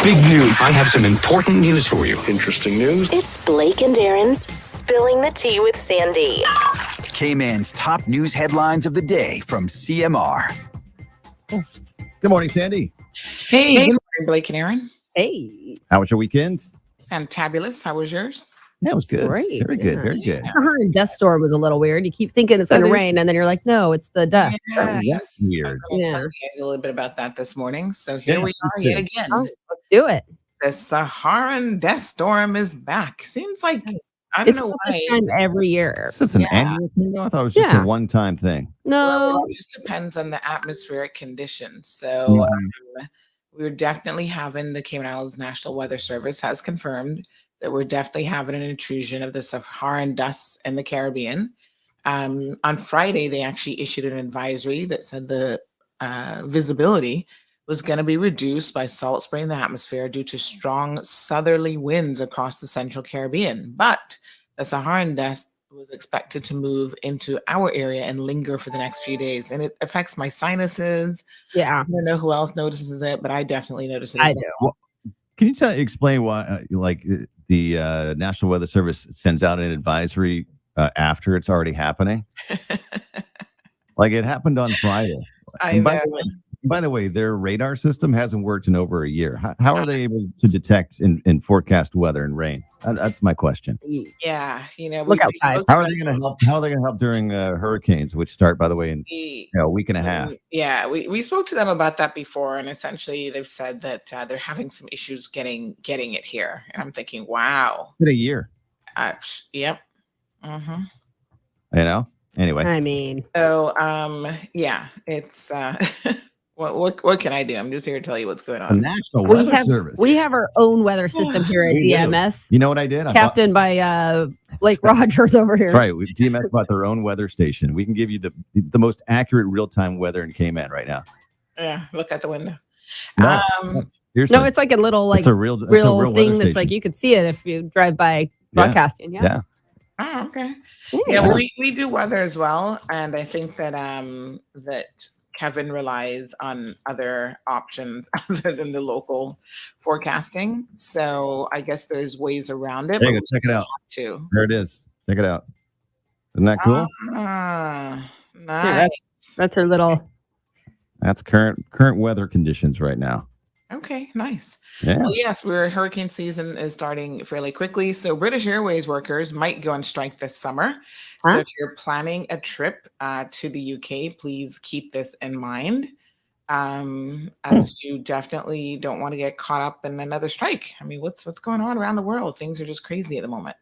Big news. I have some important news for you. Interesting news. It's Blake and Darren's Spilling the Tea with Sandy. Cayman's top news headlines of the day from CMR. Good morning, Sandy. Hey, good morning, Blake and Aaron. Hey. How was your weekend? Fantabulous. How was yours? That was good. Great. Very good. Very good. The dust storm was a little weird. You keep thinking it's going to rain, and then you're like, no, it's the dust. Yes. Weird. I was going to tell you guys a little bit about that this morning. So here we are yet again. Oh, let's do it. The Saharan dust storm is back. Seems like, I don't know why. This time every year. Is this an annual thing, though? I thought it was just a one-time thing. No. Well, it just depends on the atmospheric conditions. So we're definitely having the Cayman Islands National Weather Service has confirmed that we're definitely having an intrusion of the Saharan dust in the Caribbean. On Friday, they actually issued an advisory that said the visibility was going to be reduced by salt spray in the atmosphere due to strong southerly winds across the central Caribbean. But the Saharan dust was expected to move into our area and linger for the next few days. And it affects my sinuses. Yeah. I don't know who else notices it, but I definitely notice it. I do. Well, can you explain why, the National Weather Service sends out an advisory after it's already happening? Like it happened on Friday. By the way, their radar system hasn't worked in over a year. How are they able to detect and forecast weather and rain? That's my question. Yeah, Look outside. How are they going to help? How are they going to help during hurricanes, which start, by the way, in a week and a half? Yeah, we spoke to them about that before, and essentially they've said that they're having some issues getting it here. And I'm thinking, wow, In a year, yep. Mm-hmm. Anyway. I mean, So yeah, it's what can I do? I'm just here to tell you what's going The on. National Weather Service. we have our own weather system here at We do. DMS, You know what I did? captained by Blake Rogers over here. That's right. DMS bought their own weather station. We can give you the most accurate real-time weather in Cayman right now. Yeah, look out the window. No, seriously. No, it's like a little it's a real thing weather that's station. like you could see it if you drive by broadcasting. Yeah. Oh, okay. Yeah. Yeah, well, we do weather as well, and I think that that Kevin relies on other options other than the local forecasting. So I guess there's ways around it. There you but go. Check it out. too. There it is. Check it out. Isn't that cool? Nice. Yeah, that's her little. That's current weather conditions right now. Okay, nice. Yeah. Well, yes, hurricane season is starting fairly quickly. So British Airways workers might go on strike this summer. So if you're planning a trip to the UK, please keep this in mind, as you definitely don't want to get caught up in another strike. I mean, what's going on around the world? Things are just crazy at the moment.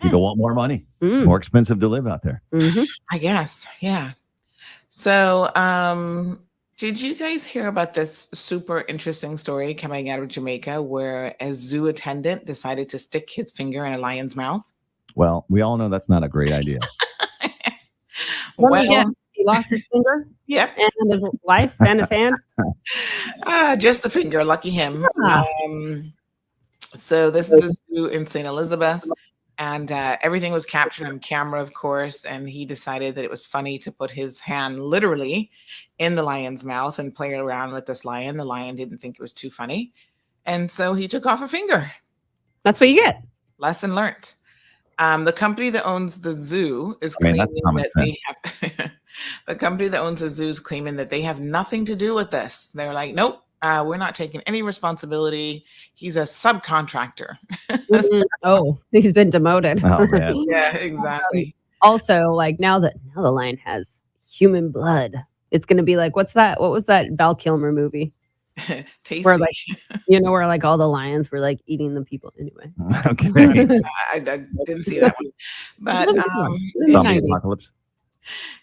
People want more money. It's more expensive to live out there. Mm-hmm. I guess, yeah. So, did you guys hear about this super interesting story coming out of Jamaica where a zoo attendant decided to stick his finger in a lion's mouth? Well, we all know that's not a great idea. Well, he lost his finger. Yep. And his life and his hand. Just the finger. Lucky him. So this is a zoo in St. Elizabeth. And everything was captured on camera, of course. And he decided that it was funny to put his hand literally in the lion's mouth and play around with this lion. The lion didn't think it was too funny. And so he took off a finger. That's what you get. Lesson learned. The company that owns the zoo is I mean, claiming that's common that sense. they have the company that owns the zoo is claiming that they have nothing to do with this. They're like, nope, we're not taking any responsibility. He's a subcontractor. Oh, he's been demoted. Oh, man. Yeah, exactly. Also, like now the lion has human blood. It's gonna be like, what was that Val Kilmer movie? Tasty. Where where like all the lions were like eating the people anyway. Okay. I didn't see that one. But Zombie apocalypse.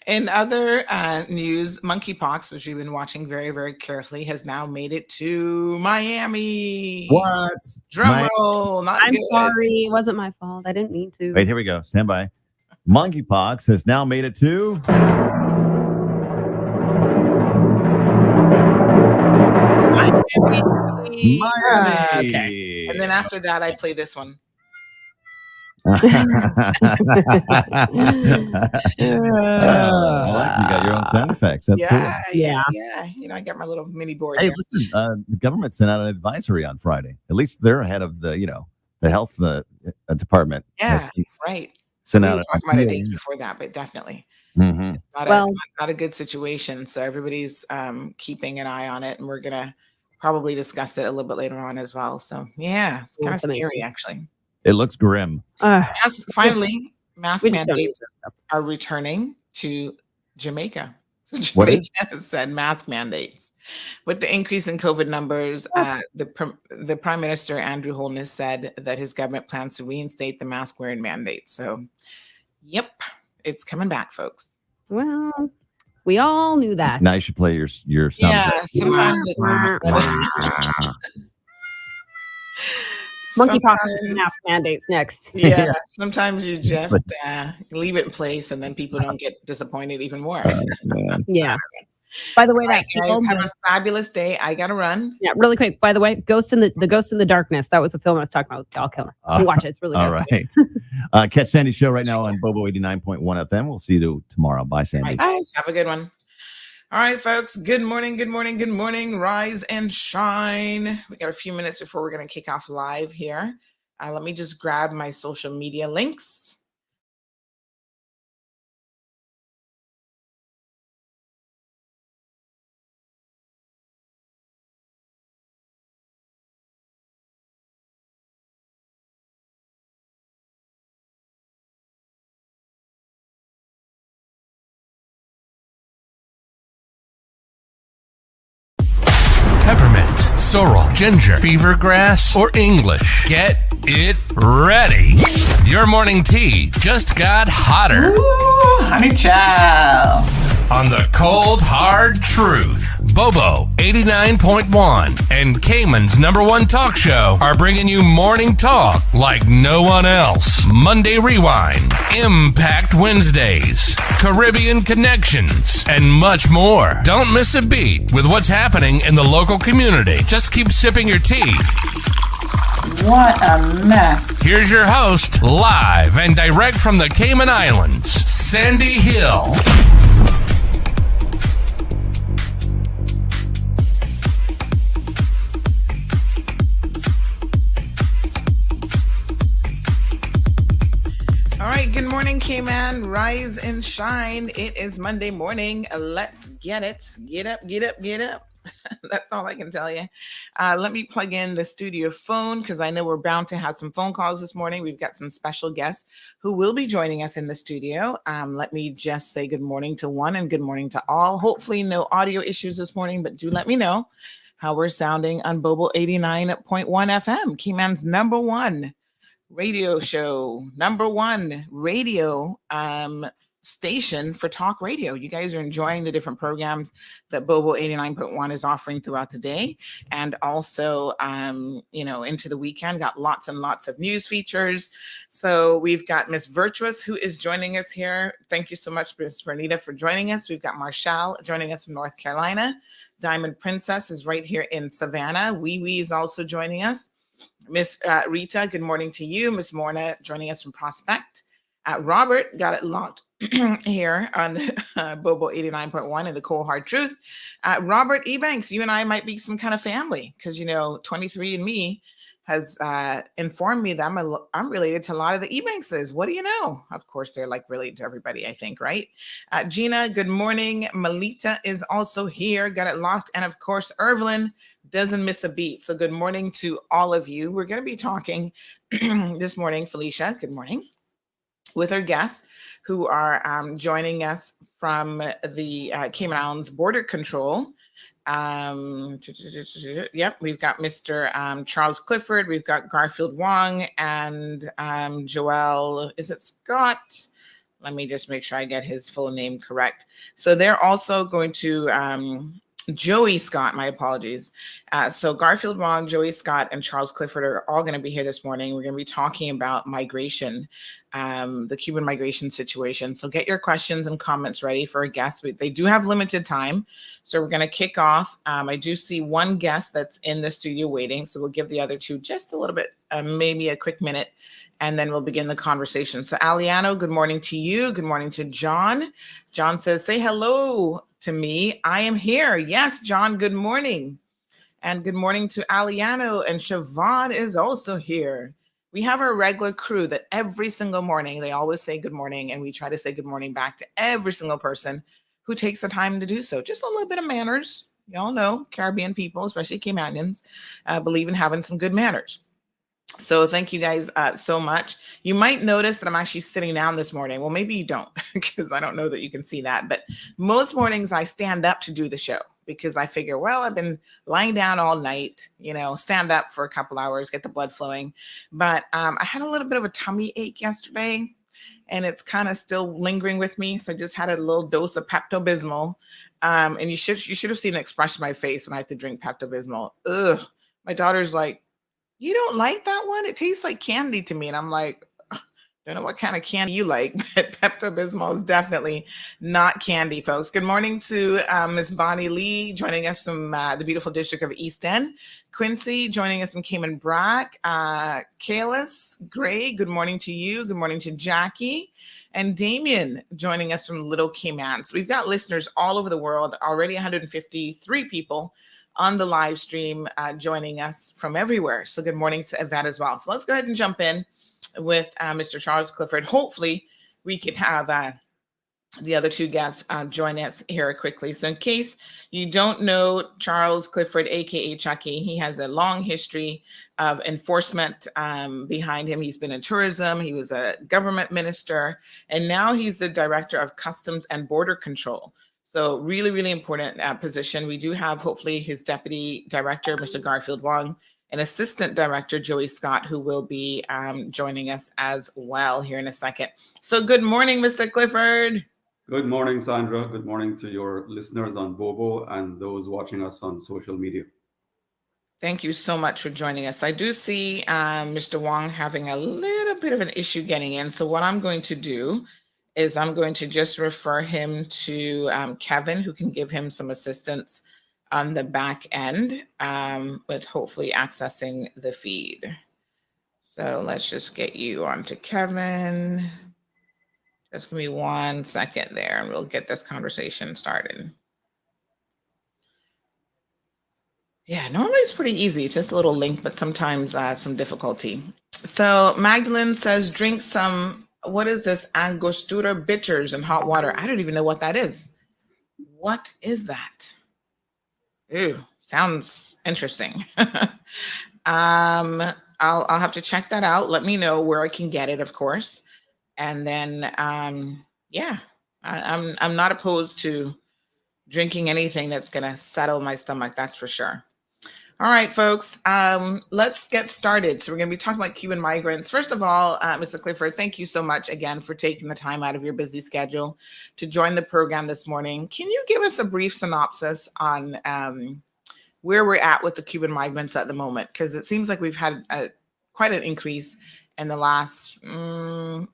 in other news, monkeypox, which we've been watching very, very carefully, has now made it to Miami. What? Drum roll. Not I'm good. sorry, it wasn't my fault. I didn't mean to. Wait, here we go. Stand by. Monkeypox has now made it to Miami. Miami. Okay. And then after that, I play this one. I like you got your own sound effects. That's cool. Yeah. You know, I got my little mini board Hey, here. listen, the government sent out an advisory on Friday. At least they're ahead of the, the health department. Yeah, right. Sent We out were talking about it days before that, but definitely. Mm-hmm. Not a good situation. So everybody's keeping an eye on it, and we're gonna probably discuss it a little bit later on as well. So yeah, it's kind of scary actually. It looks grim. Finally, mask mandates are returning to Jamaica. What is? Said mask mandates. With the increase in COVID numbers, the Prime Minister, Andrew Holness, said that his government plans to reinstate the mask wearing mandate. So, yep, it's coming back, folks. Well, we all knew that. Now you should play your sound. Yeah, sometimes monkeypox mask mandates next. Yeah, sometimes you just leave it in place, and then people don't get disappointed even more. Yeah. By the way, guys, have a fabulous day. I gotta run. Yeah, really quick. By the way, the Ghost in the Darkness. That was a film I was talking about with Cal Killer. Watch it. It's really good. All right. Catch Sandy's show right now on Bobo 89.1 FM. We'll see you tomorrow. Bye, Sandy. All right, guys. Have a good one. All right, folks. Good morning. Good morning. Good morning. Rise and shine. We got a few minutes before we're going to kick off live here. Let me just grab my social media links. Peppermint, sorrel, ginger, beaver grass, or English. Get it ready. Your morning tea just got hotter. Ooh, honey child. On the cold, hard truth. Bobo 89.1 and Cayman's #1 talk show are bringing you morning talk like no one else. Monday Rewind, Impact Wednesdays, Caribbean Connections, and much more. Don't miss a beat with what's happening in the local community. Just keep sipping your tea. What a mess. Here's your host, live and direct from the Cayman Islands, Sandy Hill. All right, good morning, Cayman. Rise and shine. It is Monday morning. Let's get it. Get up, get up, get up. That's all I can tell you. Let me plug in the studio phone because I know we're bound to have some phone calls this morning. We've got some special guests who will be joining us in the studio. Let me just say good morning to one and good morning to all. Hopefully no audio issues this morning, but do let me know how we're sounding on Bobo 89.1 FM, Cayman's #1 radio show, #1 radio station for talk radio. You guys are enjoying the different programs that Bobo 89.1 is offering throughout the day, and also into the weekend. Got lots and lots of news features. So we've got Miss Virtuous who is joining us here. Thank you so much, Miss Vernita, for joining us. We've got Marshall joining us from North Carolina. Diamond Princess is right here in Savannah. Wee Wee is also joining us. Miss Rita, good morning to you. Miss Morna joining us from Prospect. Robert got it locked here on Bobo 89.1 and the cold hard truth. Robert Ebanks, you and I might be some kind of family because 23andMe has informed me that I'm related to a lot of the Ebankses. What do you know? Of course, they're like related to everybody, I think, right? Gina, good morning. Melita is also here, got it locked. And of course, Irvelyn doesn't miss a beat. So good morning to all of you. We're going to be talking this morning, Felicia, good morning, with our guests who are joining us from the Cayman Islands Border Control. Yep, we've got Mr. Charles Clifford, we've got Garfield Wong, and Joel, is it Scott? Let me just make sure I get his full name correct. So they're also going to Joey Scott, my apologies. So Garfield Wong, Joey Scott, and Charles Clifford are all going to be here this morning. We're going to be talking about migration, the Cuban migration situation. So get your questions and comments ready for a guest. They do have limited time. So we're going to kick off. I do see one guest that's in the studio waiting. So we'll give the other two just a little bit maybe a quick minute, and then we'll begin the conversation. So Aliano, good morning to you. Good morning to John. John says, say hello to me. I am here. Yes, John, good morning. And good morning to Aliano, and Siobhan is also here. We have our regular crew that every single morning, they always say good morning, and we try to say good morning back to every single person who takes the time to do so. Just a little bit of manners. You all know Caribbean people, especially Caymanians, believe in having some good manners. So thank you guys so much. You might notice that I'm actually sitting down this morning. Well, maybe you don't, because I don't know that you can see that. But most mornings I stand up to do the show because I figure, well, I've been lying down all night, stand up for a couple hours, get the blood flowing. But I had a little bit of a tummy ache yesterday, and it's kind of still lingering with me. So I just had a little dose of Pepto-Bismol. And you should have seen the expression on my face when I had to drink Pepto-Bismol. Ugh. My daughter's like, you don't like that one? It tastes like candy to me. And I'm like, don't know what kind of candy you like, but Pepto-Bismol is definitely not candy, folks. Good morning to Miss Bonnie Lee, joining us from the beautiful district of East End. Quincy, joining us from Cayman Brac. Kalis Gray, good morning to you. Good morning to Jackie. And Damien, joining us from Little Cayman. So we've got listeners all over the world, already 153 people on the live stream joining us from everywhere. So good morning to Yvette as well. So let's go ahead and jump in with Mr. Charles Clifford. Hopefully we can have the other two guests join us here quickly. So in case you don't know Charles Clifford, aka Chucky, he has a long history of enforcement behind him. He's been in tourism, he was a government minister, and now he's the director of Customs and Border Control. So really, really important position. We do have hopefully his deputy director, Mr. Garfield Wong, and assistant director, Joey Scott, who will be joining us as well here in a second. So good morning, Mr. Clifford. Good morning, Sandra. Good morning to your listeners on Bobo and those watching us on social media. Thank you so much for joining us. I do see Mr. Wong having a little bit of an issue getting in. So what I'm going to do is I'm going to just refer him to Kevin, who can give him some assistance on the back end with hopefully accessing the feed. So let's just get you onto Kevin. Just give me 1 second there and we'll get this conversation started. Yeah, normally it's pretty easy. It's just a little link, but sometimes some difficulty. So Magdalene says, drink some, what is this? Angostura bitters in hot water. I don't even know what that is. What is that? Ooh, sounds interesting. I'll have to check that out. Let me know where I can get it, of course. And then, I'm not opposed to drinking anything that's going to settle my stomach. That's for sure. All right, folks, let's get started. So we're going to be talking about Cuban migrants. First of all, Mr. Clifford, thank you so much again for taking the time out of your busy schedule to join the program this morning. Can you give us a brief synopsis on where we're at with the Cuban migrants at the moment? Because it seems like we've had quite an increase in the last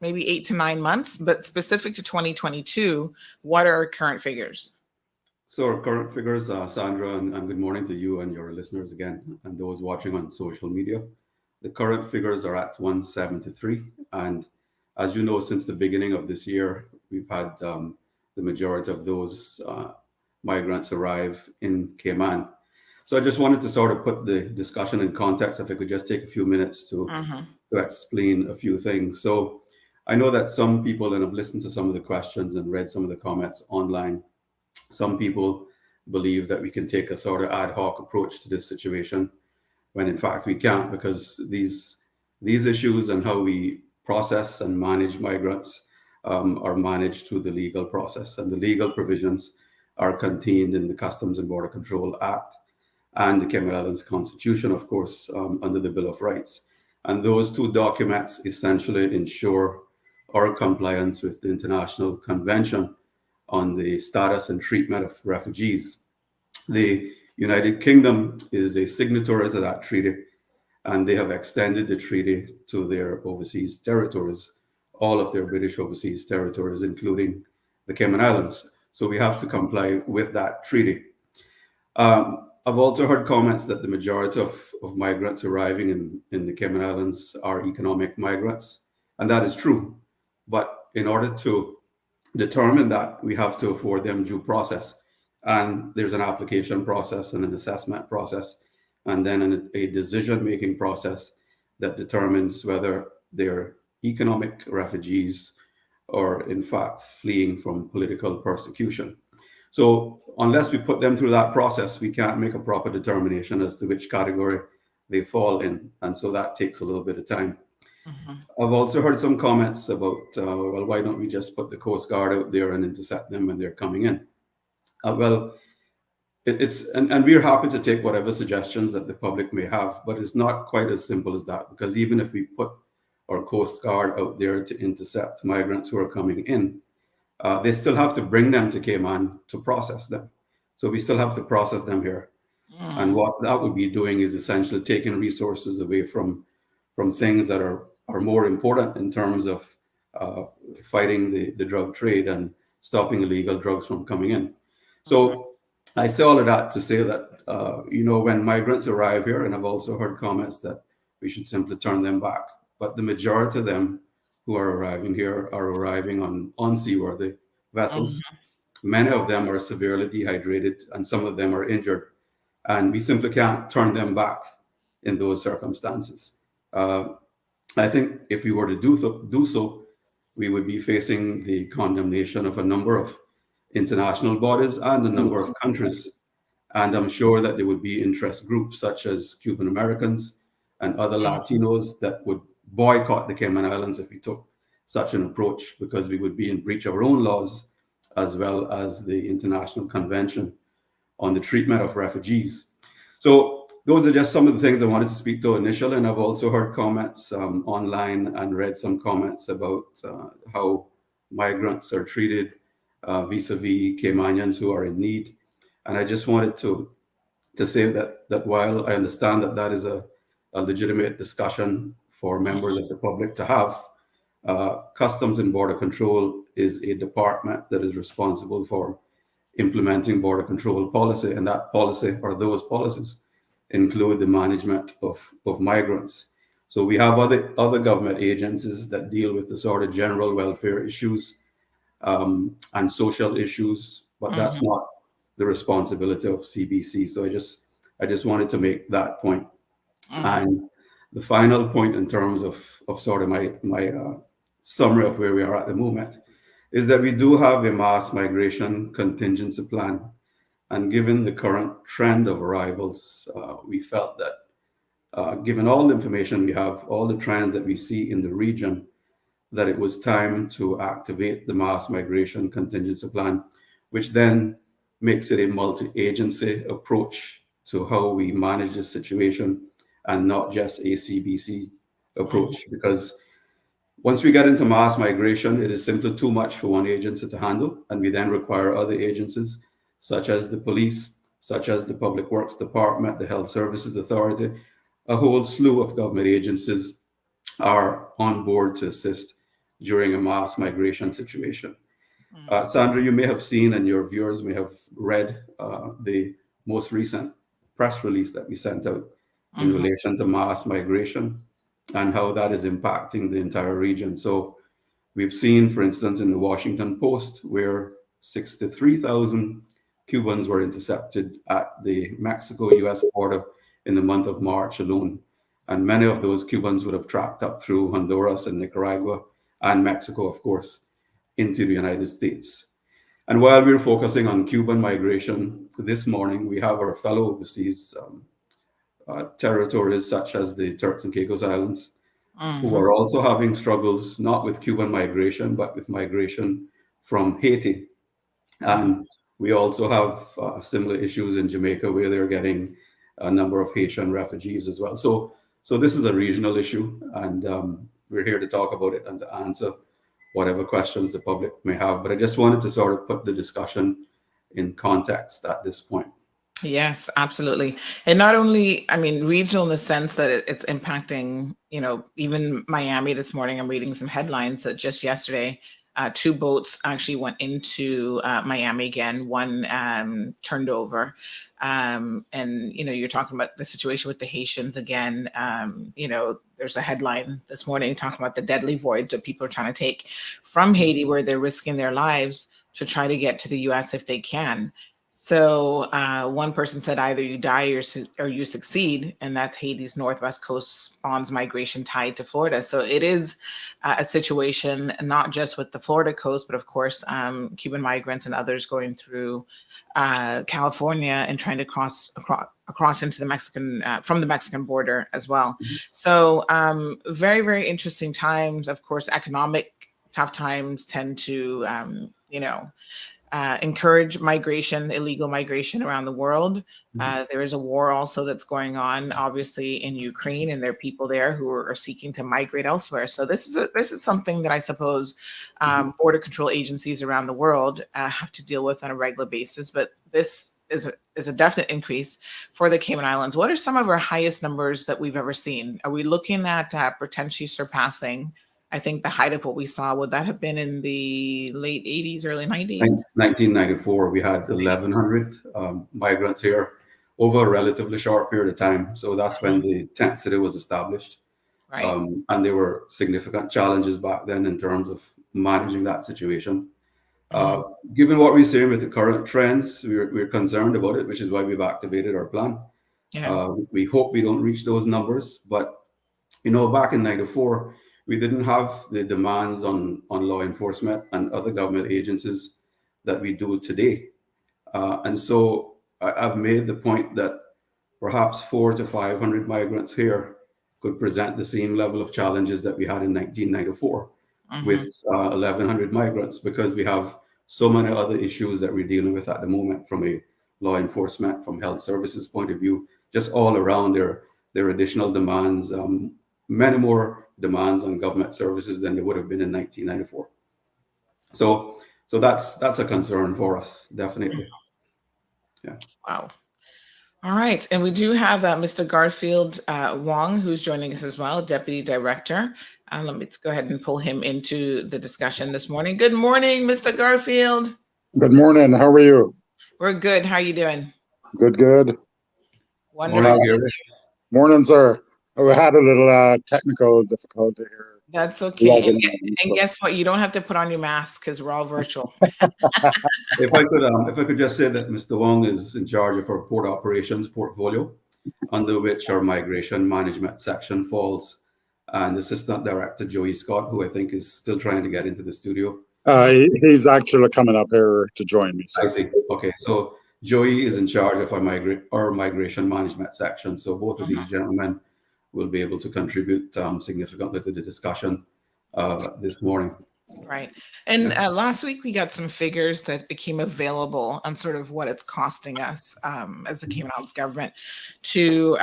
maybe 8 to 9 months, but specific to 2022, what are our current figures? So our current figures, Sandra, and good morning to you and your listeners again, and those watching on social media. The current figures are at 173. And as you know, since the beginning of this year, we've had the majority of those migrants arrive in Cayman. So I just wanted to sort of put the discussion in context, if I could just take a few minutes to explain a few things. So I know that some people, and I've listened to some of the questions and read some of the comments online, some people believe that we can take a sort of ad hoc approach to this situation, when in fact we can't, because these issues and how we process and manage migrants are managed through the legal process, and the legal provisions are contained in the Customs and Border Control Act and the Cayman Islands Constitution, of course, under the Bill of Rights. And those two documents essentially ensure our compliance with the International Convention on the Status and Treatment of Refugees. The United Kingdom is a signatory to that treaty, and they have extended the treaty to their overseas territories, all of their British overseas territories, including the Cayman Islands. So we have to comply with that treaty. I've also heard comments that the majority of migrants arriving in the Cayman Islands are economic migrants, and that is true. But in order to determine that, we have to afford them due process. And there's an application process and an assessment process, and then a decision-making process that determines whether they're economic refugees or, in fact, fleeing from political persecution. So unless we put them through that process, we can't make a proper determination as to which category they fall in. And so that takes a little bit of time. I've also heard some comments about, well, why don't we just put the Coast Guard out there and intercept them when they're coming in? Well, and we're happy to take whatever suggestions that the public may have, but it's not quite as simple as that, because even if we put our Coast Guard out there to intercept migrants who are coming in, they still have to bring them to Cayman to process them. So we still have to process them here. And what that would be doing is essentially taking resources away from things that are more important in terms of fighting the drug trade and stopping illegal drugs from coming in. So I say all of that to say that, when migrants arrive here, and I've also heard comments that we should simply turn them back. But the majority of them who are arriving here are arriving on unseaworthy vessels. Many of them are severely dehydrated, and some of them are injured. And we simply can't turn them back in those circumstances. I think if we were to do so, we would be facing the condemnation of a number of international bodies and a number of countries. And I'm sure that there would be interest groups such as Cuban Americans and other Latinos that would boycott the Cayman Islands if we took such an approach, because we would be in breach of our own laws as well as the International Convention on the Treatment of Refugees. So those are just some of the things I wanted to speak to initially. And I've also heard comments online and read some comments about how migrants are treated vis-a-vis Caymanians who are in need. And I just wanted to say that while I understand that is a legitimate discussion for members of the public to have, Customs and Border Control is a department that is responsible for implementing border control policy, and that policy, or those policies, include the management of migrants. So we have other government agencies that deal with the sort of general welfare issues and social issues, but that's not the responsibility of CBC. So I just wanted to make that point. And the final point in terms of sort of my summary of where we are at the moment is that we do have a mass migration contingency plan. And given the current trend of arrivals, we felt that given all the information we have, all the trends that we see in the region, that it was time to activate the mass migration contingency plan, which then makes it a multi-agency approach to how we manage the situation and not just a CBC approach. Because once we get into mass migration, it is simply too much for one agency to handle, and we then require other agencies, such as the police, such as the Public Works Department, the Health Services Authority, a whole slew of government agencies are on board to assist during a mass migration situation. Sandra, you may have seen, and your viewers may have read the most recent press release that we sent out in relation to mass migration and how that is impacting the entire region. So we've seen, for instance, in the Washington Post, where 63,000 Cubans were intercepted at the Mexico-US border in the month of March alone. And many of those Cubans would have tracked up through Honduras and Nicaragua and Mexico, of course, into the United States. And while we're focusing on Cuban migration, this morning we have our fellow overseas territories such as the Turks and Caicos Islands, who are also having struggles, not with Cuban migration, but with migration from Haiti. And we also have similar issues in Jamaica, where they're getting a number of Haitian refugees as well. So this is a regional issue, and we're here to talk about it and to answer whatever questions the public may have. But I just wanted to sort of put the discussion in context at this point. Yes, absolutely. And not only, I mean, regional in the sense that it's impacting, even Miami this morning. I'm reading some headlines that just yesterday, 2 boats actually went into Miami again. One turned over. And, you're talking about the situation with the Haitians again. There's a headline this morning talking about the deadly voyage that people are trying to take from Haiti, where they're risking their lives to try to get to the U.S. if they can. So one person said either you die or you succeed, and that's Haiti's northwest coast spawns migration tied to Florida. So it is a situation not just with the Florida coast, but of course Cuban migrants and others going through California and trying to cross into the Mexican from the Mexican border as well. So very, very interesting times. Of course, economic tough times tend to encourage migration, illegal migration around the world. There is a war also that's going on, obviously, in Ukraine, and there are people there who are seeking to migrate elsewhere. So this is something that I suppose border control agencies around the world have to deal with on a regular basis. But this is a definite increase for the Cayman Islands. What are some of our highest numbers that we've ever seen? Are we looking at potentially surpassing, I think, the height of what we saw? Would that have been in the late 80s, early 90s? 1994, we had 1,100 migrants here over a relatively short period of time. So that's when the tent city was established. Right. And there were significant challenges back then in terms of managing that situation. Given what we're seeing with the current trends, we're concerned about it, which is why we've activated our plan. Yes. We hope we don't reach those numbers, but back in 94, we didn't have the demands on law enforcement and other government agencies that we do today. And so I've made the point that perhaps 400 to 500 migrants here could present the same level of challenges that we had in 1994 with 1,100 migrants, because we have so many other issues that we're dealing with at the moment from a law enforcement, from health services point of view, just all around their additional demands, many more demands on government services than there would have been in 1994. So that's a concern for us, definitely. Yeah. Wow. All right. And we do have Mr. Garfield Wong, who's joining us as well, Deputy Director. Let me go ahead and pull him into the discussion this morning. Good morning, Mr. Garfield. Good morning. How are you? We're good. How are you doing? Good. Wonderful. Morning, sir. We had a little technical difficulty here. That's okay. And guess what? You don't have to put on your mask because we're all virtual. If I could just say that Mr. Wong is in charge of our port operations portfolio, under which our migration management section falls, and Assistant Director Joey Scott, who I think is still trying to get into the studio. He's actually coming up here to join me. So. I see. Okay, so Joey is in charge of our migration management section. So both of these gentlemen will be able to contribute significantly to the discussion this morning. Right. And last week we got some figures that became available on sort of what it's costing us as the Cayman Islands government to,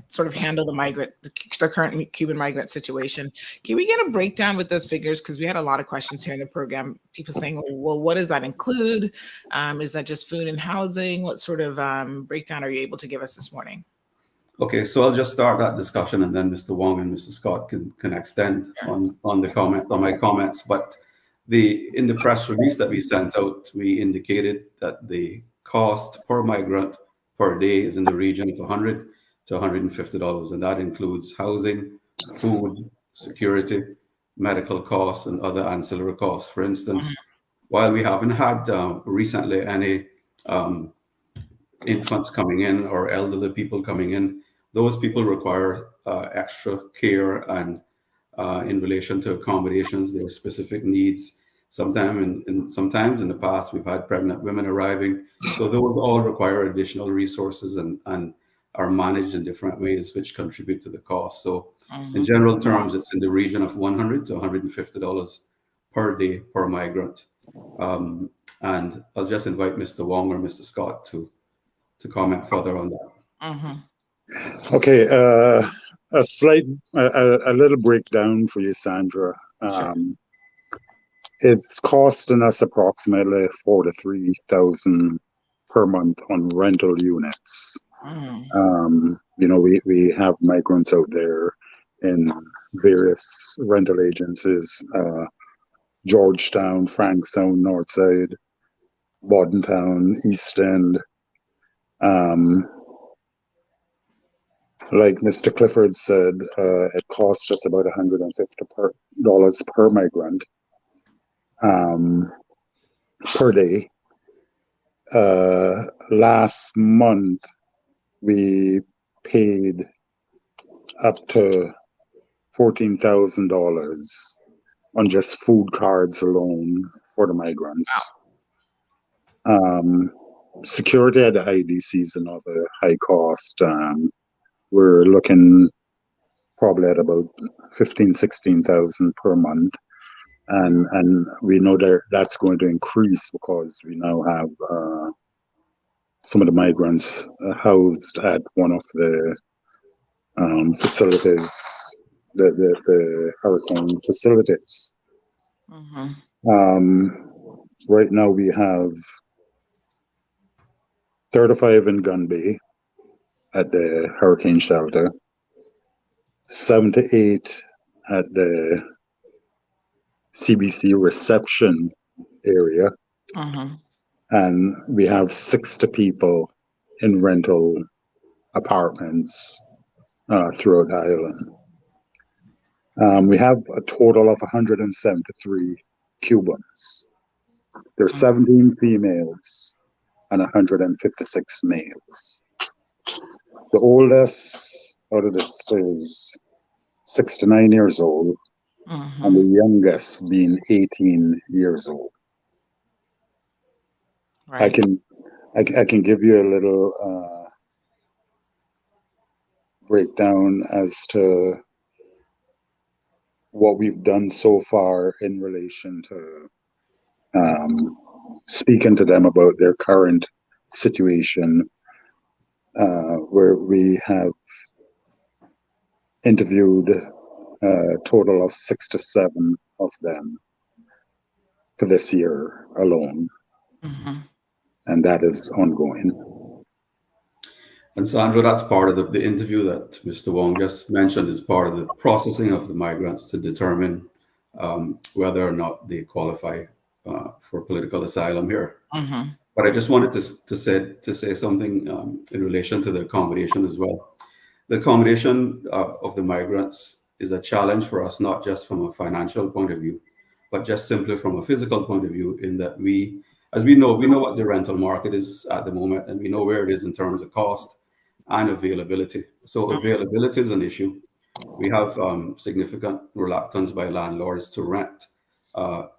sort of handle the current Cuban migrant situation. Can we get a breakdown with those figures? Because we had a lot of questions here in the program. People saying, well, what does that include? Is that just food and housing? What sort of breakdown are you able to give us this morning? Okay, so I'll just start that discussion, and then Mr. Wong and Mr. Scott can extend on my comments. But in the press release that we sent out, we indicated that the cost per migrant per day is in the region of $100 to $150, and that includes housing, food, security, medical costs, and other ancillary costs. For instance, while we haven't had recently any infants coming in or elderly people coming in, those people require extra care and in relation to accommodations, their specific needs. Sometimes in the past, we've had pregnant women arriving. So those all require additional resources and are managed in different ways, which contribute to the cost. So in general terms, it's in the region of $100 to $150 per day per migrant. And I'll just invite Mr. Wong or Mr. Scott to comment further on that. Okay, a little breakdown for you, Sandra. Sure. It's costing us approximately $4,000 to $3,000 per month on rental units. We have migrants out there in various rental agencies Georgetown, Frankstown, Northside, Bordentown, East End. Like Mr. Clifford said, it cost us about $150 per migrant per day. Last month, we paid up to $14,000 on just food cards alone for the migrants. Security at the IDC is another high cost. We're looking probably at about 16,000 per month. And we know that that's going to increase because we now have some of the migrants housed at one of the facilities, the hurricane facilities. Right now we have 35 in Gun Bay at the hurricane shelter, 7 to 8 at the CBC reception area, and we have 60 people in rental apartments throughout the island. We have a total of 173 Cubans. There's 17 females and 156 males. The oldest out of this is 69 years old, and the youngest being 18 years old. Right. I can give you a little breakdown as to what we've done so far in relation to speaking to them about their current situation, where we have interviewed a total of 6 to 7 of them for this year alone. And that is ongoing. And Sandra, that's part of the interview that Mr. Wong just mentioned is part of the processing of the migrants to determine whether or not they qualify for political asylum here. But I just wanted to say something in relation to the accommodation as well. The accommodation of the migrants is a challenge for us, not just from a financial point of view, but just simply from a physical point of view, in that we know what the rental market is at the moment, and we know where it is in terms of cost and availability. So availability is an issue. We have significant reluctance by landlords to rent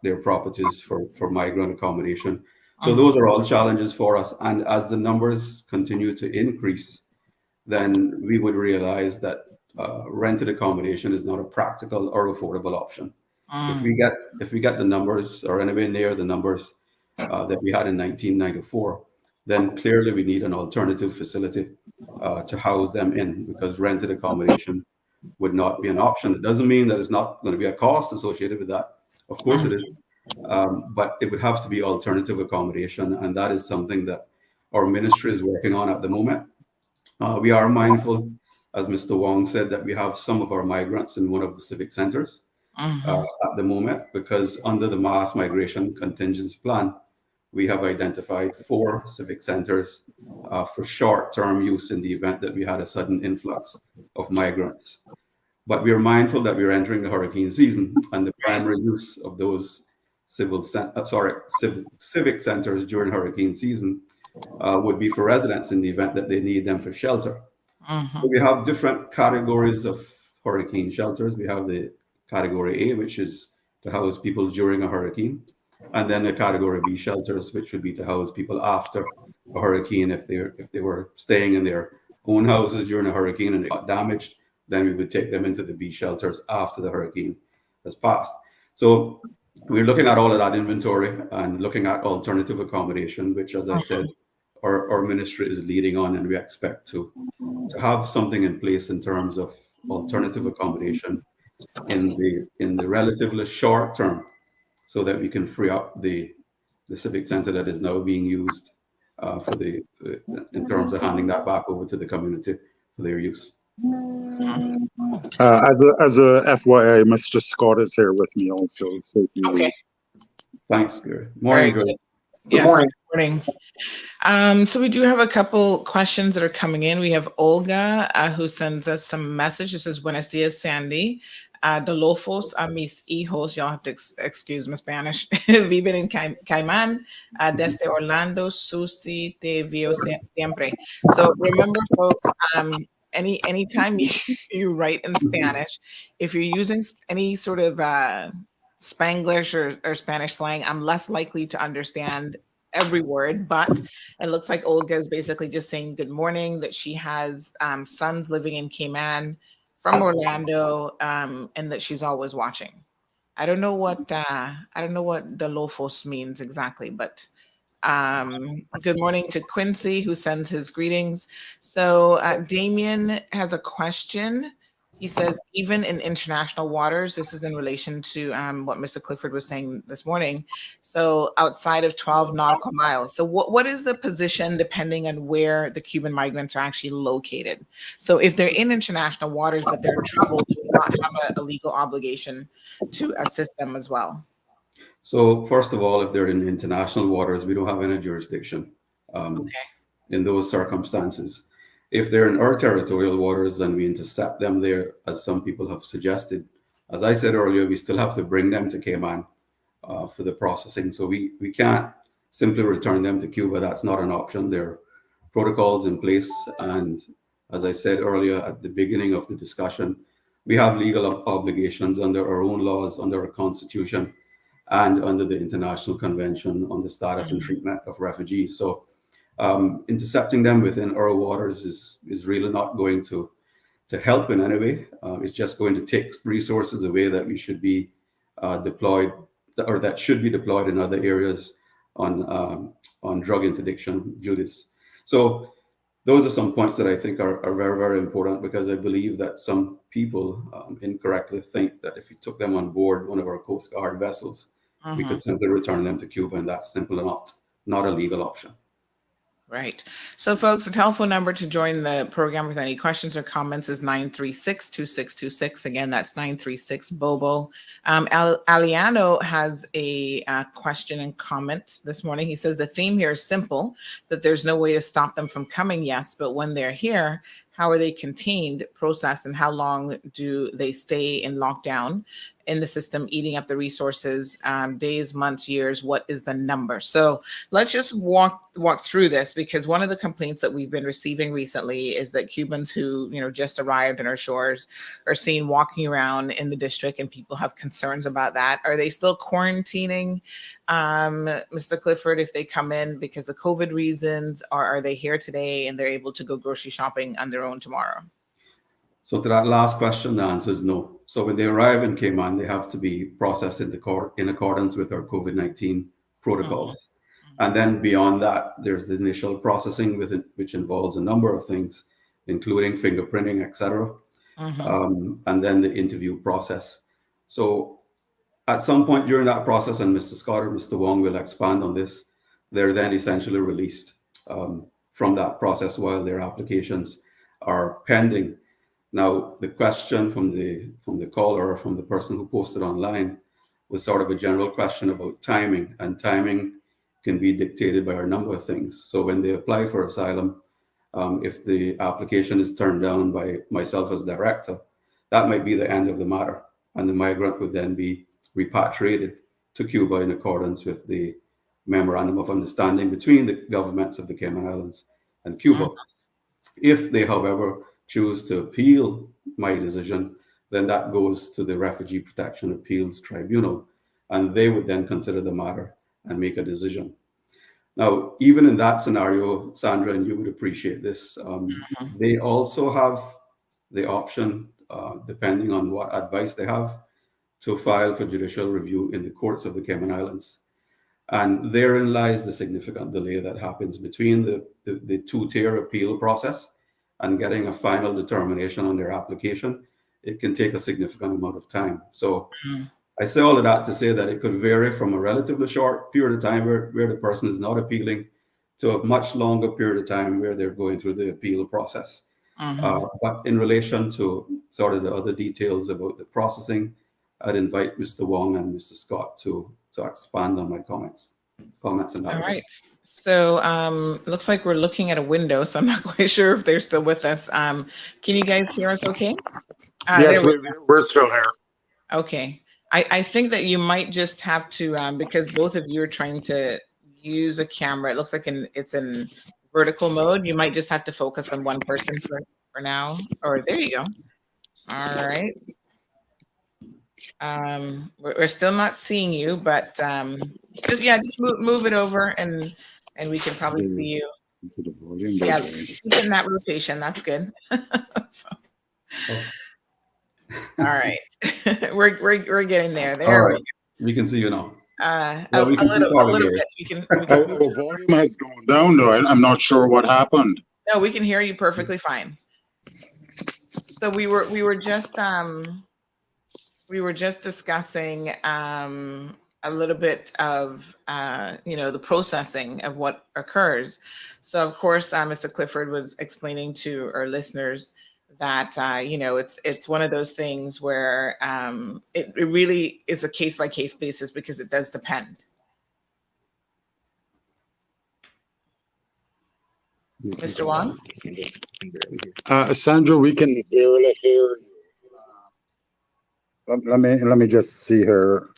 their properties for migrant accommodation. So those are all challenges for us. And as the numbers continue to increase, then we would realize that rented accommodation is not a practical or affordable option. If we get the numbers or anywhere near the numbers that we had in 1994, then clearly we need an alternative facility to house them in, because rented accommodation would not be an option. It doesn't mean that it's not going to be a cost associated with that. Of course it is. But it would have to be alternative accommodation. And that is something that our ministry is working on at the moment. We are mindful, as Mr. Wong said, that we have some of our migrants in one of the civic centers at the moment, because under the mass migration contingency plan, we have identified 4 civic centers for short-term use in the event that we had a sudden influx of migrants. But we are mindful that we're entering the hurricane season, and the primary use of those civic centers during hurricane season would be for residents in the event that they need them for shelter. So we have different categories of hurricane shelters. We have the category A, which is to house people during a hurricane, and then the category B shelters, which would be to house people after a hurricane. If they were staying in their own houses during a hurricane and they got damaged, then we would take them into the B shelters after the hurricane has passed. So we're looking at all of that inventory and looking at alternative accommodation, which, as I said, our ministry is leading on, and we expect to have something in place in terms of alternative accommodation in the relatively short term, so that we can free up the civic center that is now being used in terms of handing that back over to the community for their use. As a FYI, Mr. Scott is here with me also. So Thanks, Gary. Very Morning, Joy. good. Yes, good morning. So we do have a couple questions that are coming in. We have Olga who sends us some message. It says, Buenos dias, Sandy. De lofos a mis hijos, y'all have to excuse my Spanish, viven en Cayman, desde Orlando, Susi, te vio siempre. So remember, folks, anytime you write in Spanish, if you're using any sort of Spanglish or Spanish slang, I'm less likely to understand every word, but it looks like Olga is basically just saying good morning, that she has sons living in Cayman from Orlando, and that she's always watching. I don't know what the Lofos means exactly, but good morning to Quincy, who sends his greetings. So Damien has a question. He says, even in international waters, this is in relation to what Mr. Clifford was saying this morning. So outside of 12 nautical miles. So what is the position depending on where the Cuban migrants are actually located? So if they're in international waters, but they're in trouble, do we not have a legal obligation to assist them as well? So first of all, if they're in international waters, we don't have any jurisdiction in those circumstances. If they're in our territorial waters, then we intercept them there, as some people have suggested. As I said earlier, we still have to bring them to Cayman for the processing. So we can't simply return them to Cuba. That's not an option. There are protocols in place. And as I said earlier at the beginning of the discussion, we have legal obligations under our own laws, under our constitution, and under the International Convention on the Status and Treatment of Refugees. So intercepting them within our waters is really not going to help in any way. It's just going to take resources away that we should be deployed, or that should be deployed in other areas on drug interdiction duties. So those are some points that I think are very, very important, because I believe that some people incorrectly think that if we took them on board one of our Coast Guard vessels, we could simply return them to Cuba, and that's simply not a legal option. Right. So, folks, the telephone number to join the program with any questions or comments is 936-2626. Again, that's 936-BOBO. Aliano has a question and comment this morning. He says, the theme here is simple, that there's no way to stop them from coming, yes, but when they're here, how are they contained, processed, and how long do they stay in lockdown in the system, eating up the resources, days, months, years? What is the number? So let's just walk through this, because one of the complaints that we've been receiving recently is that Cubans who just arrived on our shores are seen walking around in the district, and people have concerns about that. Are they still quarantining, Mr. Clifford, if they come in because of COVID reasons, or are they here today and they're able to go grocery shopping on their own tomorrow? So to that last question, the answer is no. So when they arrive in Cayman, they have to be processed in accordance with our COVID-19 protocols. And then beyond that, there's the initial processing which involves a number of things, including fingerprinting, etc. And then the interview process. So at some point during that process, and Mr. Scott or Mr. Wong will expand on this, they're then essentially released from that process while their applications are pending. Now, the question from the caller, or from the person who posted online, was sort of a general question about timing, and timing can be dictated by a number of things. So when they apply for asylum, if the application is turned down by myself as director, that might be the end of the matter, and the migrant would then be repatriated to Cuba in accordance with the Memorandum of Understanding between the governments of the Cayman Islands and Cuba. If they, however, choose to appeal my decision, then that goes to the Refugee Protection Appeals Tribunal, and they would then consider the matter and make a decision. Now, even in that scenario, Sandra, and you would appreciate this, they also have the option, depending on what advice they have, to file for judicial review in the courts of the Cayman Islands. And therein lies the significant delay that happens between the two-tier appeal process and getting a final determination on their application. It can take a significant amount of time. So I say all of that to say that it could vary from a relatively short period of time where the person is not appealing to a much longer period of time where they're going through the appeal process. But in relation to sort of the other details about the processing, I'd invite Mr. Wong and Mr. Scott to to expand on my comments in that All way. right. So looks like we're looking at a window, so I'm not quite sure if they're still with us. Can you guys hear us okay? Yes, we're still here. Okay. I think that you might just have to, because both of you are trying to use a camera, it looks like it's in vertical mode. You might just have to focus on one person for now. Or there you go. All right. We're still not seeing you, but just move it over and we can probably see you. Yeah, keep in that rotation. That's good. So, all right, we're getting there. There All right. We can see you now. A little bit. We can Our volume has gone down though. I'm not sure what happened. No, we can hear you perfectly fine. So we were just discussing a little bit of the processing of what occurs. So of course, Mr. Clifford was explaining to our listeners that it's one of those things where it really is a case by case basis because it does depend. Mr. Wong? Sandra, we can barely hear you. Let me just see her.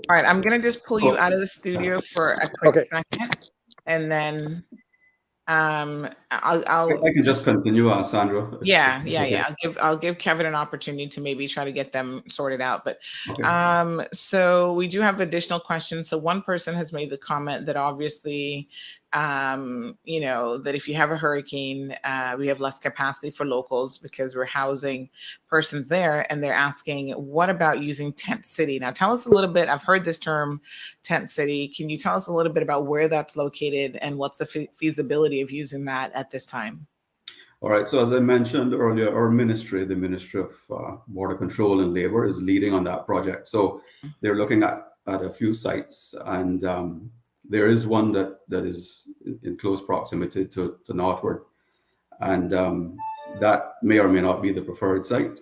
All right, I'm gonna just pull you out of the studio for a quick second, and then I can just continue, Sandra. Yeah. I'll give Kevin an opportunity to maybe try to get them sorted out. But so we do have additional questions. So one person has made the comment that obviously, that if you have a hurricane, we have less capacity for locals because we're housing persons there, and they're asking, what about using tent city? Now, tell us a little bit. I've heard this term, tent city. Can you tell us a little bit about where that's located and what's the feasibility of using that at this time? All right. So as I mentioned earlier, our ministry, the Ministry of Border Control and Labor, is leading on that project. So they're looking at a few sites, and there is one that is in close proximity to northward, and that may or may not be the preferred site.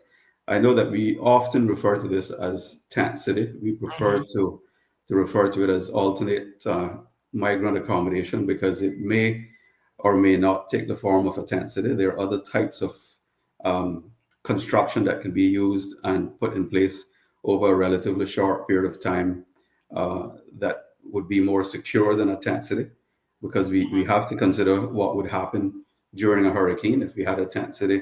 I know that we often refer to this as tent city. We prefer to refer to it as alternate migrant accommodation because it may or may not take the form of a tent city. There are other types of construction that can be used and put in place over a relatively short period of time that would be more secure than a tent city, because we have to consider what would happen during a hurricane if we had a tent city.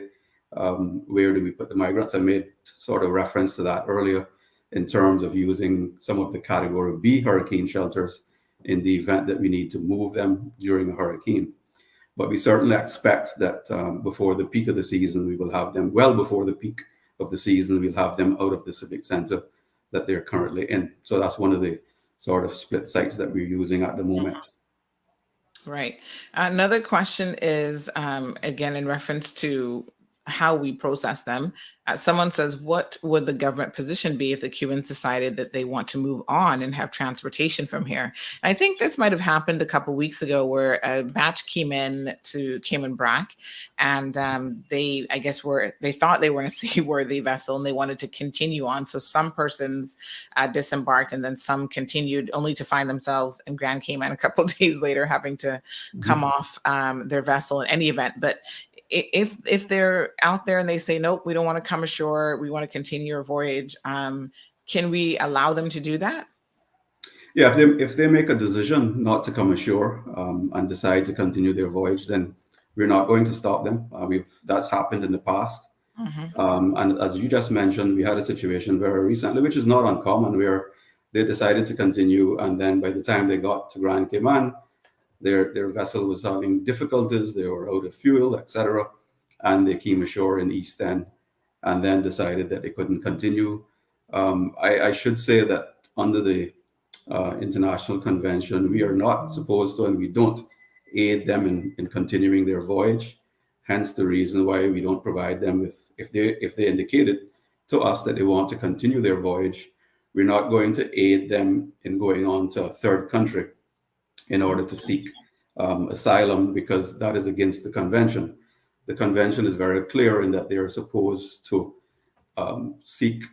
Where do we put the migrants? I made sort of reference to that earlier in terms of using some of the Category B hurricane shelters in the event that we need to move them during a hurricane. But we certainly expect that before the peak of the season, we will have them, well before the peak of the season, we'll have them out of the civic center that they're currently in. So that's one of the sort of split sites that we're using at the moment. Right. Another question is, again, in reference to how we process them. Someone says, what would the government position be if the Cubans decided that they want to move on and have transportation from here? I think this might have happened a couple of weeks ago where a batch came in to Cayman Brac, and they thought they were in a seaworthy vessel and they wanted to continue on. So some persons disembarked and then some continued, only to find themselves in Grand Cayman a couple of days later having to come off their vessel in any event. But if they're out there and they say, nope, we don't want to come ashore, we want to continue our voyage, can we allow them to do that? Yeah, if they make a decision not to come ashore and decide to continue their voyage, then we're not going to stop them. That's happened in the past. And as you just mentioned, we had a situation very recently, which is not uncommon, where they decided to continue, and then by the time they got to Grand Cayman, their vessel was having difficulties, they were out of fuel, etc. And they came ashore in East End and then decided that they couldn't continue. I should say that under the International Convention, we are not supposed to, and we don't aid them in continuing their voyage. Hence the reason why we don't provide them with, if they indicated to us that they want to continue their voyage, we're not going to aid them in going on to a third country in order to seek asylum because that is against the convention. The convention is very clear in that they are supposed to seek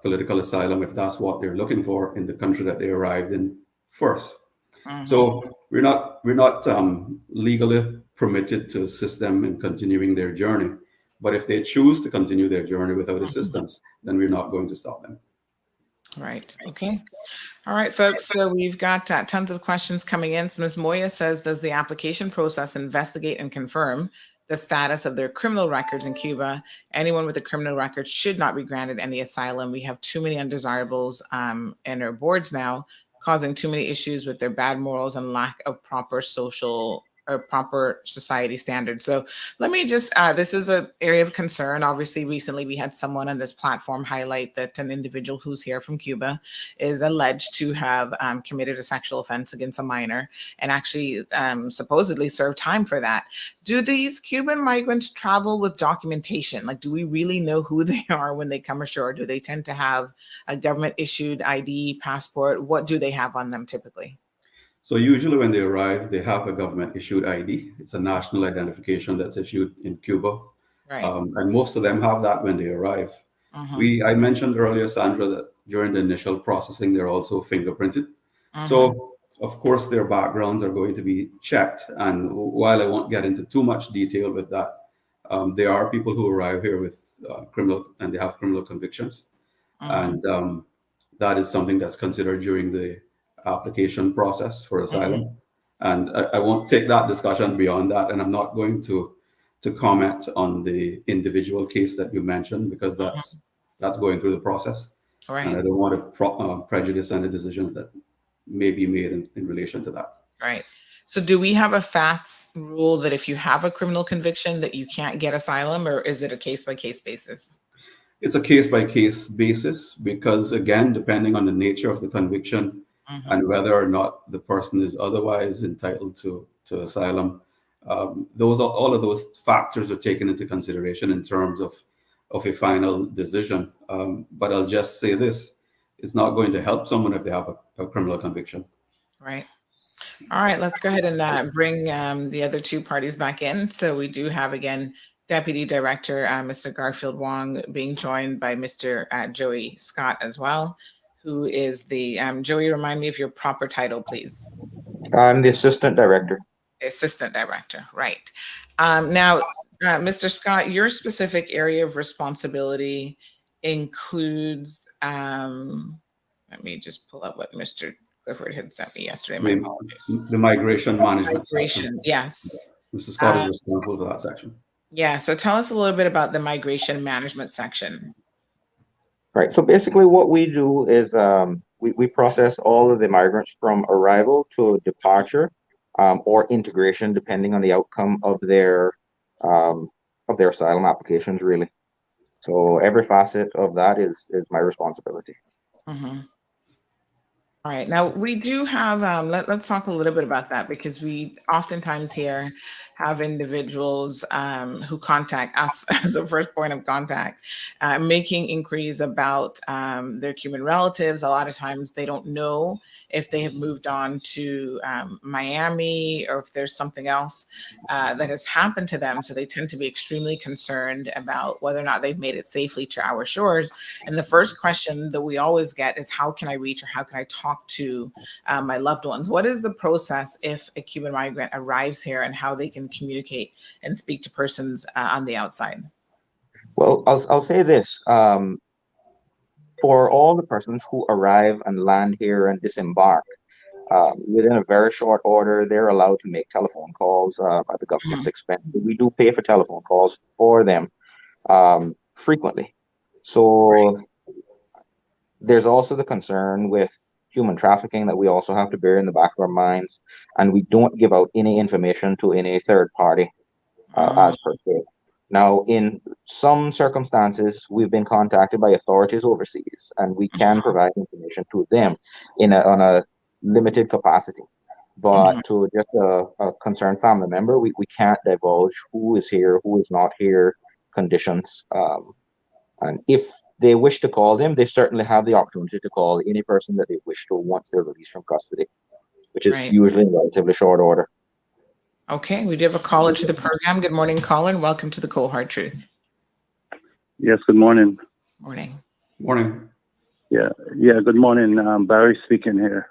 political asylum if that's what they're looking for in the country that they arrived in first. So we're not legally permitted to assist them in continuing their journey. But if they choose to continue their journey without assistance, then we're not going to stop them. Right. Okay. All right, folks. So we've got tons of questions coming in. So Ms. Moya says, does the application process investigate and confirm the status of their criminal records in Cuba? Anyone with a criminal record should not be granted any asylum. We have too many undesirables in our boards now, causing too many issues with their bad morals and lack of proper social or proper society standards. So let me just, this is an area of concern. Obviously, recently we had someone on this platform highlight that an individual who's here from Cuba is alleged to have committed a sexual offense against a minor and actually supposedly served time for that. Do these Cuban migrants travel with documentation? Like, do we really know who they are when they come ashore? Do they tend to have a government issued ID, passport? What do they have on them typically? So usually when they arrive, they have a government issued ID. It's a national identification that's issued in Cuba. Right. And most of them have that when they arrive. I mentioned earlier, Sandra, that during the initial processing, they're also fingerprinted. So of course, their backgrounds are going to be checked. And while I won't get into too much detail with that, there are people who arrive here with criminal, and they have criminal convictions. And that is something that's considered during the application process for asylum. And I won't take that discussion beyond that. And I'm not going to comment on the individual case that you mentioned because that's going through the process. Right. And I don't want to prejudice any decisions that may be made in relation to that. Right. So do we have a fast rule that if you have a criminal conviction that you can't get asylum, or is it a case-by-case basis? It's a case-by-case basis because, again, depending on the nature of the conviction and whether or not the person is otherwise entitled to asylum, all of those factors are taken into consideration in terms of a final decision. But I'll just say this, it's not going to help someone if they have a criminal conviction. Right. All right, let's go ahead and bring the other two parties back in. So we do have, again, Deputy Director, Mr. Garfield Wong, being joined by Mr. Joey Scott as well, who is the, Joey, remind me of your proper title, please. I'm the Assistant Director. Assistant Director, right. Now, Mr. Scott, your specific area of responsibility includes, let me just pull up what Mr. Clifford had sent me yesterday. My apologies. The migration management section. Yes. Mr. Scott is responsible for that section. Yeah, so tell us a little bit about the migration management section. Right, so basically what we do is we process all of the migrants from arrival to departure or integration, depending on the outcome of their asylum applications, really. So every facet of that is my responsibility. All right, now we do have, let's talk a little bit about that, because we oftentimes here have individuals who contact us as a first point of contact, making inquiries about their Cuban relatives. A lot of times they don't know if they have moved on to Miami or if there's something else that has happened to them. So they tend to be extremely concerned about whether or not they've made it safely to our shores. And the first question that we always get is, how can I reach or how can I talk to my loved ones? What is the process if a Cuban migrant arrives here, and how they can communicate and speak to persons on the outside? Well, I'll say this. For all the persons who arrive and land here and disembark, within a very short order, they're allowed to make telephone calls at the government's expense. We do pay for telephone calls for them frequently. So there's also the concern with human trafficking that we also have to bear in the back of our minds, and we don't give out any information to any third party as per se. Now, in some circumstances, we've been contacted by authorities overseas, and we can provide information to them on a limited capacity. But to just a concerned family member, we can't divulge who is here, who is not here, conditions. And if they wish to call them, they certainly have the opportunity to call any person that they wish to once they're released from custody, which is usually in relatively short order. Okay, we do have a caller to the program. Good morning, caller, and welcome to the Cold Hard Truth. Yes, good morning. Morning. Morning. Yeah, good morning. Barry speaking here.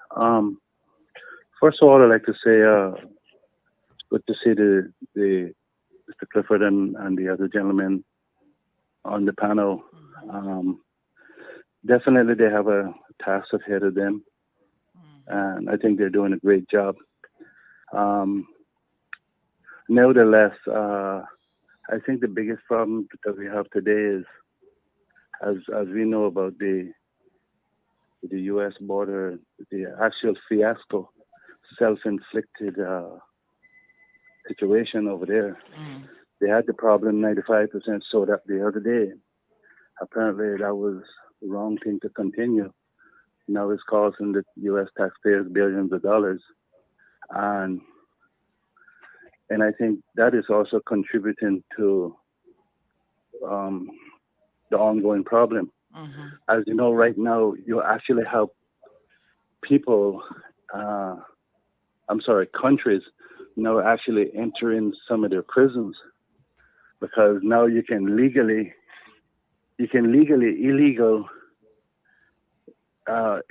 First of all, I'd like to say it's good to see the Mr. Clifford and the other gentlemen on the panel. Definitely they have a task ahead of them, and I think they're doing a great job. Nevertheless, I think the biggest problem that we have today is, as we know about the U.S. border, the actual fiasco, self-inflicted situation over there. They had the problem 95% sold up the other day. Apparently, that was the wrong thing to continue. Now it's costing the U.S. taxpayers billions of dollars, and I think that is also contributing to the ongoing problem. As you know, right now, you actually have people, countries now actually entering some of their prisons, because now you can illegal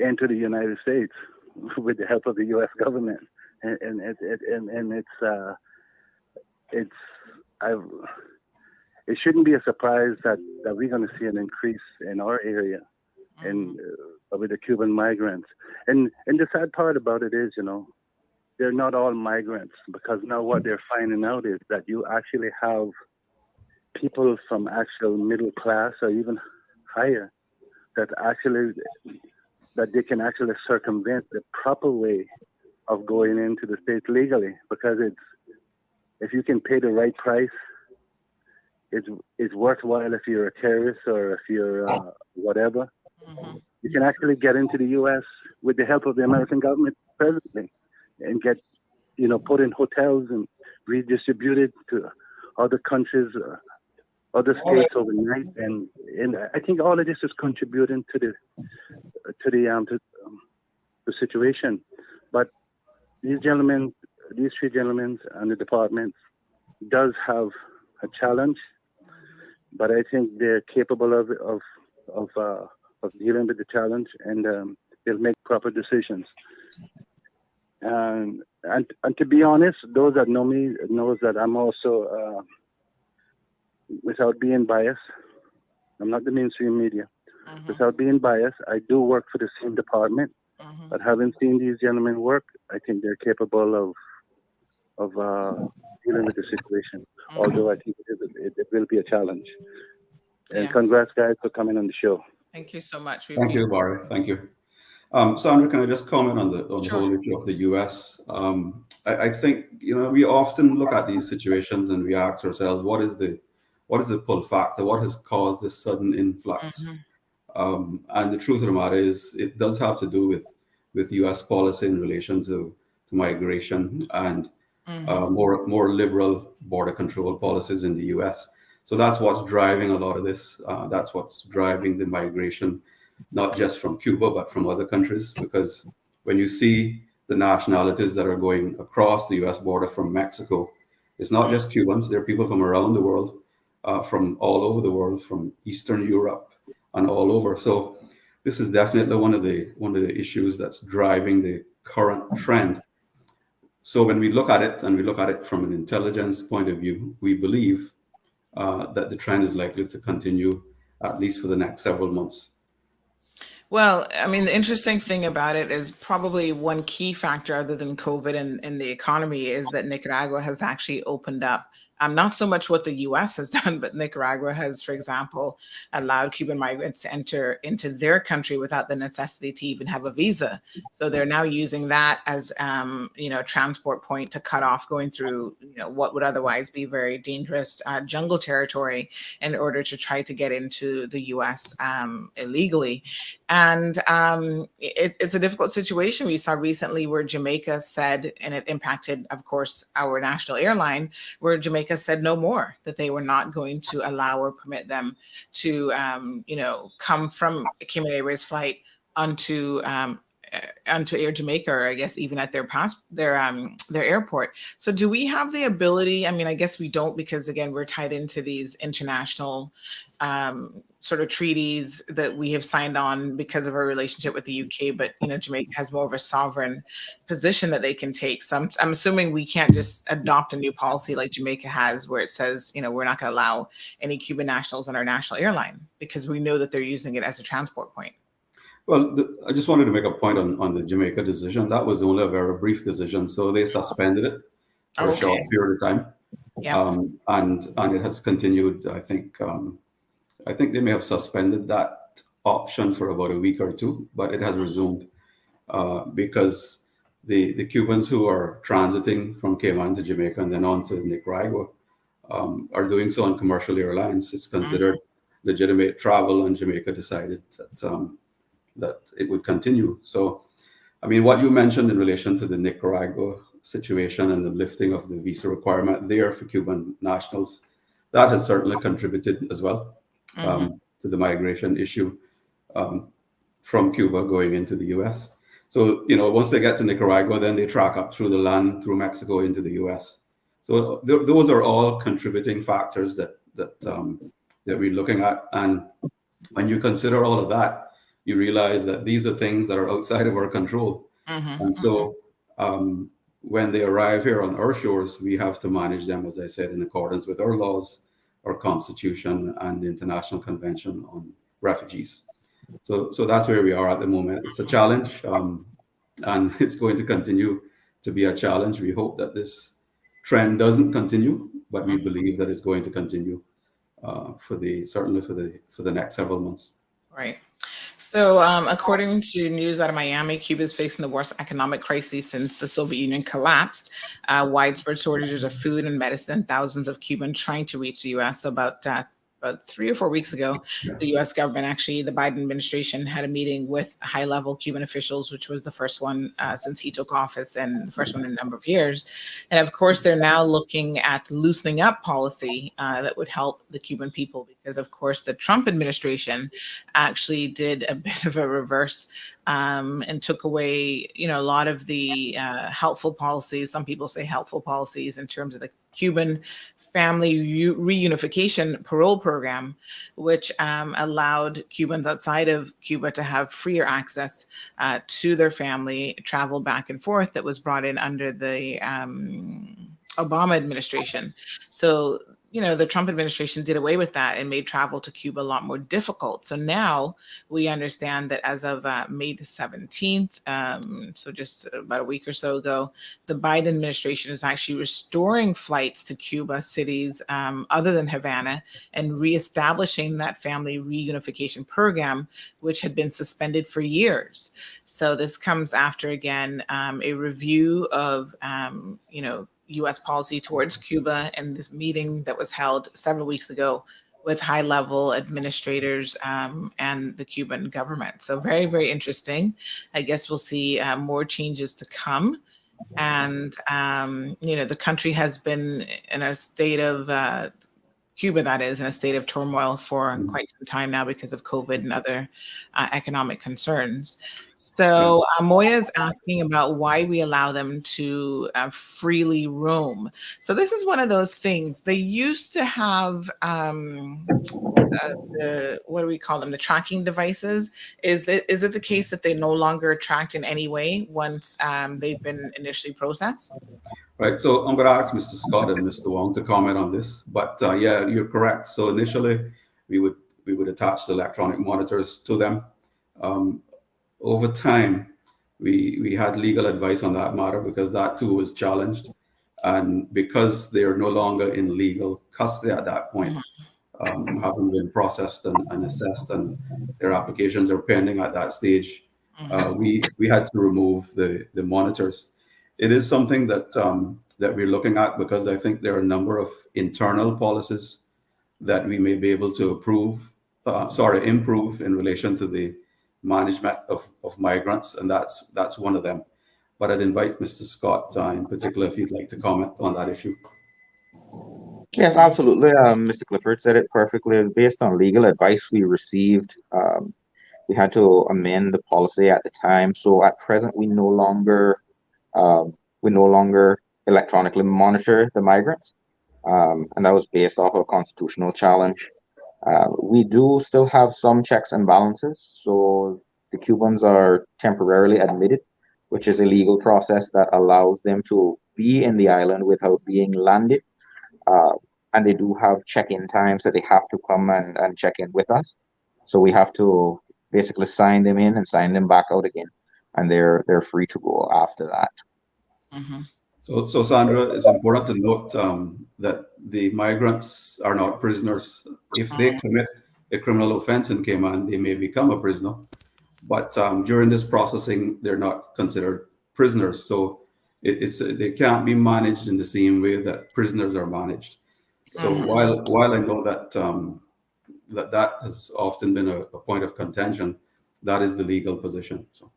enter the United States with the help of the U.S. government, and it shouldn't be a surprise that we're going to see an increase in our area and with the Cuban migrants. And the sad part about it is, they're not all migrants, because now what they're finding out is that you actually have people from actual middle class or even higher that they can actually circumvent the proper way of going into the States legally, because if you can pay the right price, it's worthwhile if you're a terrorist or if you're whatever. You can actually get into the U.S. with the help of the American government presently and get, put in hotels and redistributed to other countries, other states overnight. And I think all of this is contributing to the situation. But these three gentlemen and the department does have a challenge, but I think they're capable of dealing with the challenge, and they'll make proper decisions. And to be honest, those that know me knows that I'm also, without being biased, I'm not the mainstream media. Without being biased, I do work for the same department. But having seen these gentlemen work, I think they're capable of dealing with the situation. Although I think it will be a challenge. And congrats, guys, for coming on the show. Thank you so much. Thank you, Barry. Thank you. Sandra, can I just comment on the whole issue of the U.S.? I think we often look at these situations and we ask ourselves, what is the pull factor? What has caused this sudden influx? And the truth of the matter is, it does have to do with U.S. policy in relation to migration and more liberal border control policies in the U.S. So that's what's driving a lot of this. That's what's driving the migration, not just from Cuba, but from other countries. Because when you see the nationalities that are going across the U.S. border from Mexico, it's not just Cubans. There are people from around the world, from all over the world, from Eastern Europe and all over. So this is definitely one of the issues that's driving the current trend. So when we look at it, and we look at it from an intelligence point of view, we believe that the trend is likely to continue at least for the next several months. Well, I mean, the interesting thing about it is probably one key factor other than COVID and the economy is that Nicaragua has actually opened up. Not so much what the U.S. has done, but Nicaragua has, for example, allowed Cuban migrants to enter into their country without the necessity to even have a visa. So they're now using that as, a transport point to cut off going through, what would otherwise be very dangerous jungle territory in order to try to get into the U.S. Illegally. And it's a difficult situation. We saw recently where Jamaica said, and it impacted, of course, our national airline, where Jamaica said no more, that they were not going to allow or permit them to, come from Cayman Airways flight onto onto Air Jamaica, or I guess even at their airport. So do we have the ability? I mean, I guess we don't, because again, we're tied into these international sort of treaties that we have signed on because of our relationship with the UK. But Jamaica has more of a sovereign position that they can take. So I'm assuming we can't just adopt a new policy like Jamaica has, where it says we're not going to allow any Cuban nationals on our national airline because we know that they're using it as a transport point. Well, I just wanted to make a point on the Jamaica decision. That was only a very brief decision, so they suspended it for a short period of time. Yeah. And it has continued. I think they may have suspended that option for about a week or two, but it has resumed because the Cubans who are transiting from Cayman to Jamaica and then on to Nicaragua are doing so on commercial airlines. It's considered legitimate travel, and Jamaica decided that it would continue. So, I mean, what you mentioned in relation to the Nicaragua situation and the lifting of the visa requirement there for Cuban nationals, that has certainly contributed as well to the migration issue from Cuba going into the U.S. So, once they get to Nicaragua, then they track up through the land, through Mexico into the U.S. So those are all contributing factors that we're looking at. And when you consider all of that, you realize that these are things that are outside of our control. And so when they arrive here on our shores, we have to manage them, as I said, in accordance with our laws, our constitution, and the International Convention on Refugees. So that's where we are at the moment. It's a challenge, and it's going to continue to be a challenge. We hope that this trend doesn't continue, but we believe that it's going to continue certainly for the next several months. Right. So according to news out of Miami, Cuba is facing the worst economic crisis since the Soviet Union collapsed. Widespread shortages of food and medicine, thousands of Cubans trying to reach the U.S. So about 3 or 4 weeks ago, the U.S. government, actually, the Biden administration, had a meeting with high-level Cuban officials, which was the first one since he took office and the first one in a number of years. And of course, they're now looking at loosening up policy that would help the Cuban people, because of course, the Trump administration actually did a bit of a reverse and took away, a lot of the helpful policies. Some people say helpful policies in terms of the Cuban family reunification parole program, which allowed Cubans outside of Cuba to have freer access to their family, travel back and forth, that was brought in under the Obama administration. So, the Trump administration did away with that and made travel to Cuba a lot more difficult. So now we understand that as of May the 17th, so just about a week or so ago, the Biden administration is actually restoring flights to Cuba cities other than Havana and reestablishing that family reunification program, which had been suspended for years. So this comes after, again, a review of, U.S. policy towards Cuba, and this meeting that was held several weeks ago with high-level administrators and the Cuban government. So very, very interesting. I guess we'll see more changes to come. And, the country has been in a state of, Cuba, that is, in a state of turmoil for quite some time now because of COVID and other economic concerns. So Moya is asking about why we allow them to freely roam. So this is one of those things. They used to have what do we call them? The tracking devices. Is it the case that they no longer tracked in any way once they've been initially processed? Right. So I'm going to ask Mr. Scott and Mr. Wong to comment on this. But yeah, you're correct. So initially, we would attach the electronic monitors to them. Over time, we had legal advice on that matter because that too was challenged. And because they are no longer in legal custody at that point, having been processed and assessed, and their applications are pending at that stage, we had to remove the monitors. It is something that we're looking at because I think there are a number of internal policies that we may be able to improve in relation to the management of migrants, and that's one of them. But I'd invite Mr. Scott in particular if he'd like to comment on that issue. Yes, absolutely. Mr. Clifford said it perfectly. Based on legal advice we received we had to amend the policy at the time. So at present, we no longer electronically monitor the migrants, and that was based off a constitutional challenge. We do still have some checks and balances. So the Cubans are temporarily admitted, which is a legal process that allows them to be in the island without being landed. Uh, and they do have check-in times that they have to come and check in with us. So we have to basically sign them in and sign them back out again, and they're free to go after that. So Sandra, it's important to note that the migrants are not prisoners. If they commit a criminal offense in Cayman, they may become a prisoner. But during this processing, they're not considered prisoners. So they can't be managed in the same way that prisoners are managed. So while I know that that has often been a point of contention, that is the legal position. So.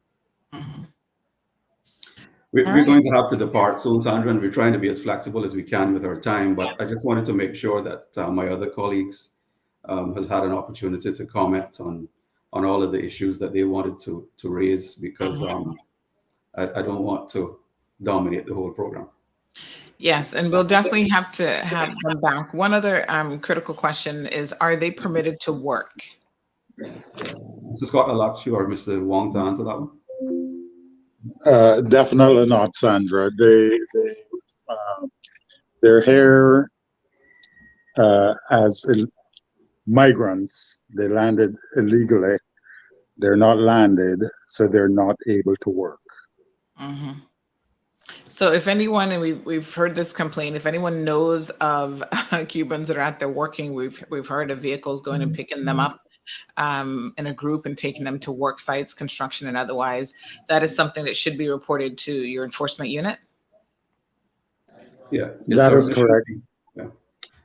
We're going to have to depart soon, Sandra, and we're trying to be as flexible as we can with our time. But I just wanted to make sure that my other colleagues has had an opportunity to comment on all of the issues that they wanted to raise, because I don't want to dominate the whole program. Yes, and we'll definitely have to have them back. One other critical question is, are they permitted to work? Mr. Scott, I'll ask you or Mr. Wong to answer that one. Definitely not, Sandra. They're here as migrants. They landed illegally. They're not landed, so they're not able to work. So if anyone, and we've heard this complaint, if anyone knows of Cubans that are out there working, we've heard of vehicles going and picking them up in a group and taking them to work sites, construction and otherwise, that is something that should be reported to your enforcement unit? Yeah, that is correct. Yeah,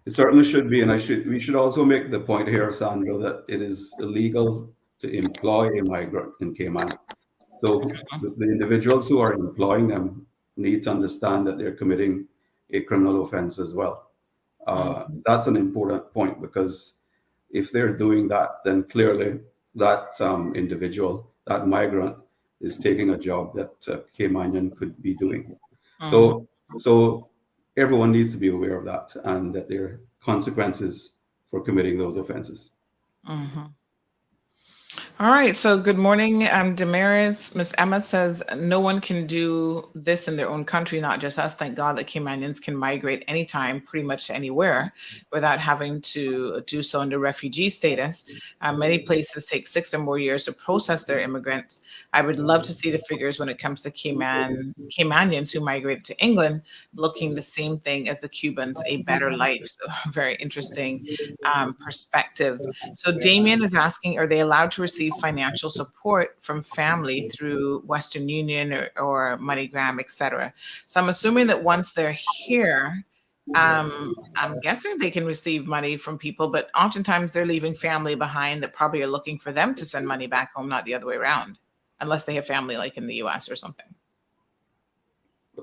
it certainly should be. And we should also make the point here, Sandra, that it is illegal to employ a migrant in Cayman. So the individuals who are employing them need to understand that they're committing a criminal offense as well. That's an important point, because if they're doing that, then clearly that individual, that migrant, is taking a job that Caymanian could be doing. So everyone needs to be aware of that, and that there are consequences for committing those offenses. All right. So good morning, Damaris. Miss Emma says no one can do this in their own country, not just us. Thank God that Caymanians can migrate anytime, pretty much to anywhere, without having to do so under refugee status. Many places take 6 or more years to process their immigrants. I would love to see the figures when it comes to Caymanians who migrated to England, looking the same thing as the Cubans, a better life. So very interesting perspective. So Damien is asking, are they allowed to receive financial support from family through Western Union or MoneyGram, etc.? So I'm assuming that once they're here, I'm guessing they can receive money from people, but oftentimes they're leaving family behind that probably are looking for them to send money back home, not the other way around, unless they have family like in the US or something.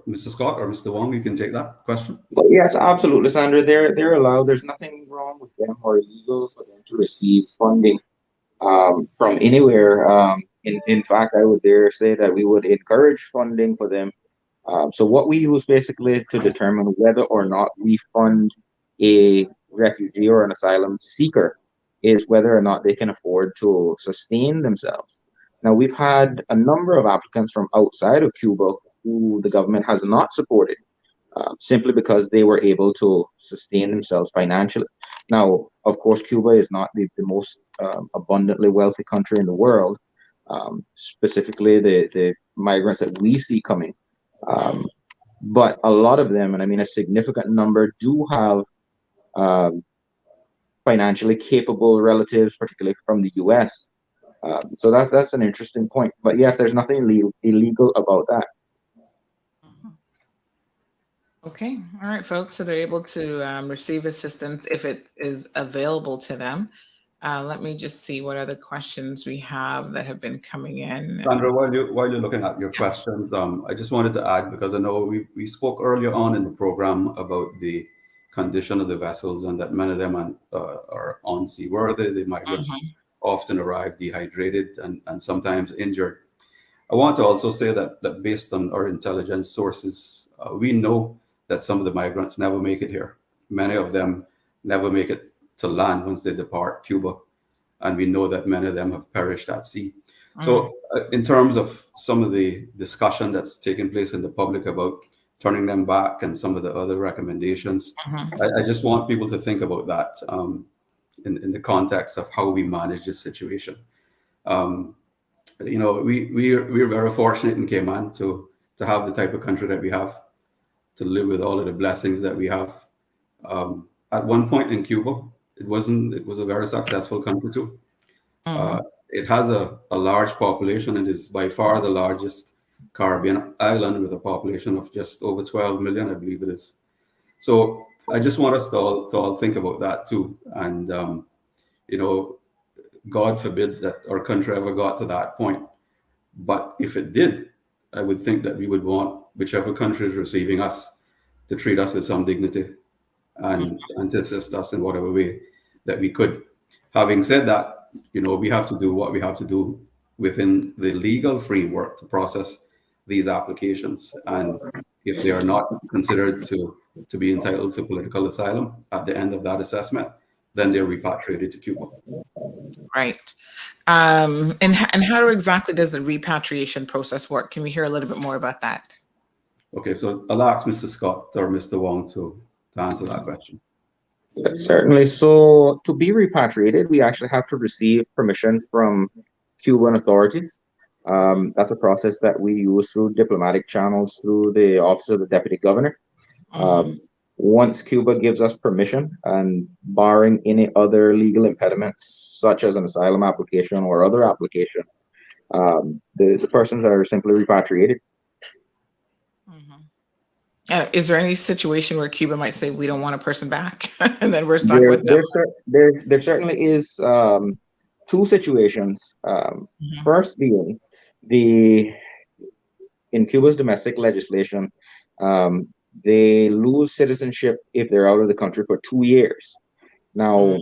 Mr. Scott or Mr. Wong, you can take that question. Yes, absolutely, Sandra. They're allowed. There's nothing wrong with them or illegal for them to receive funding from anywhere. In fact, I would dare say that we would encourage funding for them. So what we use basically to determine whether or not we fund a refugee or an asylum seeker is whether or not they can afford to sustain themselves. Now, we've had a number of applicants from outside of Cuba who the government has not supported, simply because they were able to sustain themselves financially. Now, of course, Cuba is not the most abundantly wealthy country in the world, specifically the migrants that we see coming. But a lot of them, and I mean a significant number, do have financially capable relatives, particularly from the US. So that's an interesting point. But yes, there's nothing illegal about that. Okay. All right, folks. So they're able to receive assistance if it is available to them. Let me just see what other questions we have that have been coming in. Sandra, while you're looking at your questions, I just wanted to add, because I know we spoke earlier on in the program about the condition of the vessels and that many of them are unseaworthy, the migrants. often arrive dehydrated and sometimes injured. I want to also say that based on our intelligence sources, we know that some of the migrants never make it here. Many of them never make it to land once they depart Cuba. And we know that many of them have perished at sea. So in terms of some of the discussion that's taking place in the public about turning them back and some of the other recommendations, I just want people to think about that in the context of how we manage this situation. We're very fortunate in Cayman to have the type of country that we have, to live with all of the blessings that we have. At one point in Cuba, it was a very successful country too. It has a large population and is by far the largest Caribbean island with a population of just over 12 million, I believe it is. So I just want us to all think about that too. And, God forbid that our country ever got to that point. But if it did, I would think that we would want whichever country is receiving us to treat us with some dignity and to assist us in whatever way that we could. Having said that, we have to do what we have to do within the legal framework to process these applications. And if they are not considered to be entitled to political asylum at the end of that assessment, then they're repatriated to Cuba. Right. And how exactly does the repatriation process work? Can we hear a little bit more about that? Okay, so I'll ask Mr. Scott or Mr. Wong to answer that question. Certainly. So to be repatriated, we actually have to receive permission from Cuban authorities. That's a process that we use through diplomatic channels through the Office of the Deputy Governor. Once Cuba gives us permission, and barring any other legal impediments, such as an asylum application or other application, the persons are simply repatriated. Is there any situation where Cuba might say, we don't want a person back, and then we're stuck with them? There certainly is two situations. First being in Cuba's domestic legislation, they lose citizenship if they're out of the country for 2 years. Now,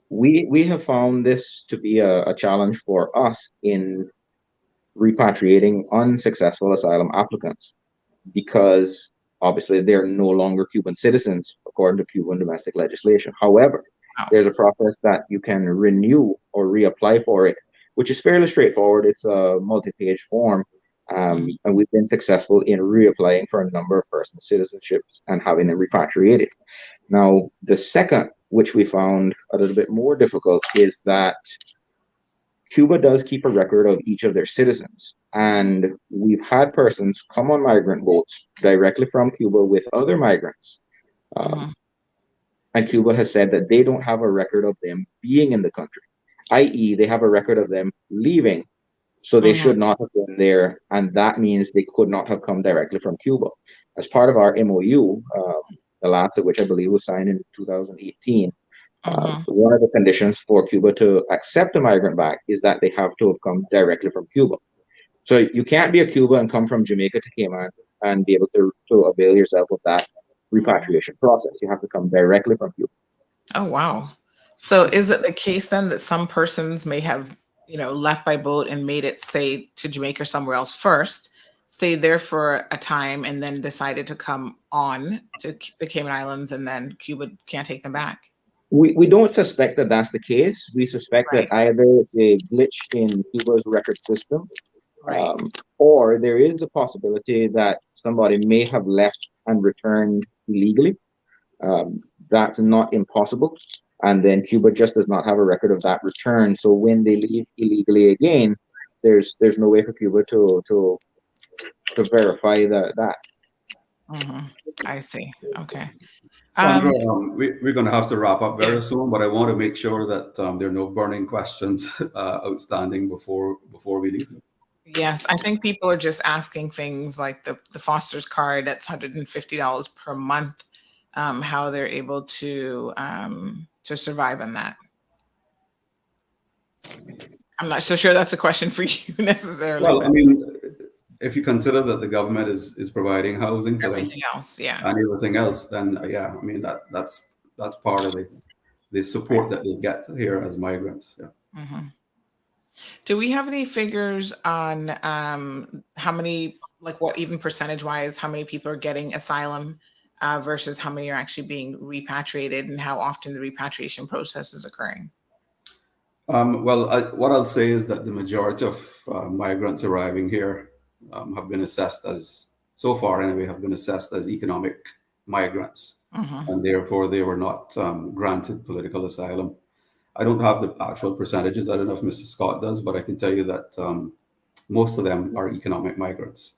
we have found this to be a challenge for us in repatriating unsuccessful asylum applicants, because obviously they're no longer Cuban citizens according to Cuban domestic legislation. However, there's a process that you can renew or reapply for it, which is fairly straightforward. It's a multi-page form. And we've been successful in reapplying for a number of persons' citizenships and having them repatriated. Now, the second, which we found a little bit more difficult, is that Cuba does keep a record of each of their citizens. And we've had persons come on migrant boats directly from Cuba with other migrants. And Cuba has said that they don't have a record of them being in the country, i.e. they have a record of them leaving. So they should not have been there, and that means they could not have come directly from Cuba. As part of our MOU, the last of which I believe was signed in 2018, one of the conditions for Cuba to accept a migrant back is that they have to have come directly from Cuba. So you can't be a Cuban and come from Jamaica to Cayman and be able to avail yourself of that repatriation process. You have to come directly from Cuba. Oh, wow. So is it the case then that some persons may have left by boat and made it, say, to Jamaica or somewhere else first, stayed there for a time, and then decided to come on to the Cayman Islands, and then Cuba can't take them back? We don't suspect that that's the case. We suspect that either it's a glitch in Cuba's record system, or there is the possibility that somebody may have left and returned illegally. That's not impossible. And then Cuba just does not have a record of that return. So when they leave illegally again, there's no way for Cuba to verify that. I see. Okay. Sandra, we're going to have to wrap up very soon, but I want to make sure that there are no burning questions outstanding before we leave. Yes, I think people are just asking things like the foster's card, that's $150 per month, how they're able to survive on that. I'm not so sure that's a question for you necessarily. Well, I mean, if you consider that the government is providing housing for everything them, else, and everything else, then I mean that's part of the support that they get here as migrants. Hmm. Do we have any figures on how many, like what even percentage wise, how many people are getting asylum versus how many are actually being repatriated and how often the repatriation process is occurring? What I'll say is that the majority of migrants arriving here have been assessed as, so far anyway, have been assessed as economic migrants, Hmm. and therefore they were not granted political asylum. I don't have the actual percentages. I don't know if Mr. Scott does, but I can tell you that most of them are economic migrants.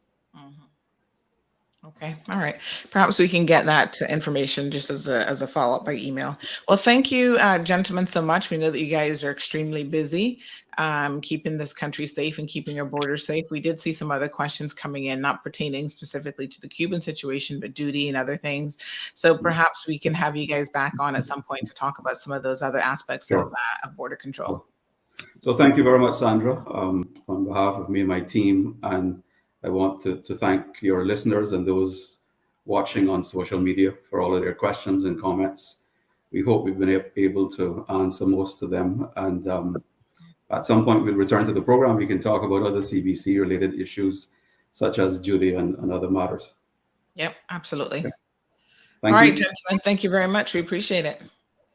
Okay. All right. Perhaps we can get that information just as a follow up by email. Well, thank you, gentlemen, so much. We know that you guys are extremely busy keeping this country safe and keeping our borders safe. We did see some other questions coming in, not pertaining specifically to the Cuban situation, but duty and other things. So perhaps we can have you guys back on at some point to talk about some of those other aspects Sure. of border control. So thank you very much, Sandra, on behalf of me and my team. And I want to thank your listeners and those watching on social media for all of their questions and comments. We hope we've been able to answer most of them. And at some point, we'll return to the program. We can talk about other CBC-related issues, such as duty and other matters. Yep, absolutely. Okay. All right, gentlemen, thank you very much. We appreciate it.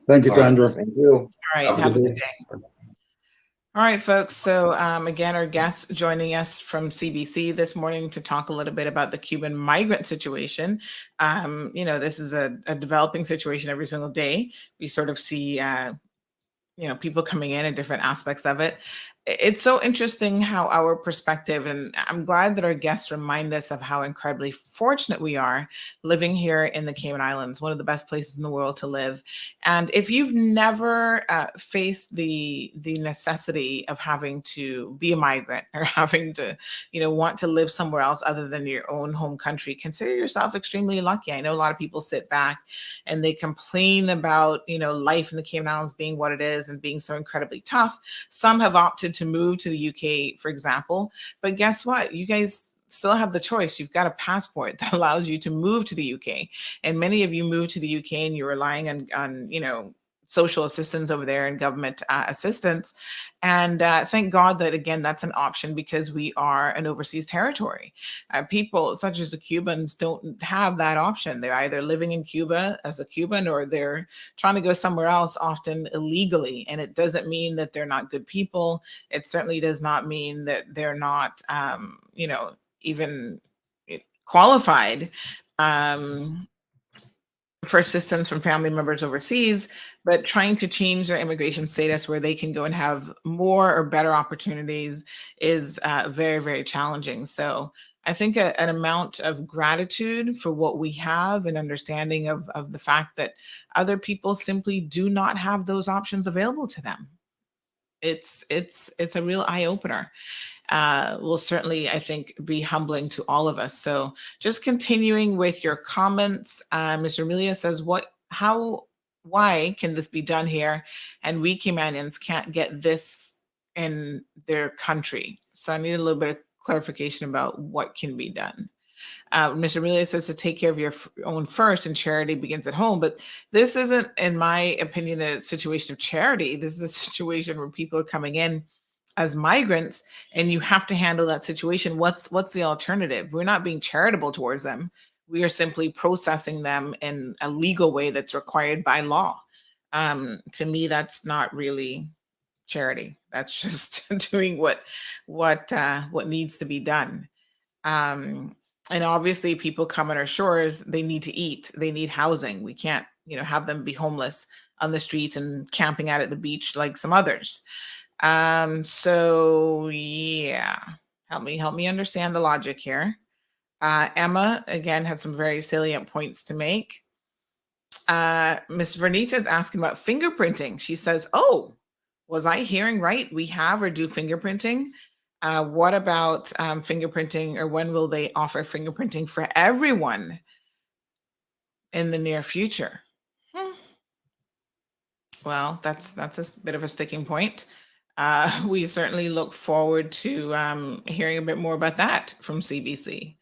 Thank you, Sandra. Thank you. All right, have a good day. All right, folks. So again, our guest joining us from CBC this morning to talk a little bit about the Cuban migrant situation. This is a developing situation every single day. We sort of see, people coming in and different aspects of it. It's so interesting how our perspective, and I'm glad that our guests remind us of how incredibly fortunate we are living here in the Cayman Islands, one of the best places in the world to live. And if you've never faced the necessity of having to be a migrant or having to, want to live somewhere else other than your own home country, consider yourself extremely lucky. I know a lot of people sit back and they complain about, life in the Cayman Islands being what it is and being so incredibly tough. Some have opted to move to the UK, for example. But guess what? You guys still have the choice. You've got a passport that allows you to move to the UK. And many of you moved to the UK and you're relying on social assistance over there and government assistance. And thank God that, again, that's an option because we are an overseas territory. People such as the Cubans don't have that option. They're either living in Cuba as a Cuban or they're trying to go somewhere else, often illegally. And it doesn't mean that they're not good people. It certainly does not mean that they're not, even qualified for assistance from family members overseas, but trying to change their immigration status where they can go and have more or better opportunities is very, very challenging. So I think an amount of gratitude for what we have and understanding of the fact that other people simply do not have those options available to them. It's a real eye opener. Will certainly, I think, be humbling to all of us. So just continuing with your comments, Mr. Amelia says, why can this be done here? And we Caymanians can't get this in their country. So I need a little bit of clarification about what can be done. Mr. Amelia says to take care of your own first and charity begins at home. But this isn't, in my opinion, a situation of charity. This is a situation where people are coming in as migrants and you have to handle that situation. What's the alternative? We're not being charitable towards them. We are simply processing them in a legal way that's required by law. To me, that's not really charity. That's just doing what needs to be done. And obviously people come on our shores, they need to eat, they need housing. We can't, have them be homeless on the streets and camping out at the beach like some others. So yeah, help me understand the logic here. Emma, again, had some very salient points to make. Miss Vernita is asking about fingerprinting. She says, oh, was I hearing right? We have or do fingerprinting. What about fingerprinting, or when will they offer fingerprinting for everyone in the near future? Well, that's a bit of a sticking point. We certainly look forward to hearing a bit more about that from CBC,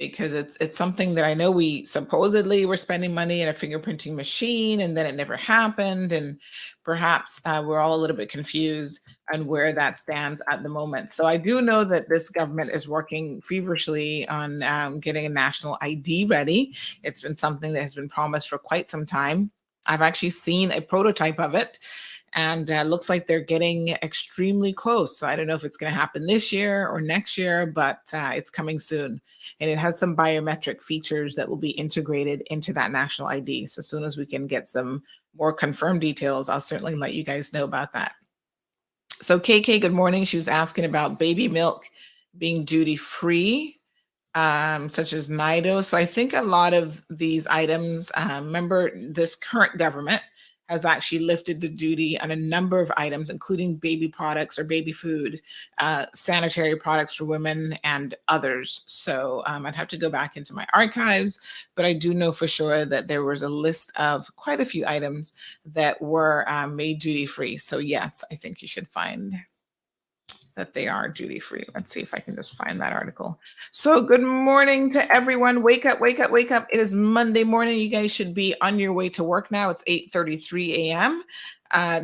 because it's something that I know we supposedly were spending money in a fingerprinting machine, and then it never happened, and perhaps we're all a little bit confused on where that stands at the moment. So I do know that this government is working feverishly on getting a national ID ready. It's been something that has been promised for quite some time. I've actually seen a prototype of it, and looks like they're getting extremely close. So I don't know if it's going to happen this year or next year, but it's coming soon. And it has some biometric features that will be integrated into that national ID. So as soon as we can get some more confirmed details, I'll certainly let you guys know about that. So KK, good morning. She was asking about baby milk being duty free, such as Nido. So I think a lot of these items, remember this current government has actually lifted the duty on a number of items, including baby products or baby food, sanitary products for women, and others. So I'd have to go back into my archives, but I do know for sure that there was a list of quite a few items that were made duty free. So yes, I think you should find that they are duty free. Let's see if I can just find that article. So good morning to everyone. Wake up, wake up, wake up. It is Monday morning. You guys should be on your way to work now. It's 8:33 a.m.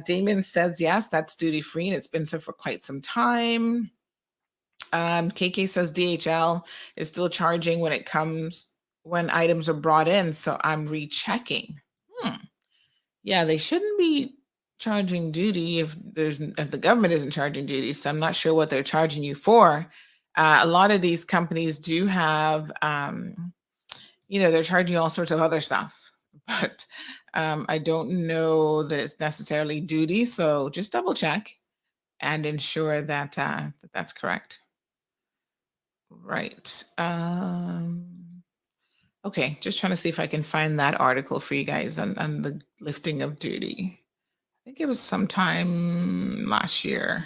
Damon says, yes, that's duty free, and it's been so for quite some time. KK says DHL is still charging when items are brought in. So I'm rechecking. Yeah, they shouldn't be charging duty if the government isn't charging duty. So I'm not sure what they're charging you for. A lot of these companies do have, they're charging you all sorts of other stuff, but I don't know that it's necessarily duty. So just double check and ensure that that's correct. Right. Okay, just trying to see if I can find that article for you guys on the lifting of duty. I think it was sometime late last year.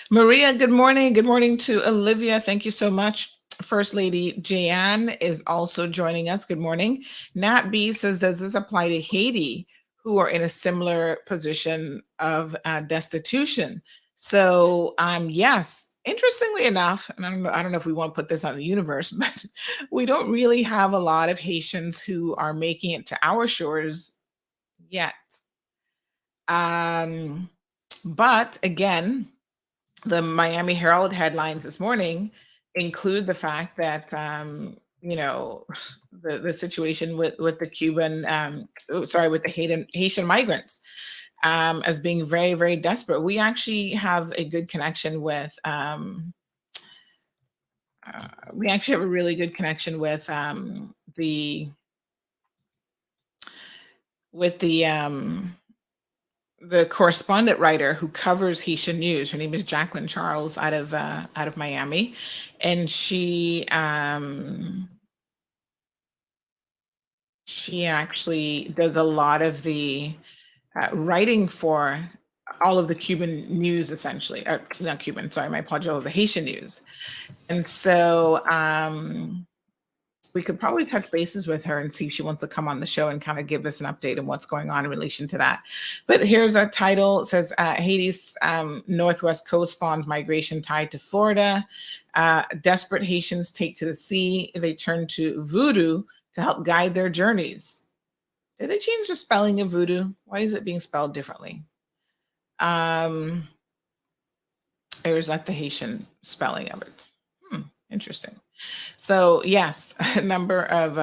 Maria, good morning. Good morning to Olivia. Thank you so much. First Lady Jayan is also joining us. Good morning. Nat B says, does this apply to Haiti, who are in a similar position of destitution? So yes, interestingly enough, and I don't know if we want to put this on the universe, but we don't really have a lot of Haitians who are making it to our shores yet. But again, the Miami Herald headlines this morning include the fact that the situation with the Cuban, with the Haitian migrants as being very, very desperate. We actually have a good connection with. We actually have a really good connection with the correspondent writer who covers Haitian news. Her name is Jacqueline Charles out of Miami, and she actually does a lot of the writing for all of the Cuban news, essentially. Not Cuban, sorry, my apologies, the Haitian news. And so we could probably touch bases with her and see if she wants to come on the show and kind of give us an update on what's going on in relation to that. But here's a title. It says, Haiti's northwest coast spawns migration tied to Florida. Desperate Haitians take to the sea. They turn to voodoo to help guide their journeys. Did they change the spelling of voodoo? Why is it being spelled differently? Or is that the Haitian spelling of it? Interesting. So yes, a number of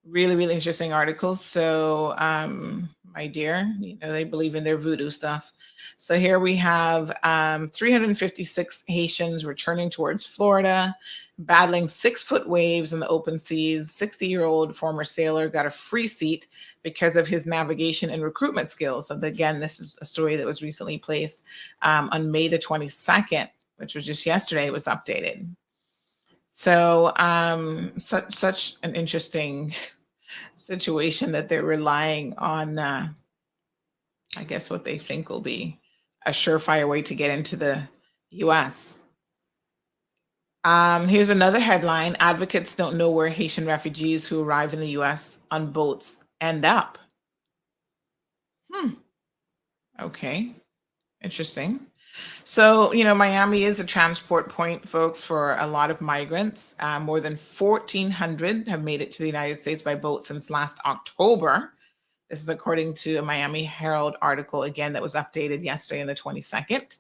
really, really interesting articles. So my dear, they believe in their voodoo stuff. So here we have 356 Haitians returning towards Florida, battling 6-foot waves in the open seas. 60-year-old former sailor got a free seat because of his navigation and recruitment skills. So again, this is a story that was recently placed on May the 22nd, which was just yesterday. It was updated. So such an interesting situation that they're relying on, I guess, what they think will be a surefire way to get into the U.S. Here's another headline. Advocates don't know where Haitian refugees who arrive in the U.S. on boats end up. Okay, interesting. So, Miami is a transport point, folks, for a lot of migrants. More than 1,400 have made it to the United States by boat since last October. This is according to a Miami Herald article, again, that was updated yesterday on the 22nd.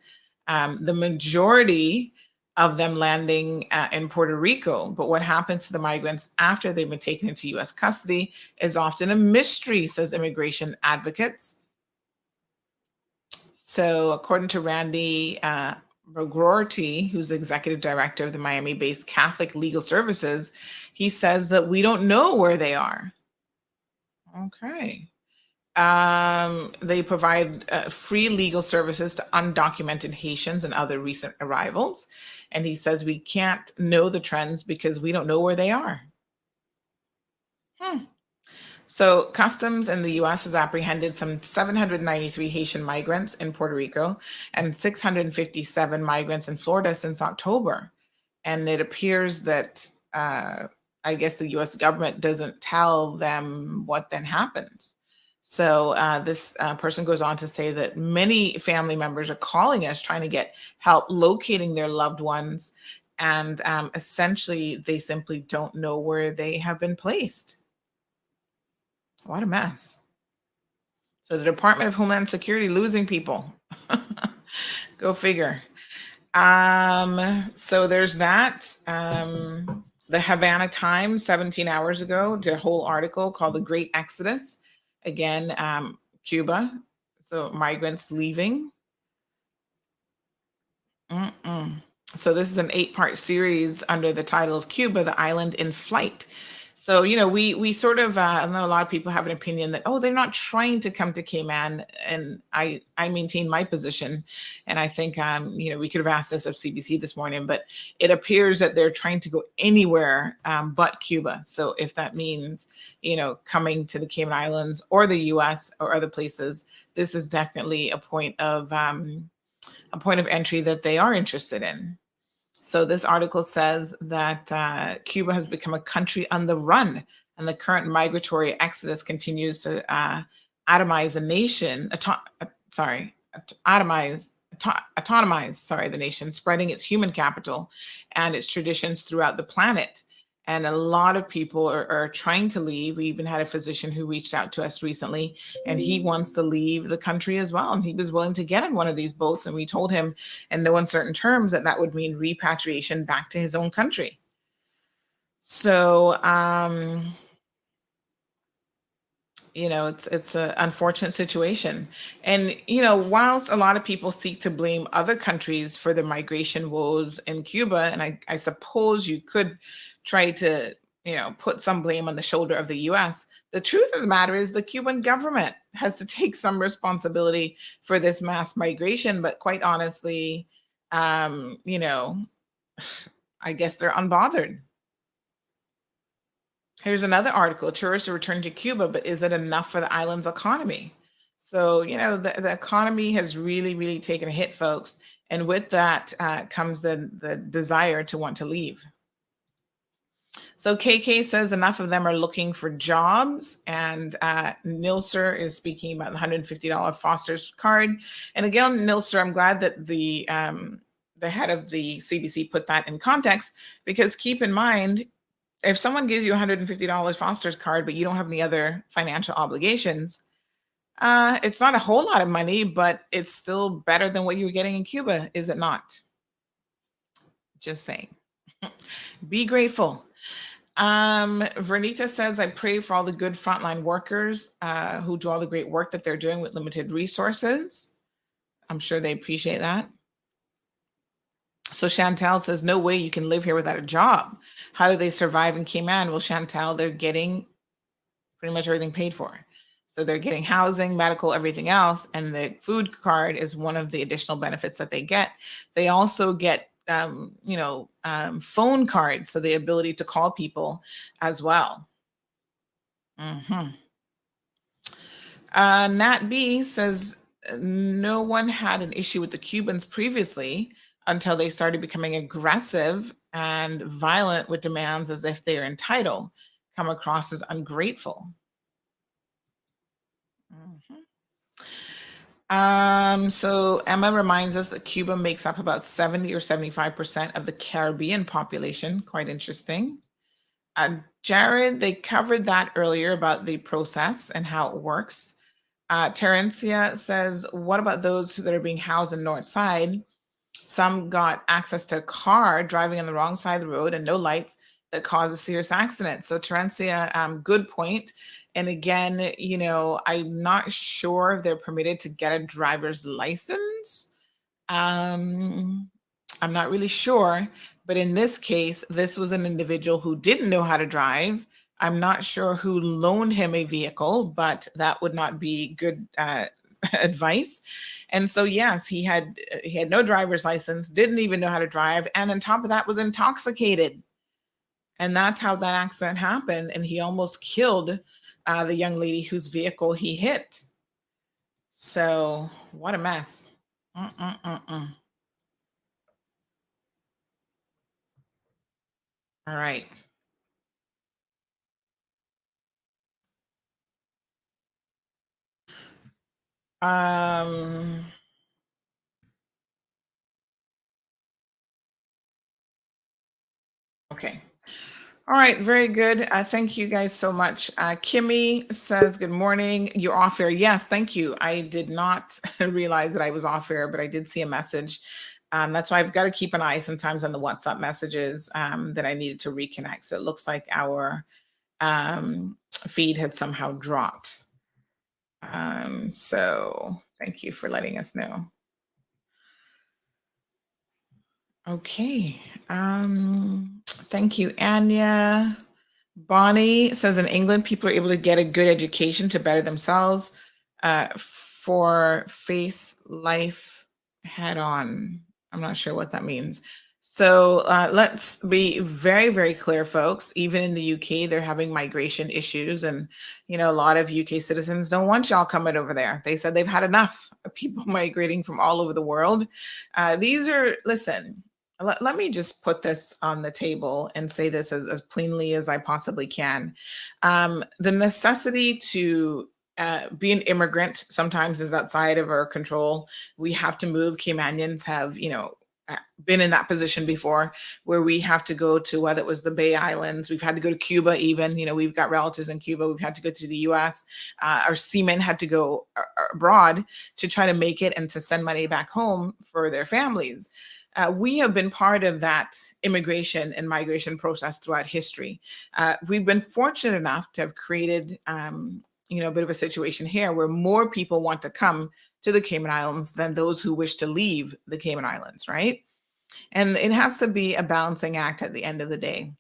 The majority of them landing in Puerto Rico. But what happened to the migrants after they've been taken into U.S. custody is often a mystery, says immigration advocates. So, according to Randy McGroarty, who's the executive director of the Miami-based Catholic Legal Services, he says that we don't know where they are. Okay. They provide free legal services to undocumented Haitians and other recent arrivals. And he says we can't know the trends because we don't know where they are. So Customs in the U.S. has apprehended some 793 Haitian migrants in Puerto Rico and 657 migrants in Florida since October. And it appears that I guess the U.S. government doesn't tell them what then happens. So this person goes on to say that many family members are calling us trying to get help locating their loved ones. And essentially, they simply don't know where they have been placed. What a mess. So the Department of Homeland Security losing people. Go figure. So there's that. The Havana Times 17 hours ago did a whole article called The Great Exodus. Again, Cuba. So migrants leaving. So this is an 8-part series under the title of Cuba, the Island in Flight. So, we sort of, I know a lot of people have an opinion that, they're not trying to come to Cayman. And I maintain my position. And I think, we could have asked this of CBC this morning, but it appears that they're trying to go anywhere but Cuba. So if that means, coming to the Cayman Islands or the US or other places, this is definitely a point of entry that they are interested in. So this article says that Cuba has become a country on the run, and the current migratory exodus continues to autonomize the nation, the nation, spreading its human capital and its traditions throughout the planet. And a lot of people are trying to leave. We even had a physician who reached out to us recently, and he wants to leave the country as well. And he was willing to get in one of these boats. And we told him in no uncertain terms that would mean repatriation back to his own country. So, it's an unfortunate situation. And, whilst a lot of people seek to blame other countries for the migration woes in Cuba, and I suppose you could try to, put some blame on the shoulder of the U.S., the truth of the matter is the Cuban government has to take some responsibility for this mass migration. But quite honestly, I guess they're unbothered. Here's another article. Tourists are returning to Cuba, but is it enough for the island's economy? So, the economy has really, really taken a hit, folks. And with that comes the desire to want to leave. So KK says enough of them are looking for jobs. And Nilser is speaking about the $150 Foster's card. And again, Nilser, I'm glad that the head of the CBC put that in context, because keep in mind, if someone gives you $150 Foster's card, but you don't have any other financial obligations, it's not a whole lot of money, but it's still better than what you were getting in Cuba, is it not? Just saying. Be grateful. Vernita says, I pray for all the good frontline workers who do all the great work that they're doing with limited resources. I'm sure they appreciate that. So Chantel says, no way you can live here without a job. How do they survive in Cayman? Well, Chantel, they're getting pretty much everything paid for. So they're getting housing, medical, everything else. And the food card is one of the additional benefits that they get. They also get, phone cards. So the ability to call people as well. Nat B says, no one had an issue with the Cubans previously until they started becoming aggressive and violent with demands as if they are entitled, come across as ungrateful. So Emma reminds us that Cuba makes up about 70 or 75% of the Caribbean population. Quite interesting. Jared, they covered that earlier about the process and how it works. Terencia says, what about those that are being housed in North Side? Some got access to a car driving on the wrong side of the road and no lights that caused a serious accident. So Terencia, good point. And again, you know, I'm not sure if they're permitted to get a driver's license. I'm not really sure. But in this case, this was an individual who didn't know how to drive. I'm not sure who loaned him a vehicle, but that would not be good advice. And so, yes, he had no driver's license, didn't even know how to drive, and on top of that, was intoxicated. And that's how that accident happened. And he almost killed the young lady whose vehicle he hit. So, what a mess. All right. Okay. All right, very good. Thank you guys so much. Kimmy says, good morning. You're off air. Yes, thank you. I did not realize that I was off air, but I did see a message. That's why I've got to keep an eye sometimes on the WhatsApp messages that I needed to reconnect. So it looks like our feed had somehow dropped. So thank you for letting us know. Okay. Thank you, Anya. Bonnie says in England, people are able to get a good education to better themselves for face life head on. I'm not sure what that means. So let's be very, very clear, folks. Even in the UK, they're having migration issues. And, you know, a lot of UK citizens don't want y'all coming over there. They said they've had enough of people migrating from all over the world. Listen, let me just put this on the table and say this as plainly as I possibly can. The necessity to be an immigrant sometimes is outside of our control. We have to move. Caymanians have, you know, been in that position before where we have to go to, whether it was the Bay Islands, we've had to go to Cuba even, you know, we've got relatives in Cuba, we've had to go to the US, our seamen had to go abroad to try to make it and to send money back home for their families. We have been part of that immigration and migration process throughout history. We've been fortunate enough to have created, you know, a bit of a situation here where more people want to come to the Cayman Islands than those who wish to leave the Cayman Islands, right? And it has to be a balancing act at the end of the day.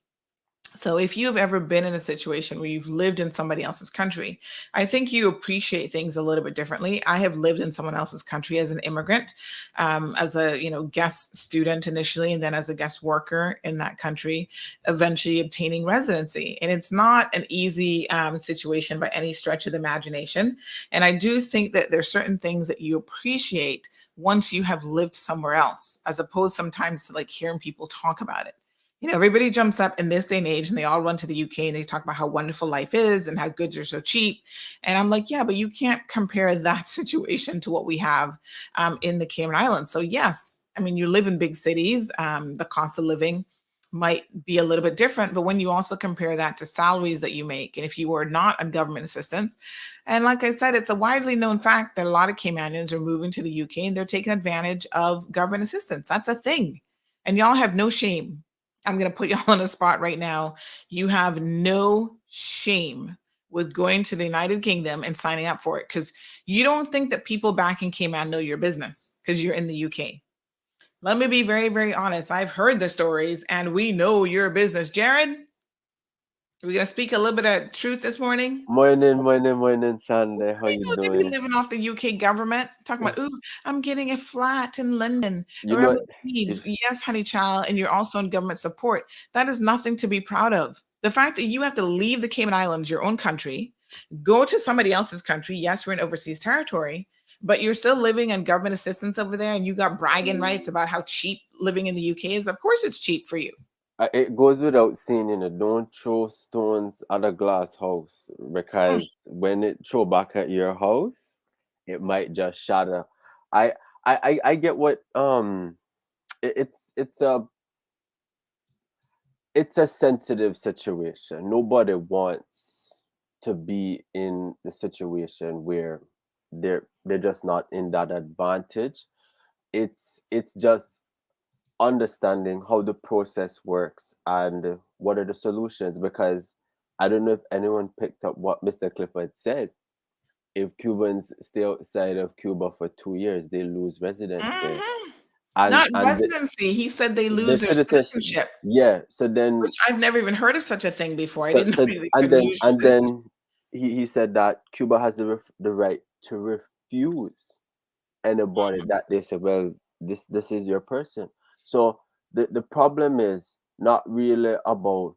So if you've ever been in a situation where you've lived in somebody else's country, I think you appreciate things a little bit differently. I have lived in someone else's country as an immigrant, as a, you know, guest student initially, and then as a guest worker in that country, eventually obtaining residency. And it's not an easy situation by any stretch of the imagination. And I do think that there's certain things that you appreciate once you have lived somewhere else, as opposed sometimes to like hearing people talk about it. You know, everybody jumps up in this day and age and they all run to the UK and they talk about how wonderful life is and how goods are so cheap. And I'm like, yeah, but you can't compare that situation to what we have in the Cayman Islands. So yes, I mean, you live in big cities, the cost of living might be a little bit different, but when you also compare that to salaries that you make, and if you were not on government assistance, and like I said, it's a widely known fact that a lot of Caymanians are moving to the UK and they're taking advantage of government assistance. That's a thing. And y'all have no shame. I'm going to put y'all on a spot right now. You have no shame with going to the United Kingdom and signing up for it because you don't think that people back in Cayman know your business because you're in the UK. Let me be very, very honest. I've heard the stories and we know your business. Jared, are we going to speak a little bit of truth this morning? Morning, Sunday. How I you know they be doing? living off the UK government, talking about, ooh, I'm getting a flat in London. You Or know, I'm in Leeds. Yes, honey child, and you're also in government support. That is nothing to be proud of. The fact that you have to leave the Cayman Islands, your own country, go to somebody else's country. Yes, we're in overseas territory, but you're still living on government assistance over there, and you got bragging rights about how cheap living in the UK is. Of course, it's cheap for you. it goes without saying, don't throw stones at a glass house because when it throw back at your house, it might just shatter. I get what it's a sensitive situation. Nobody wants to be in the situation where they're just not in that advantage. It's just understanding how the process works and what are the solutions, because I don't know if anyone picked up what Mr. Clifford said. If Cubans stay outside of Cuba for 2 years, they lose residency. Not And residency. He said they the lose their citizenship, citizenship, yeah. So then which I've never even heard of such a thing before. I so didn't so know you and could then lose your and citizenship. then he said that Cuba has the right to refuse anybody that they say, well, this is your person. So the problem is not really about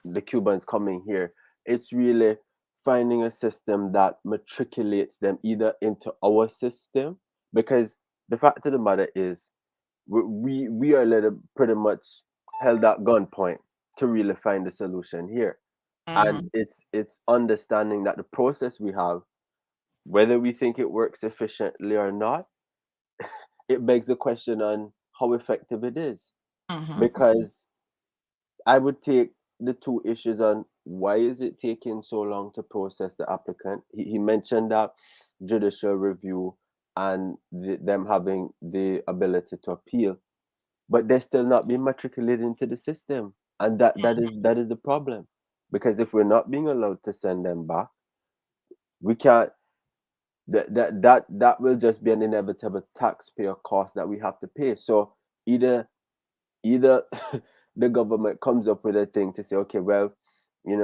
the Cubans coming here. It's really finding a system that matriculates them either into our system, because the fact of the matter is we are pretty much held at gunpoint to really find a solution here. And it's understanding that the process we have, whether we think it works efficiently or not, it begs the question on how effective it is. Because I would take the two issues on why is it taking so long to process the applicant. He mentioned that judicial review and them having the ability to appeal, but they're still not being matriculated into the system, and that is the problem. Because if we're not being allowed to send them back, we can't. That will just be an inevitable taxpayer cost that we have to pay. So either the government comes up with a thing to say, okay, well,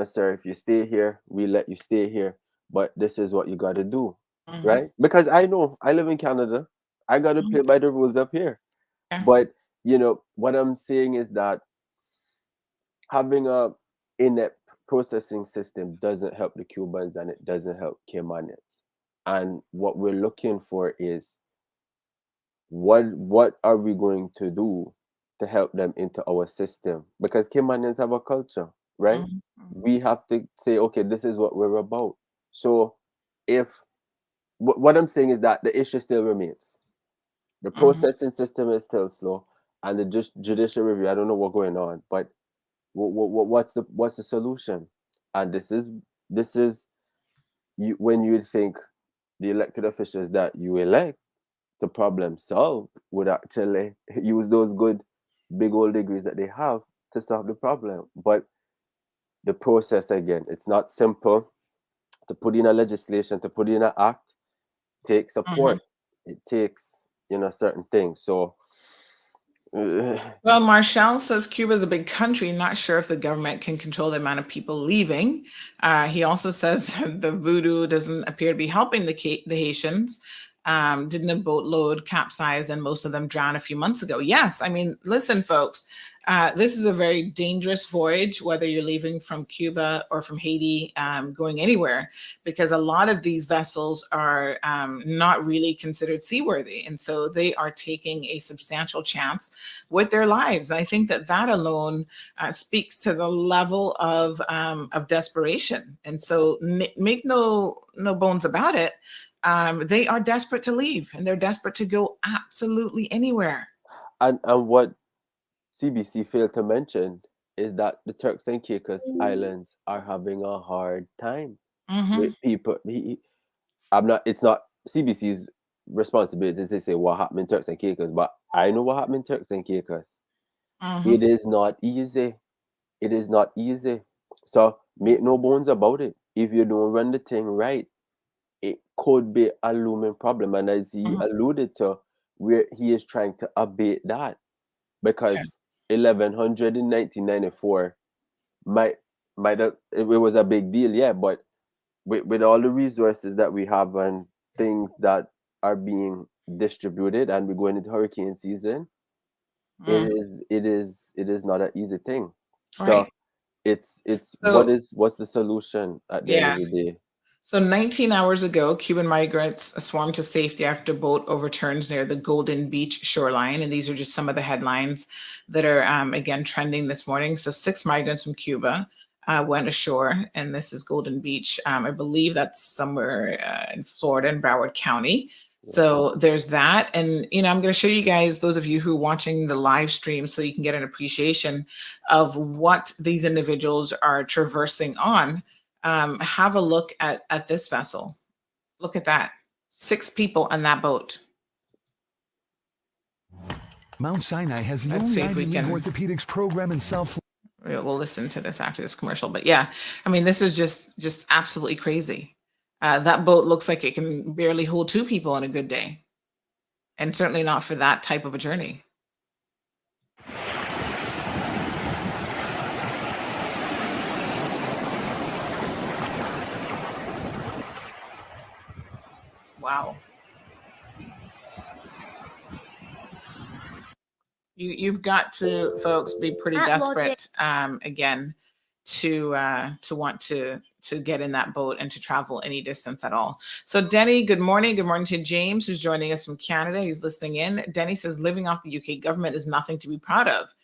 sir, if you stay here, we let you stay here, but this is what you got to do, right? Because I know I live in Canada, I got to play by the rules up here. But what I'm saying is that having a inept processing system doesn't help the Cubans and it doesn't help Caymanians. And what we're looking for is what are we going to do to help them into our system? Because Caymanians have a culture, right? We have to say, okay, this is what we're about. So if what I'm saying is that the issue still remains. The processing system is still slow, and the judicial review, I don't know what's going on, but what's the solution? And this is you when you think the elected officials that you elect to problem solve would actually use those good big old degrees that they have to solve the problem. But the process, again, it's not simple. To put in a legislation, to put in an act, takes support. It takes certain things. So Well, Marshall says Cuba is a big country. Not sure if the government can control the amount of people leaving. He also says that the voodoo doesn't appear to be helping the Haitians. Didn't a boatload capsize and most of them drowned a few months ago? Yes. I mean, listen, folks, this is a very dangerous voyage, whether you're leaving from Cuba or from Haiti, going anywhere, because a lot of these vessels are not really considered seaworthy. And so they are taking a substantial chance with their lives. I think that alone speaks to the level of desperation. And so make no bones about it. They are desperate to leave, and they're desperate to go absolutely anywhere. And what CBC failed to mention is that the Turks and Caicos Islands are having a hard time with people. It's not CBC's responsibility to say what happened in Turks and Caicos, but I know what happened in Turks and Caicos. It is not easy. It is not easy. So make no bones about it. If you don't run the thing right, it could be a looming problem. And as he alluded to, where he is trying to abate that, because 1100 in 1994 might have, it was a big deal, yeah, but with all the resources that we have and things that are being distributed, and we're going into hurricane season, it is not an easy thing. So it's what's the solution at the end of the day? So 19 hours ago, Cuban migrants swarmed to safety after a boat overturns near the Golden Beach shoreline. And these are just some of the headlines that are, again, trending this morning. So 6 migrants from Cuba went ashore, and this is Golden Beach. I believe that's somewhere in Florida in Broward County. So there's that. And, I'm going to show you guys, those of you who are watching the live stream, so you can get an appreciation of what these individuals are traversing on. Have a look at this vessel. Look at that. 6 people on that boat. Mount Sinai has the Let's see only if we Ivy can- League orthopedics program in South. We'll listen to this after this commercial. But yeah, I mean, this is just absolutely crazy. That boat looks like it can barely hold 2 people on a good day. And certainly not for that type of a journey. Wow. You've got to, folks, be pretty desperate again to want to get in that boat and to travel any distance at all. So Denny, good morning. Good morning to James, who's joining us from Canada. He's listening in. Denny says living off the UK government is nothing to be proud of.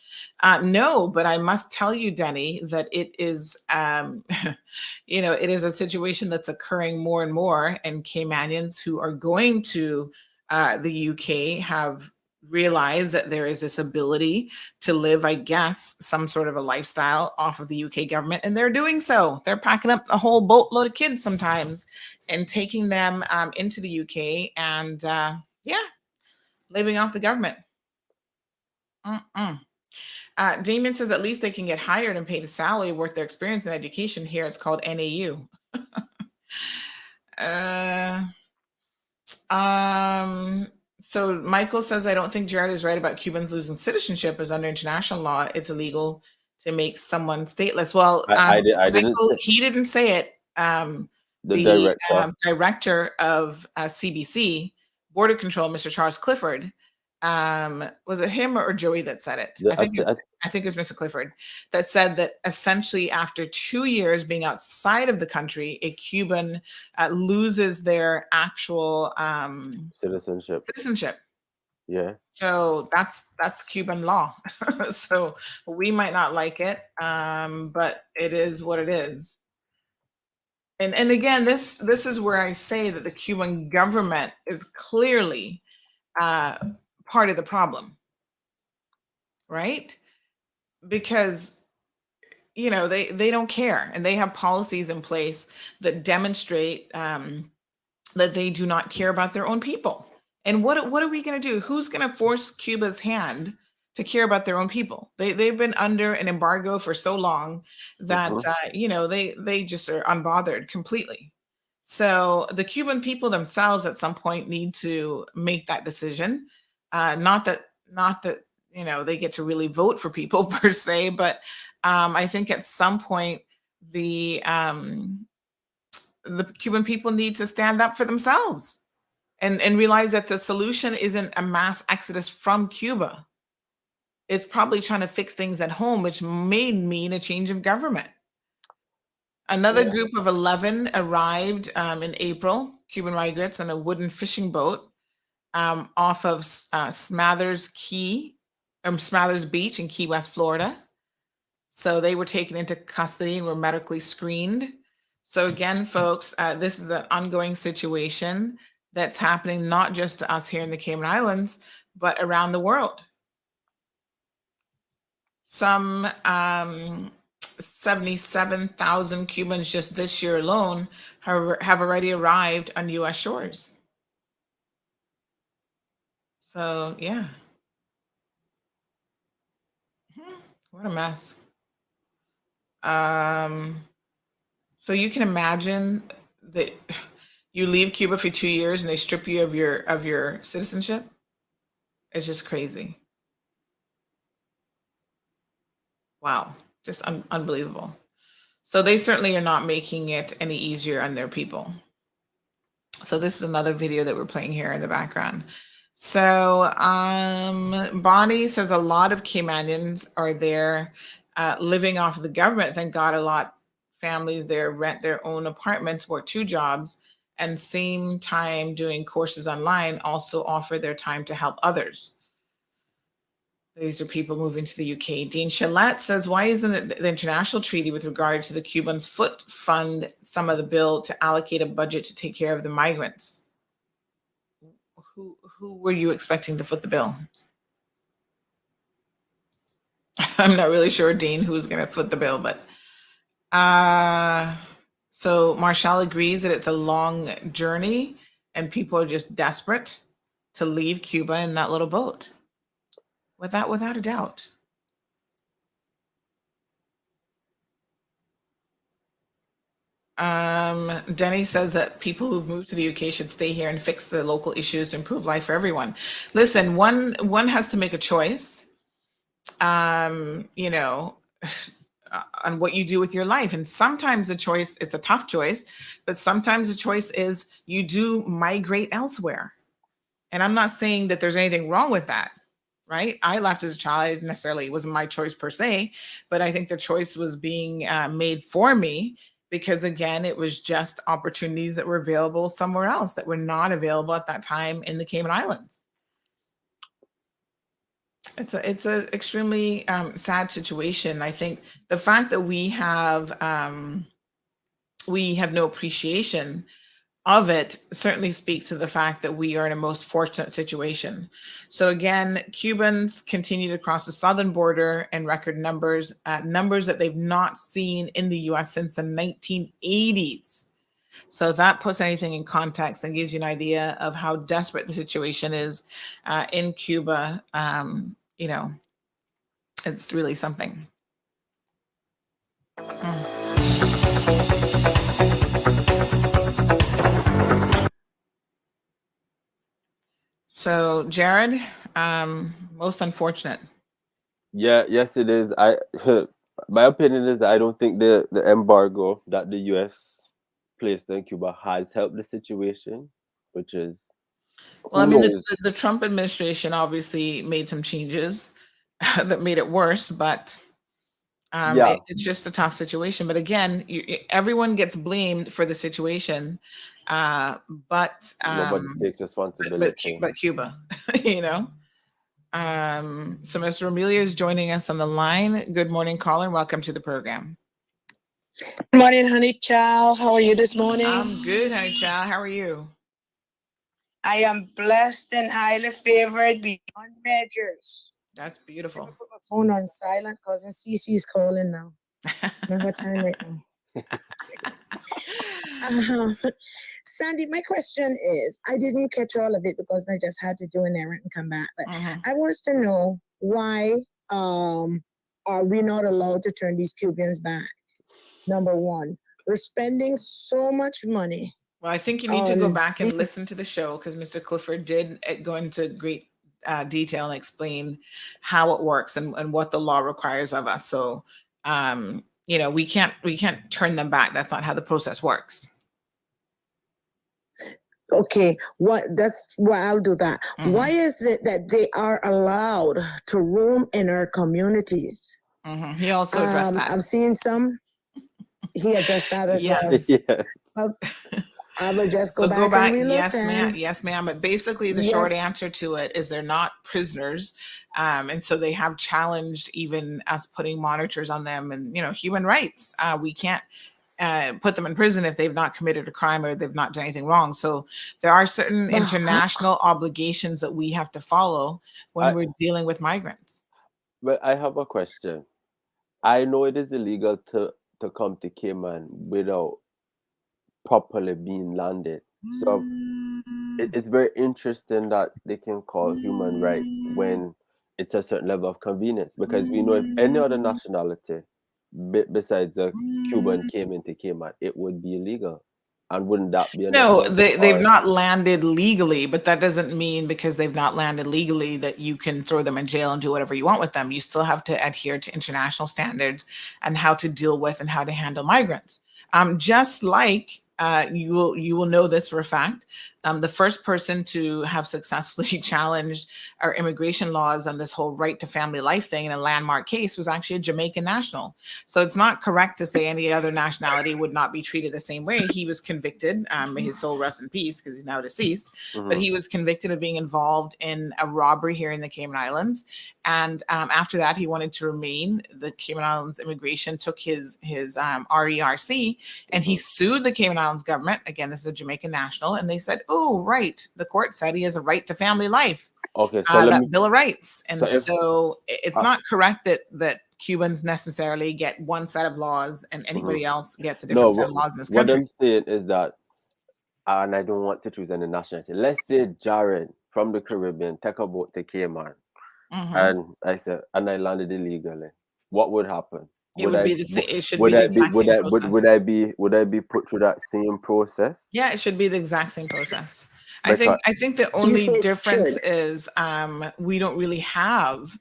No, but I must tell you, Denny, that it is it is a situation that's occurring more and more, and Caymanians who are going to the UK have realize that there is this ability to live, I guess, some sort of a lifestyle off of the UK government, and they're doing so. They're packing up a whole boatload of kids sometimes and taking them into the UK and living off the government. Damien says at least they can get hired and paid a salary worth their experience and education. Here it's called NAU. So Michael says, I don't think Jared is right about Cubans losing citizenship, as under international law, it's illegal to make someone stateless. Well, I didn't Michael, say- he didn't say it. The Director of CBC, Border Control, Mr. Charles Clifford, was it him or Joey that said it? I think it was Mr. Clifford that said that essentially after 2 years being outside of the country, a Cuban loses their actual citizenship. Yeah. So that's Cuban law. So we might not like it, but it is what it is. And again, this is where I say that the Cuban government is clearly part of the problem, right? Because they don't care, and they have policies in place that demonstrate that they do not care about their own people. And what are we going to do? Who's going to force Cuba's hand to care about their own people? They've been under an embargo for so long that they just are unbothered completely. So the Cuban people themselves at some point need to make that decision. Not that they get to really vote for people per se, but I think at some point the Cuban people need to stand up for themselves and realize that the solution isn't a mass exodus from Cuba. It's probably trying to fix things at home, which may mean a change of government. Another group of 11 arrived in April, Cuban migrants, on a wooden fishing boat off of Smathers Beach in Key West, Florida. So they were taken into custody and were medically screened. So again, folks, this is an ongoing situation that's happening not just to us here in the Cayman Islands, but around the world. Some 77,000 Cubans just this year alone have already arrived on U.S. shores. So, yeah. What a mess. So you can imagine that you leave Cuba for 2 years and they strip you of your citizenship. It's just crazy. Wow, just unbelievable. So they certainly are not making it any easier on their people. So this is another video that we're playing here in the background. So Bonnie says a lot of Caymanians are there living off of the government. Thank God a lot families there rent their own apartments, work 2 jobs, and same time doing courses online, also offer their time to help others. These are people moving to the UK. Dean Chalette says, why isn't the international treaty with regard to the Cubans foot fund some of the bill to allocate a budget to take care of the migrants? Who were you expecting to foot the bill? I'm not really sure, Dean, who's going to foot the bill, but so Marshall agrees that it's a long journey and people are just desperate to leave Cuba in that little boat. Without a doubt. Denny says that people who've moved to the UK should stay here and fix the local issues to improve life for everyone. Listen, one has to make a choice, you know, on what you do with your life. And sometimes the choice, it's a tough choice, but sometimes the choice is you do migrate elsewhere. And I'm not saying that there's anything wrong with that. Right? I left as a child. I didn't necessarily, it wasn't my choice per se, but I think the choice was being made for me because, again, it was just opportunities that were available somewhere else that were not available at that time in the Cayman Islands. It's a extremely sad situation. I think the fact that we have no appreciation of it certainly speaks to the fact that we are in a most fortunate situation. So again, Cubans continue to cross the southern border in record numbers, numbers that they've not seen in the US since the 1980s. So if that puts anything in context and gives you an idea of how desperate the situation is in Cuba, you know, it's really something. So, Jared, most unfortunate. Yeah, yes, it is. My opinion is that I don't think the embargo that the US placed on Cuba has helped the situation, which is, well, I mean, the Trump administration obviously made some changes that made it worse, but it's just a tough situation. But again, everyone gets blamed for the situation, but nobody takes responsibility. But Cuba, you know. So Mr. Amelia is joining us on the line. Good morning, caller. Welcome to the program. Good morning, honey child. How are you this morning? I'm good, honey child. How are you? I am blessed and highly favored beyond measures. That's beautiful. Put my phone on silent. Cousin Cece is calling now. Know her time right now. Sandy, my question is, I didn't catch all of it because I just had to do an errand and come back. But I want to know why are we not allowed to turn these Cubans back? Number one, we're spending so much money. Well, I think you need to go back and listen to the show because Mr. Clifford did go into great detail and explain how it works and what the law requires of us. So, you know, we can't turn them back. That's not how the process works. Okay, that's why I'll do that. Why is it that they are allowed to roam in our communities? He also addressed that. I've seen some. He addressed that as well. Well, I will just go back and relook. Yes, ma'am. But basically, the short answer to it is they're not prisoners, and so they have challenged even us putting monitors on them and human rights. We can't put them in prison if they've not committed a crime or they've not done anything wrong. So there are certain international obligations that we have to follow when we're dealing with migrants. But I have a question. I know it is illegal to come to Cayman without properly being landed. So it's very interesting that they can call human rights when it's a certain level of convenience, because we know if any other nationality besides a Cuban came into Cayman, it would be illegal. And wouldn't that be no? They've not landed legally, but that doesn't mean because they've not landed legally that you can throw them in jail and do whatever you want with them. You still have to adhere to international standards and how to deal with and how to handle migrants. Just like you will know this for a fact the first person to have successfully challenged our immigration laws on this whole right to family life thing in a landmark case was actually a Jamaican national. So it's not correct to say any other nationality would not be treated the same way. He was convicted, may his soul rest in peace because he's now deceased, but he was convicted of being involved in a robbery here in the Cayman Islands. And after that, he wanted to remain. The Cayman Islands immigration took his RERC, and he sued the Cayman Islands government. Again, this is a Jamaican national, and they said, "Oh, right, the court said he has a right to family life." Okay, so that Bill of Rights, and so it's not correct that Cubans necessarily get one set of laws and anybody else gets a different set of laws in this country. What I'm saying is that, and I don't want to choose any nationality. Let's say Jared from the Caribbean take a boat to Cayman, and I said, and I landed illegally. What would happen? It would be the same. It should be the exact same process. Would I be put through that same process? Yeah, it should be the exact same process. I think the only difference is we don't really have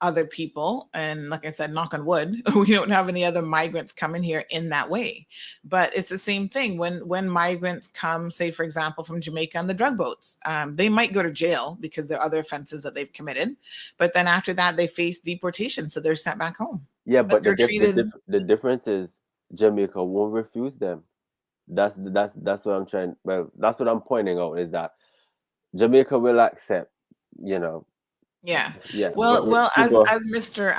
other people, and like I said, knock on wood, we don't have any other migrants coming here in that way. But it's the same thing when migrants come, say for example from Jamaica on the drug boats, they might go to jail because there are other offenses that they've committed, but then after that they face deportation, so they're sent back home. Yeah, but the difference is Jamaica won't refuse them. That's what I'm trying. Well, that's what I'm pointing out, is that Jamaica will accept, Yeah. Yeah. Well, as Mr.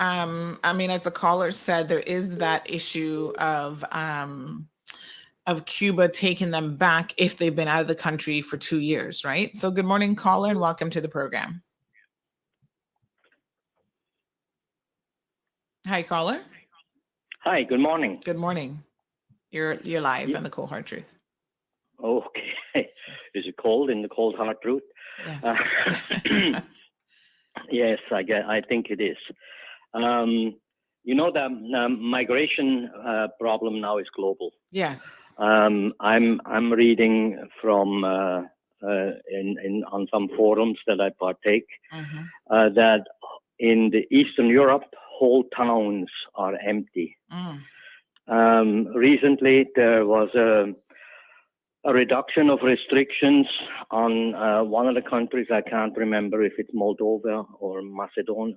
As the caller said, there is that issue of Cuba taking them back if they've been out of the country for 2 years, right? So good morning, caller, and welcome to the program. Hi, caller. Hi, good morning. Good morning. You're live on the Cold Hard Truth. Okay. Is it cold in the Cold Hard Truth? Yes. Yes, I think it is. The migration problem now is global. Yes. I'm reading from on some forums that I partake that in the Eastern Europe, whole towns are empty. Recently, there was a reduction of restrictions on one of the countries. I can't remember if it's Moldova or Macedonia,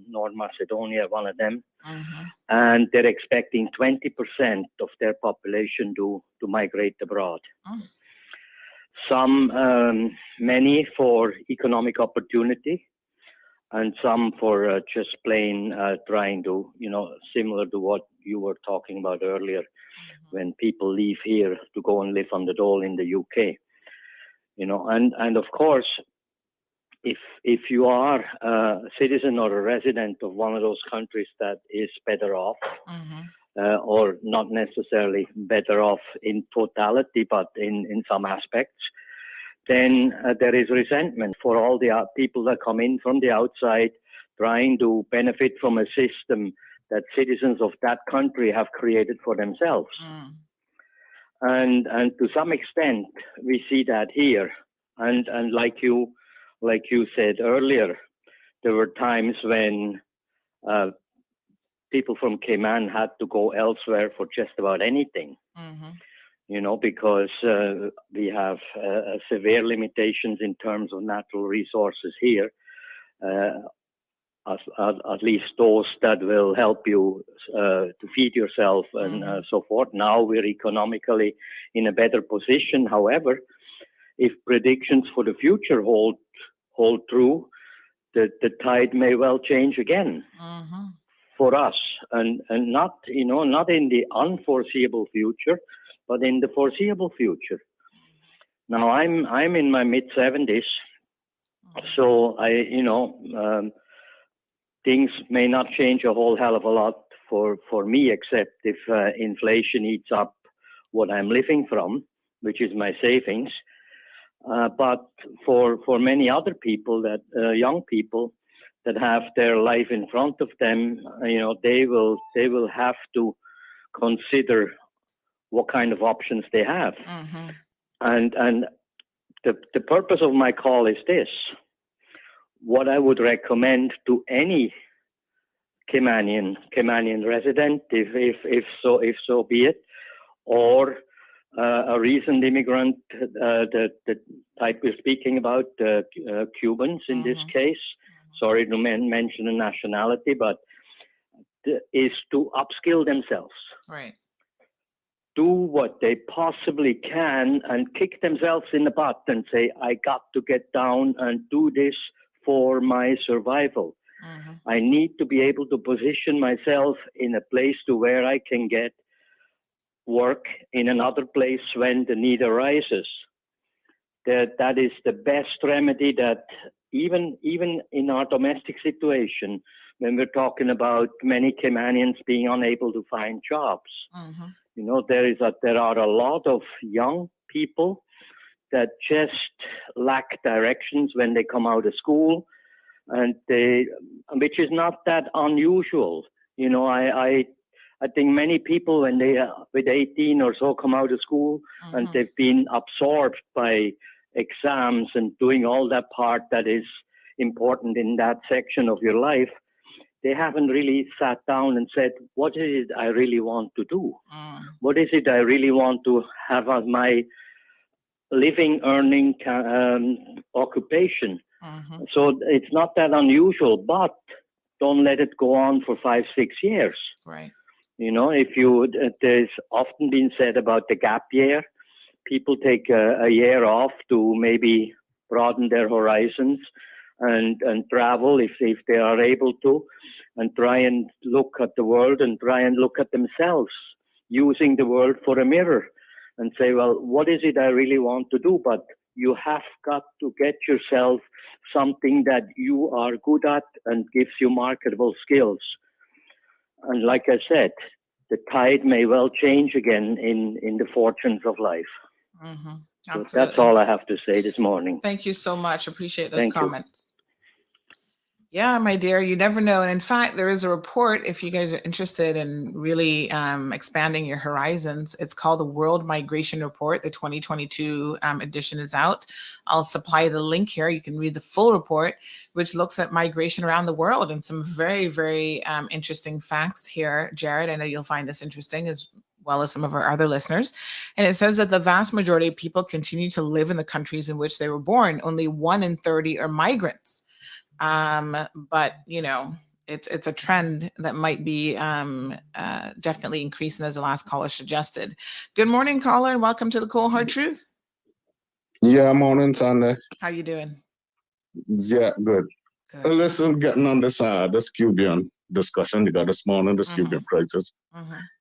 North Macedonia, one of them. And they're expecting 20% of their population to migrate abroad. Many for economic opportunity, and some for just plain trying to, similar to what you were talking about earlier, when people leave here to go and live on the dole in the UK, and of course, if you are a citizen or a resident of one of those countries that is better off, or not necessarily better off in totality, but in some aspects, then there is resentment for all the people that come in from the outside trying to benefit from a system that citizens of that country have created for themselves. And to some extent, we see that here. And like you said earlier, there were times when people from Cayman had to go elsewhere for just about anything. Because we have severe limitations in terms of natural resources here, at least those that will help you to feed yourself and so forth. Now we're economically in a better position. However, if predictions for the future hold true, the tide may well change again for us, and not in the unforeseeable future, but in the foreseeable future. Now I'm in my mid-70s, so things may not change a whole hell of a lot for me, except if inflation eats up what I'm living from, which is my savings. But for many other people, that young people that have their life in front of them, they will have to consider what kind of options they have. And the purpose of my call is this: what I would recommend to any Caymanian resident, if so be it, or a recent immigrant, the type we're speaking about, Cubans in this case. Sorry to mention the nationality, but is to upskill themselves. Right. Do what they possibly can and kick themselves in the butt and say, I got to get down and do this for my survival. I need to be able to position myself in a place to where I can get work in another place when the need arises. That is the best remedy that even in our domestic situation, when we're talking about many Caymanians being unable to find jobs, you know, there are a lot of young people that just lack directions when they come out of school, and which is not that unusual. You know, I think many people when they with 18 or so come out of school and they've been absorbed by exams and doing all that part that is important in that section of your life, they haven't really sat down and said, what is it I really want to do? What is it I really want to have as my living, earning occupation? So it's not that unusual, but don't let it go on for 5-6 years. Right. You know, there's often been said about the gap year. People take a year off to maybe broaden their horizons and travel if they are able to, and try and look at the world and try and look at themselves, using the world for a mirror and say, well, what is it I really want to do? But you have got to get yourself something that you are good at and gives you marketable skills. And like I said, the tide may well change again in the fortunes of life. So that's all I have to say this morning. Thank you so much. Appreciate those Thank you. comments. Yeah, my dear, you never know. And in fact, there is a report, if you guys are interested in really expanding your horizons. It's called the World Migration Report. The 2022 edition is out. I'll supply the link here. You can read the full report, which looks at migration around the world and some very, very interesting facts here. Jared, I know you'll find this interesting as well as some of our other listeners. And it says that the vast majority of people continue to live in the countries in which they were born. Only 1 in 30 are migrants. But you know, it's a trend that might be definitely increasing, as the last caller suggested. Good morning, caller, and welcome to the Cold Hard Truth. Yeah, morning, Sunday. How you doing? Yeah, good. Listen, getting on this Cuban discussion you got this morning, this Cuban crisis.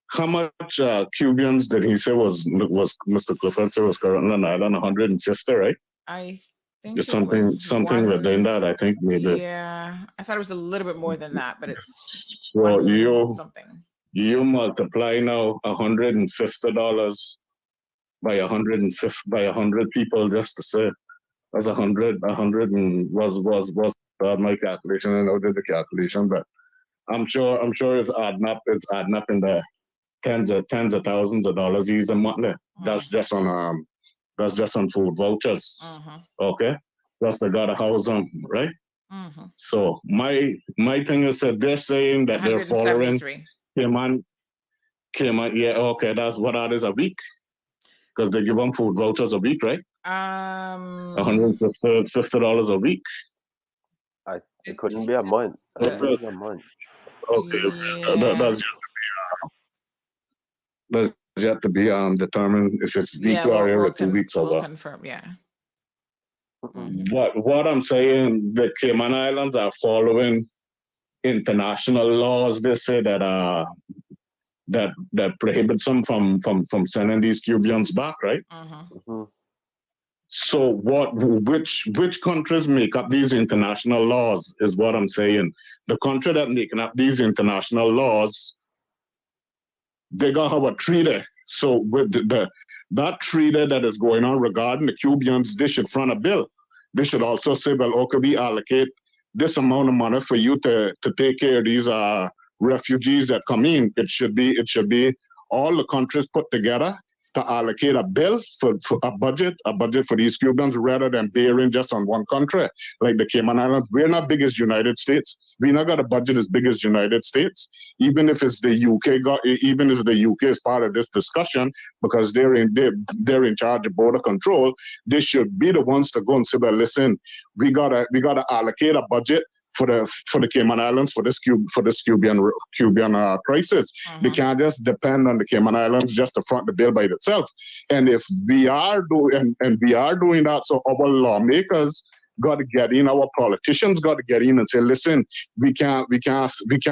How much Cubans did he say was Mr. Clifford say was currently on island? 150, right? I think Just something within that. I think maybe. Yeah, I thought it was a little bit more than that, but it's So something. You multiply now $150 by 100 people, just to say that's 100 and was my calculation, and I did the calculation, but I'm sure it's adding up in the tens of thousands of dollars each monthly. That's just on food vouchers. Okay, plus they gotta house them, right? So my thing is that they're saying that they're following Cayman. Yeah, okay, that's what that is a week, because they give them food vouchers a week, right? $150 a week. It couldn't be a month. I think it's a month. Okay, that's yet to be determined if it's weekly or every 2 weeks or we'll what. confirm, yeah. But what I'm saying, the Cayman Islands are following international laws. They say that that prohibits them from sending these Cubans back, right? So which countries make up these international laws is what I'm saying. The country that making up these international laws, they got have a treaty. So with that treaty that is going on regarding the Cubans, they should front a bill. They should also say, well, okay, we allocate this amount of money for you to take care of these refugees that come in. It should be all the countries put together to allocate a bill for a budget for these Cubans rather than bearing just on one country, like the Cayman Islands. We're not big as United States. We not got a budget as big as United States. Even if it's the UK, even if the UK is part of this discussion, because they're in charge of border control, they should be the ones to go and say, well, listen, we gotta allocate a budget for the Cayman Islands for this Cuban crisis. They can't just depend on the Cayman Islands just to front the bill by itself. And if we are doing that, so our lawmakers got to get in, our politicians got to get in and say, listen, we can't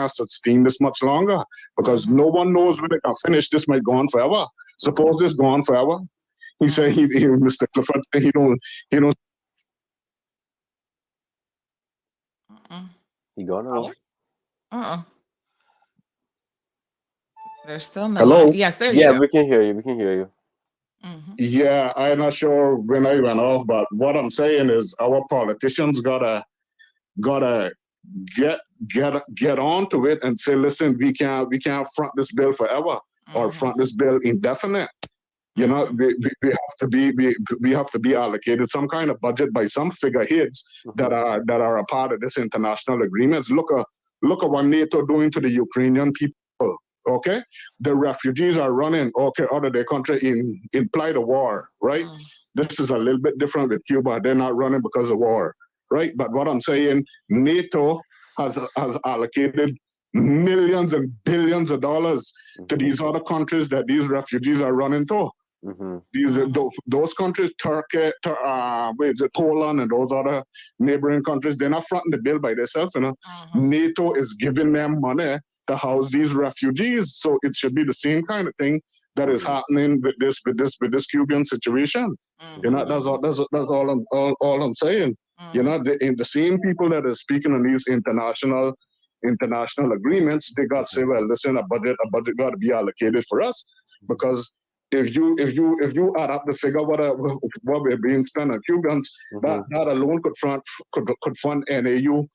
sustain this much longer because no one knows when they can finish. This might go on forever. Suppose this go on forever. He said, Mr. Clifford, he don't. He gone or no? There's still no. Hello? Line. Yes, there you Yeah, go. we can hear you. We can hear you. Yeah, I'm not sure when I went off, but what I'm saying is our politicians gotta get onto it and say, listen, we can't front this bill forever or front this bill indefinite. You know, we have to be allocated some kind of budget by some figureheads that are a part of this international agreements. Look at what NATO doing to the Ukrainian people. Okay, the refugees are running out of their country in plight of war. Right, this is a little bit different with Cuba. They're not running because of war. Right, but what I'm saying, NATO has allocated millions and billions of dollars to these other countries that these refugees are running to. Those countries, Turkey, Poland, and those other neighboring countries, they're not fronting the bill by themselves. You know, NATO is giving them money to house these refugees, so it should be the same kind of thing that is happening with this Cuban situation. You know, that's all I'm saying. You know, the same people that are speaking on these international agreements, they got to say, well, listen, a budget got to be allocated for us, because if you add up the figure what we're being spent on Cubans, that alone could fund NAU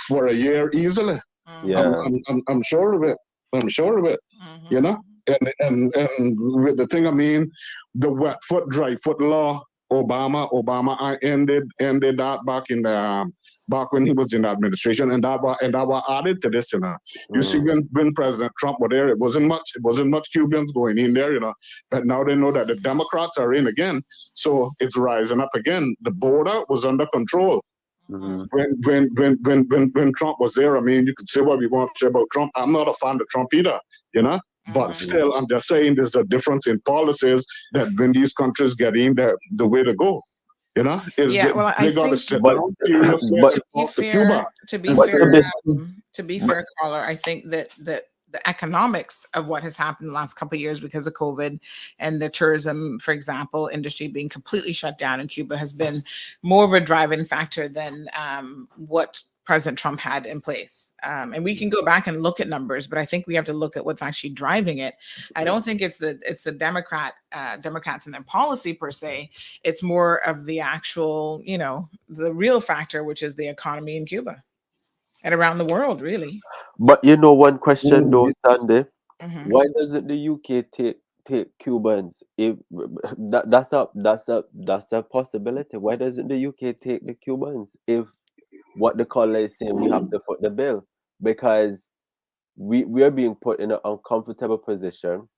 for a year easily. Yeah, I'm sure of it. I'm sure of it. You know, and with the thing, I mean, the wet foot, dry foot law. Obama ended that back when he was in the administration, and that was added to this. You know, you see when President Trump was there, it wasn't much Cubans going in there. You know, but now they know that the Democrats are in again, so it's rising up again. The border was under control. When Trump was there, I mean, you could say what we want to say about Trump. I'm not a fan of Trump either. You know. But still, I'm just saying there's a difference in policies that when these countries get in, the way to go. You know, I think to be fair, caller, I think that the economics of what has happened the last couple of years because of COVID and the tourism, for example, industry being completely shut down in Cuba has been more of a driving factor than what President Trump had in place. And we can go back and look at numbers, but I think we have to look at what's actually driving it. I don't think it's the Democrats and their policy per se. It's more of the actual, you know, the real factor, which is the economy in Cuba and around the world, really. but you know, one question though, Sandy, why doesn't the UK take Cubans? If that's a possibility. Why doesn't the UK take the Cubans if what the caller is saying, we have to foot the bill? Because we are being put in an uncomfortable position,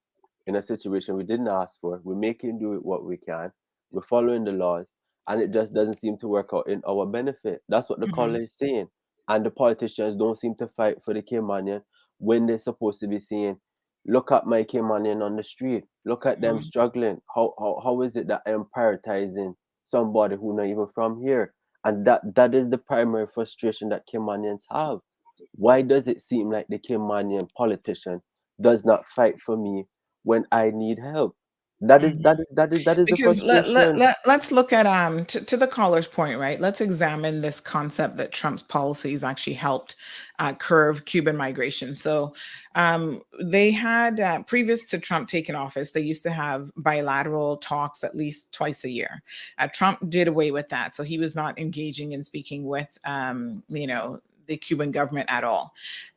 in a situation we didn't ask for. We're making do what we can. We're following the laws, and it just doesn't seem to work out in our benefit. That's what the caller is saying. And the politicians don't seem to fight for the Caymanian when they're supposed to be saying, look at my Caymanian on the street. Look at them struggling. How is it that I'm prioritizing somebody who's not even from here? And that is the primary frustration that Caymanians have. Why does it seem like the Caymanian politician does not fight for me when I need help? That is the frustration. Let's look at to the caller's point, right? Let's examine this concept that Trump's policies actually helped curb Cuban migration. So they had previous to Trump taking office, they used to have bilateral talks at least twice a year. Trump did away with that, so he was not engaging in speaking with the Cuban government at all.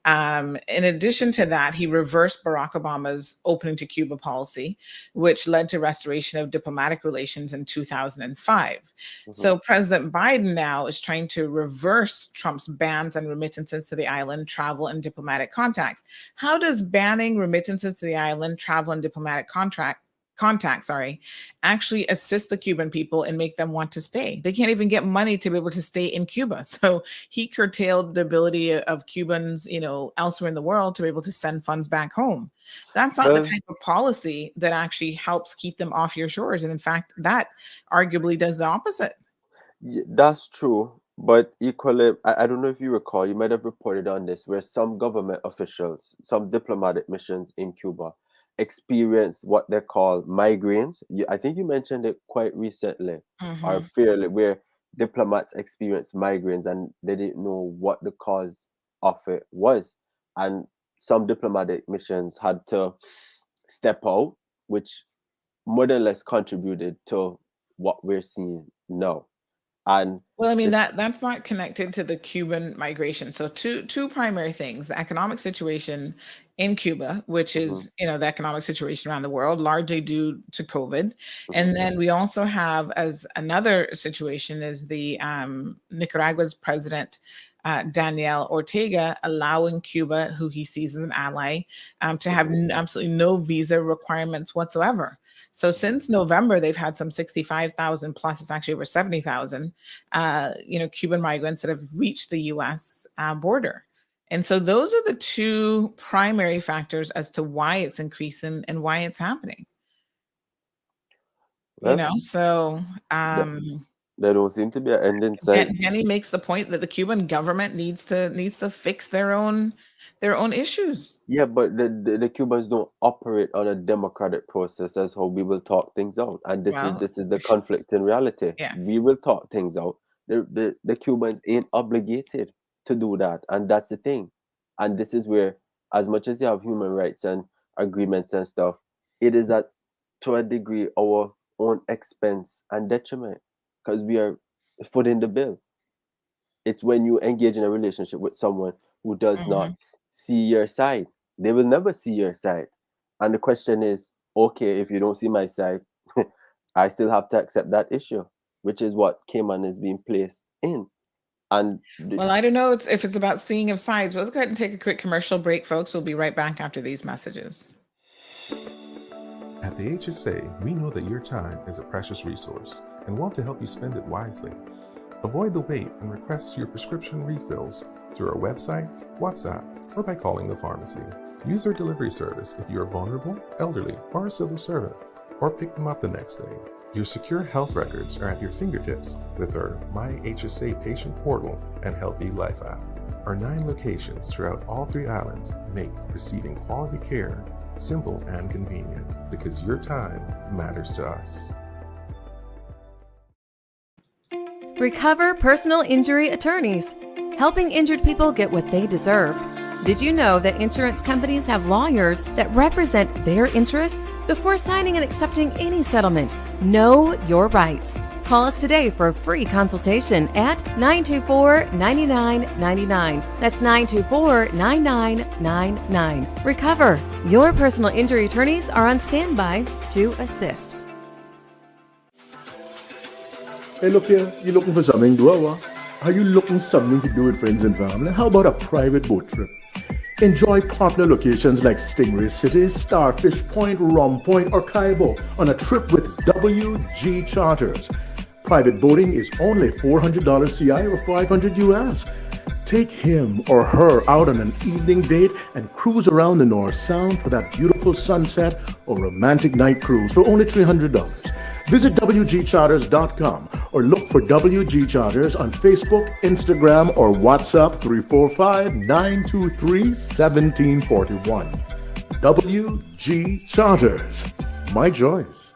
In addition to that, he reversed Barack Obama's opening to Cuba policy, which led to restoration of diplomatic relations in 2005. So President Biden now is trying to reverse Trump's bans on remittances to the island, travel, and diplomatic contacts. How does banning remittances to the island, travel, and diplomatic contact, actually assist the Cuban people and make them want to stay? They can't even get money to be able to stay in Cuba. So he curtailed the ability of Cubans, elsewhere in the world to be able to send funds back home. That's not the type of policy that actually helps keep them off your shores. And in fact, that arguably does the opposite. That's true. But equally, I don't know if you recall, you might have reported on this, where some government officials, some diplomatic missions in Cuba experienced what they call migraines. I think you mentioned it quite recently, or fairly, where diplomats experienced migraines and they didn't know what the cause of it was. And some diplomatic missions had to step out, which more or less contributed to what we're seeing now. And well, I mean, that's not connected to the Cuban migration. So two primary things: the economic situation in Cuba, which is the economic situation around the world, largely due to COVID. And then we also have, as another situation, is the Nicaragua's president Daniel Ortega allowing Cuba, who he sees as an ally, to have absolutely no visa requirements whatsoever. So since November, they've had some 65,000 plus, it's actually over 70,000, Cuban migrants that have reached the U.S. Border. And so those are the two primary factors as to why it's increasing and why it's happening. Well, there don't seem to be an end in sight. Denny makes the point that the Cuban government needs to fix their own issues. Yeah, but the Cubans don't operate on a democratic process as how we will talk things out. And this is the conflict in reality. Yes. We will talk things out. The Cubans ain't obligated to do that. And that's the thing. And this is where, as much as you have human rights and agreements and stuff, it is to a degree our own expense and detriment, because we are footing the bill. It's when you engage in a relationship with someone who does not see your side. They will never see your side. And the question is, okay, if you don't see my side, I still have to accept that issue, which is what Cayman is being placed in. And well, I don't know if it's about seeing of sides. Let's go ahead and take a quick commercial break, folks. We'll be right back after these messages. At the HSA, we know that your time is a precious resource and want to help you spend it wisely. Avoid the wait and request your prescription refills through our website, WhatsApp, or by calling the pharmacy. Use our delivery service if you are vulnerable, elderly, or a civil servant, or pick them up the next day. Your secure health records are at your fingertips with our My HSA Patient Portal and Healthy Life app. Our 9 locations throughout all 3 islands make receiving quality care simple and convenient, because your time matters to us. Recover Personal Injury Attorneys, helping injured people get what they deserve. Did you know that insurance companies have lawyers that represent their interests? Before signing and accepting any settlement, know your rights. Call us today for a free consultation at 924-9999. That's 924-9999. Recover. Your personal injury attorneys are on standby to assist. Hey, look here. You looking for something to do, what? Are you looking for something to do with friends and family? How about a private boat trip? Enjoy popular locations like Stingray City, Starfish Point, Rum Point, or Cayman on a trip with WG Charters. Private boating is only $400 CI or $500 US. Take him or her out on an evening date and cruise around the North Sound for that beautiful sunset or romantic night cruise for only $300. Visit WGCharters.com or look for WG Charters on Facebook, Instagram, or WhatsApp 345-923-1741. WG Charters. My choice.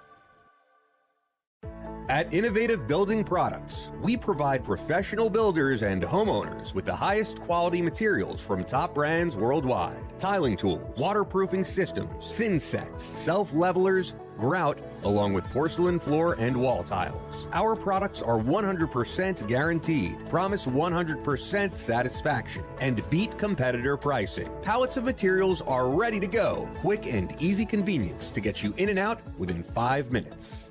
At Innovative Building Products, we provide professional builders and homeowners with the highest quality materials from top brands worldwide. Tiling tools, waterproofing systems, thin sets, self-levelers, grout, along with porcelain floor and wall tiles. Our products are 100% guaranteed, promise 100% satisfaction, and beat competitor pricing. Pallets of materials are ready to go. Quick and easy convenience to get you in and out within 5 minutes.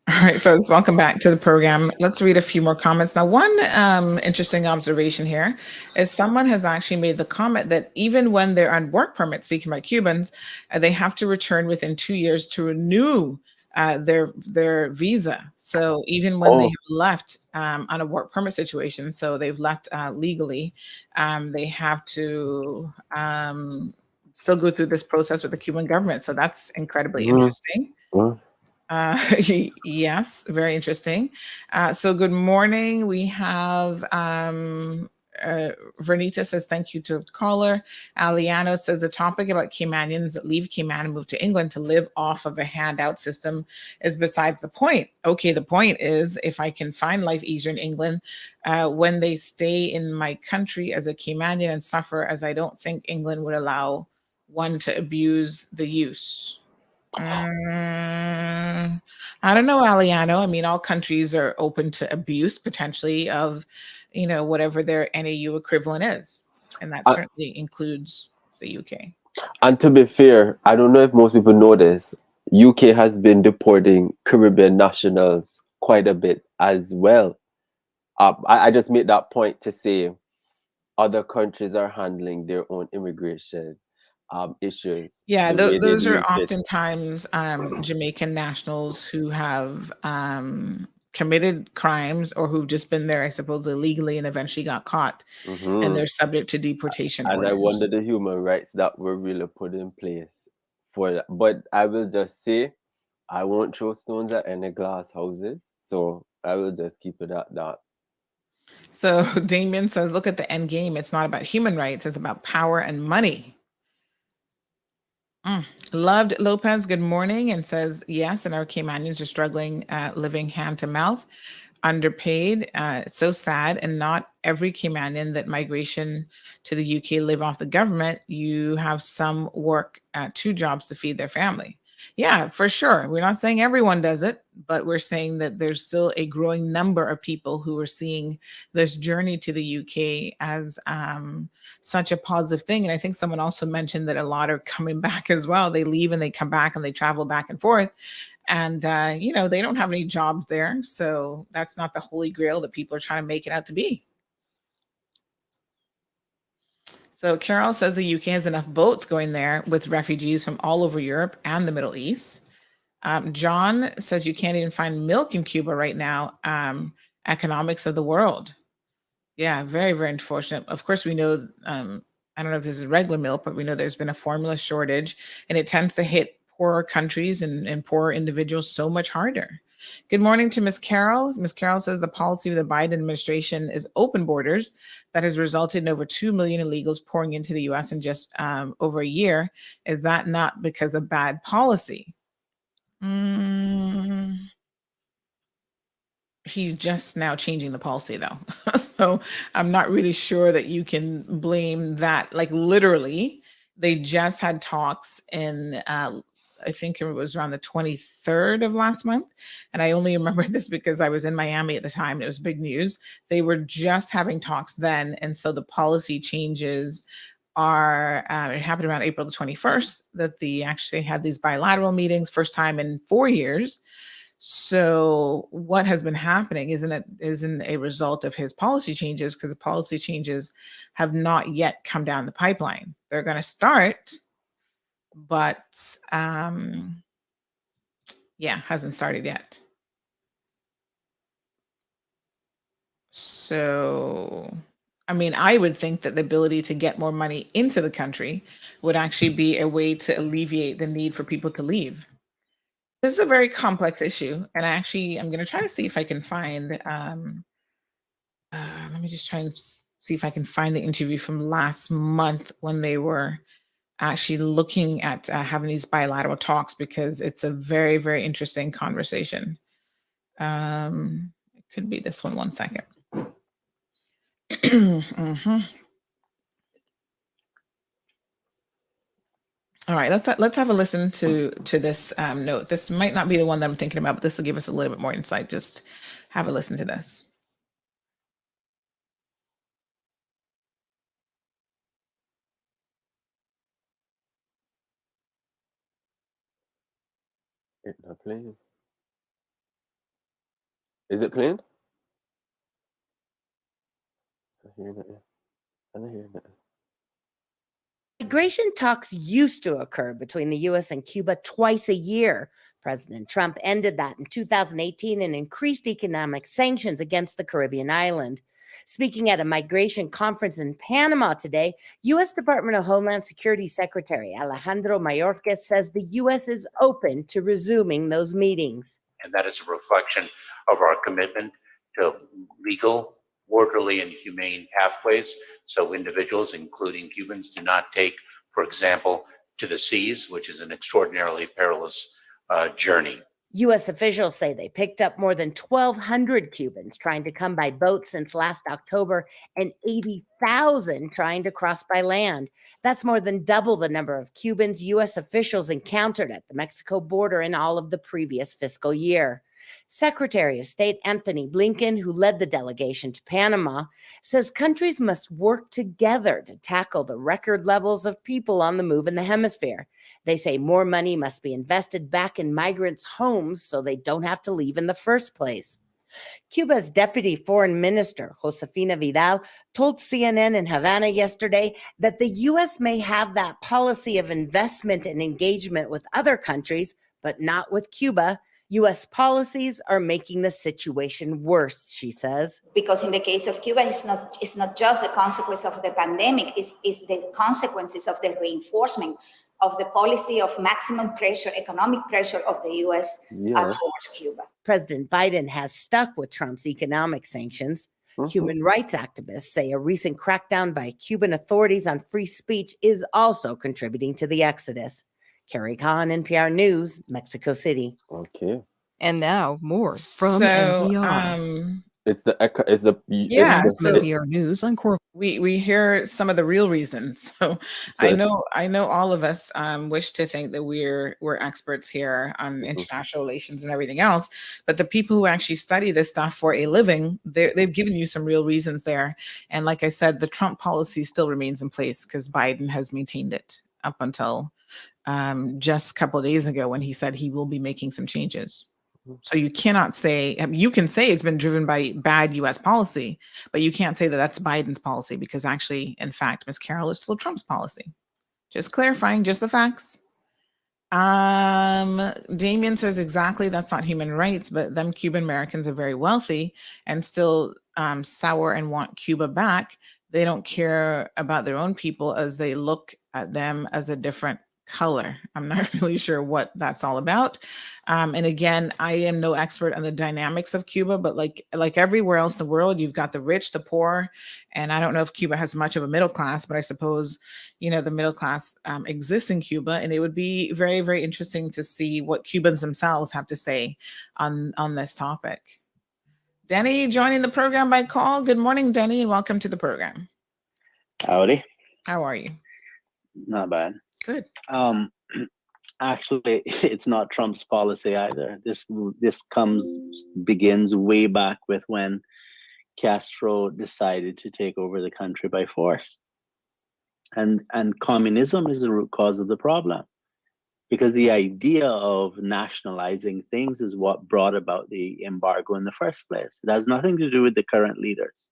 All right, folks, welcome back to the program. Let's read a few more comments. Now, one interesting observation here is someone has actually made the comment that even when they're on work permit, speaking about Cubans, they have to return within 2 years to renew their visa. So even when they have left on a work permit situation, so they've left legally, they have to still go through this process with the Cuban government. So that's incredibly interesting. Yes, very interesting. So good morning. We have Vernita says thank you to the caller. Aliano says the topic about Caymanians that leave Cayman and move to England to live off of a handout system is besides the point. Okay, the point is if I can find life easier in England when they stay in my country as a Caymanian and suffer, as I don't think England would allow one to abuse the use. I don't know, Aliano. I mean, all countries are open to abuse potentially of, whatever their NAU equivalent is. And that certainly includes the UK. And to be fair, I don't know if most people know this, UK has been deporting Caribbean nationals quite a bit as well. I just made that point to say other countries are handling their own immigration issues. Yeah, those are oftentimes Jamaican nationals who have committed crimes or who've just been there, I suppose, illegally and eventually got caught, and they're subject to deportation And orders. I wonder the human rights that were really put in place for that. But I will just say, I won't throw stones at any glass houses, so I will just keep it at that. So Damien says, look at the end game. It's not about human rights. It's about power and money. Loved Lopez, good morning, and says, yes, and our Caymanians are struggling living hand to mouth, underpaid. It's so sad. And not every Caymanian that migration to the UK live off the government. You have some work 2 jobs to feed their family. Yeah, for sure. We're not saying everyone does it, but we're saying that there's still a growing number of people who are seeing this journey to the UK as such a positive thing. And I think someone also mentioned that a lot are coming back as well. They leave and they come back and they travel back and forth. And, they don't have any jobs there. So that's not the holy grail that people are trying to make it out to be. So Carol says the UK has enough boats going there with refugees from all over Europe and the Middle East. John says you can't even find milk in Cuba right now. Economics of the world. Yeah, very, very unfortunate. Of course, we know, I don't know if this is regular milk, but we know there's been a formula shortage, and it tends to hit poorer countries and poorer individuals so much harder. Good morning to Ms. Carroll. Ms. Carroll says the policy of the Biden administration is open borders that has resulted in over 2 million illegals pouring into the U.S. in just over a year. Is that not because of bad policy? He's just now changing the policy, though. So I'm not really sure that you can blame that. Like, literally, they just had talks in I think it was around the 23rd of last month. And I only remember this because I was in Miami at the time. It was big news. They were just having talks then. And so the policy changes are, it happened around April the 21st that they actually had these bilateral meetings, first time in 4 years. So what has been happening isn't a result of his policy changes, because the policy changes have not yet come down the pipeline. They're going to start, but hasn't started yet. So, I mean, I would think that the ability to get more money into the country would actually be a way to alleviate the need for people to leave. This is a very complex issue, and I'm going to try to see if I can find. Let me just try and see if I can find the interview from last month when they were actually looking at having these bilateral talks, because it's a very, very interesting conversation. It could be this one. 1 second. All right, let's have a listen to this note. This might not be the one that I'm thinking about, but this will give us a little bit more insight. Just have a listen to this. It's not playing. Is it playing? I hear that. I don't hear that. Migration talks used to occur between the U.S. and Cuba twice a year. President Trump ended that in 2018 and increased economic sanctions against the Caribbean island. Speaking at a migration conference in Panama today, U.S. Department of Homeland Security Secretary Alejandro Mayorkas says the U.S. is open to resuming those meetings. And that is a reflection of our commitment to legal, orderly, and humane pathways, so individuals, including Cubans, do not take, for example, to the seas, which is an extraordinarily perilous journey. U.S. officials say they picked up more than 1,200 Cubans trying to come by boat since last October and 80,000 trying to cross by land. That's more than double the number of Cubans U.S. officials encountered at the Mexico border in all of the previous fiscal year. Secretary of State Anthony Blinken, who led the delegation to Panama, says countries must work together to tackle the record levels of people on the move in the hemisphere. They say more money must be invested back in migrants' homes so they don't have to leave in the first place. Cuba's deputy foreign minister, Josefina Vidal, told CNN in Havana yesterday that the U.S. may have that policy of investment and engagement with other countries, but not with Cuba. U.S. policies are making the situation worse, she says. Because in the case of Cuba, it's not just the consequence of the pandemic, it's the consequences of the reinforcement of the policy of maximum pressure, economic pressure of the U.S. Towards Cuba. President Biden has stuck with Trump's economic sanctions. Human rights activists say a recent crackdown by Cuban authorities on free speech is also contributing to the exodus. Carrie Khan, NPR News, Mexico City. Okay. And now more from NPR. It's the NPR News on Core. We hear some of the real reasons. So I know all of us wish to think that we're experts here on international relations and everything else, but the people who actually study this stuff for a living, they've given you some real reasons there. And like I said, the Trump policy still remains in place because Biden has maintained it up until just a couple of days ago when he said he will be making some changes. So you cannot say, you can say it's been driven by bad U.S. policy, but you can't say that that's Biden's policy because actually, in fact, Ms. Carroll is still Trump's policy. Just clarifying, just the facts. Damien says exactly, that's not human rights, but them Cuban Americans are very wealthy and still sour and want Cuba back. They don't care about their own people as they look at them as a different color. I'm not really sure what that's all about. And again, I am no expert on the dynamics of Cuba, but like everywhere else in the world, you've got the rich, the poor, and I don't know if Cuba has much of a middle class, but I suppose, the middle class exists in Cuba, and it would be very, very interesting to see what Cubans themselves have to say on this topic. Denny joining the program by call. Good morning, Denny, and welcome to the program. Howdy. How are you? Not bad. Good. Actually, it's not Trump's policy either. This begins way back with when Castro decided to take over the country by force. And communism is the root cause of the problem. Because the idea of nationalizing things is what brought about the embargo in the first place. It has nothing to do with the current leaders.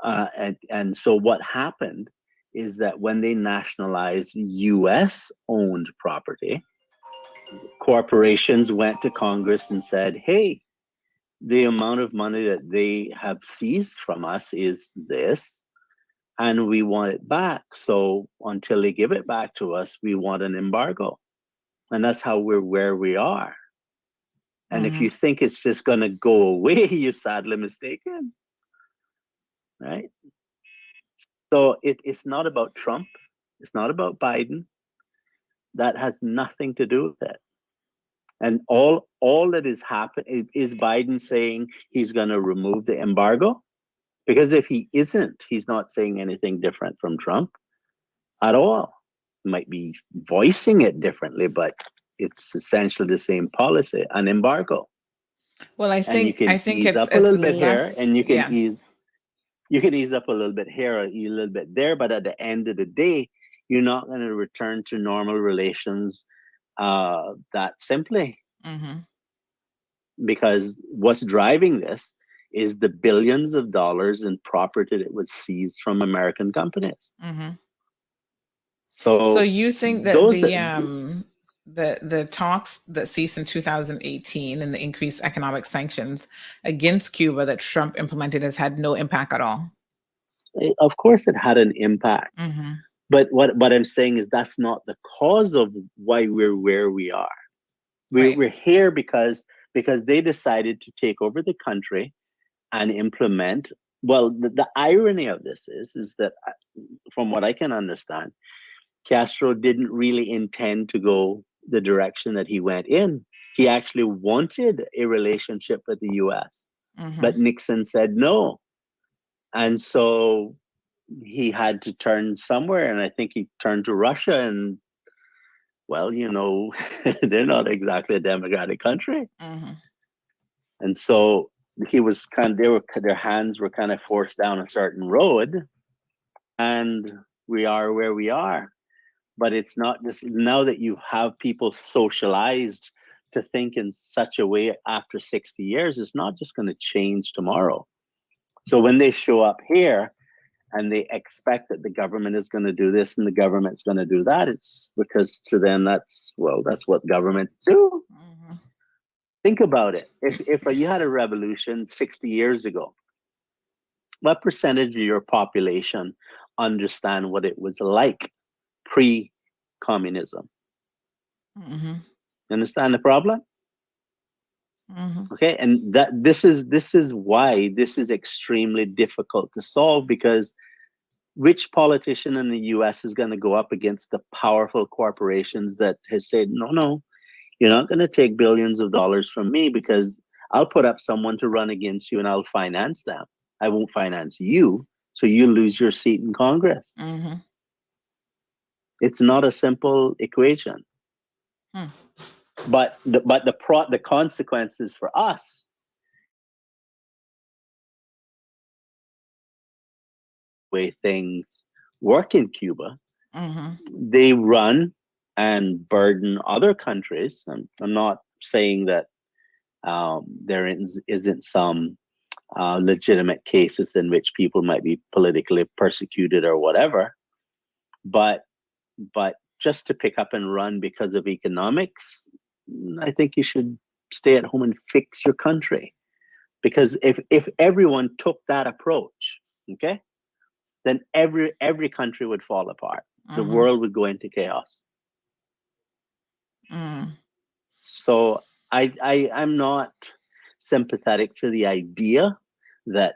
And so what happened is that when they nationalized US-owned property, corporations went to Congress and said, hey, the amount of money that they have seized from us is this, and we want it back. So until they give it back to us, we want an embargo. And that's how we're where we are. And if you think it's just going to go away, you're sadly mistaken, right? So it's not about Trump. It's not about Biden. That has nothing to do with it. And all that is happening is Biden saying he's going to remove the embargo. Because if he isn't, he's not saying anything different from Trump at all. might be voicing it differently, but it's essentially the same policy, an embargo. Well, I And you think can ease up a it's little bit here, less. and you can Yes. ease up a little bit here or a little bit there, but at the end of the day, you're not going to return to normal relations that simply. Mm-hmm. Because what's driving this is the billions of dollars in property that was seized from American companies. Mm-hmm. So So you think that those the talks that ceased in 2018 and the increased economic sanctions against Cuba that Trump implemented has had no impact at all? Of course, it had an impact. Mm-hmm. But what I'm saying is that's not the cause of why we're where we are. We're here because they decided to take over the country and implement. Well, the irony of this is that, from what I can understand, Castro didn't really intend to go the direction that he went in. He actually wanted a relationship with the US, but Nixon said no. And so he had to turn somewhere, and I think he turned to Russia, and well, they're not exactly a democratic country. And so he was their hands were kind of forced down a certain road, and we are where we are. But it's not just now that you have people socialized to think in such a way after 60 years, it's not just going to change tomorrow. So when they show up here and they expect that the government is going to do this and the government's going to do that, it's because to them that's what governments do. Think about it. If you had a revolution 60 years ago, what percentage of your population understand what it was like pre-communism? You understand the problem? Okay, and this is why this is extremely difficult to solve, because which politician in the US is going to go up against the powerful corporations that has said, no, you're not going to take billions of dollars from me, because I'll put up someone to run against you and I'll finance them. I won't finance you, so you lose your seat in Congress. It's not a simple equation. But the consequences for us, way things work in Cuba, they run and burden other countries. I'm not saying that there isn't some legitimate cases in which people might be politically persecuted or whatever, but just to pick up and run because of economics, I think you should stay at home and fix your country. Because if everyone took that approach, okay, then every country would fall apart. The world would go into chaos. So I'm not sympathetic to the idea that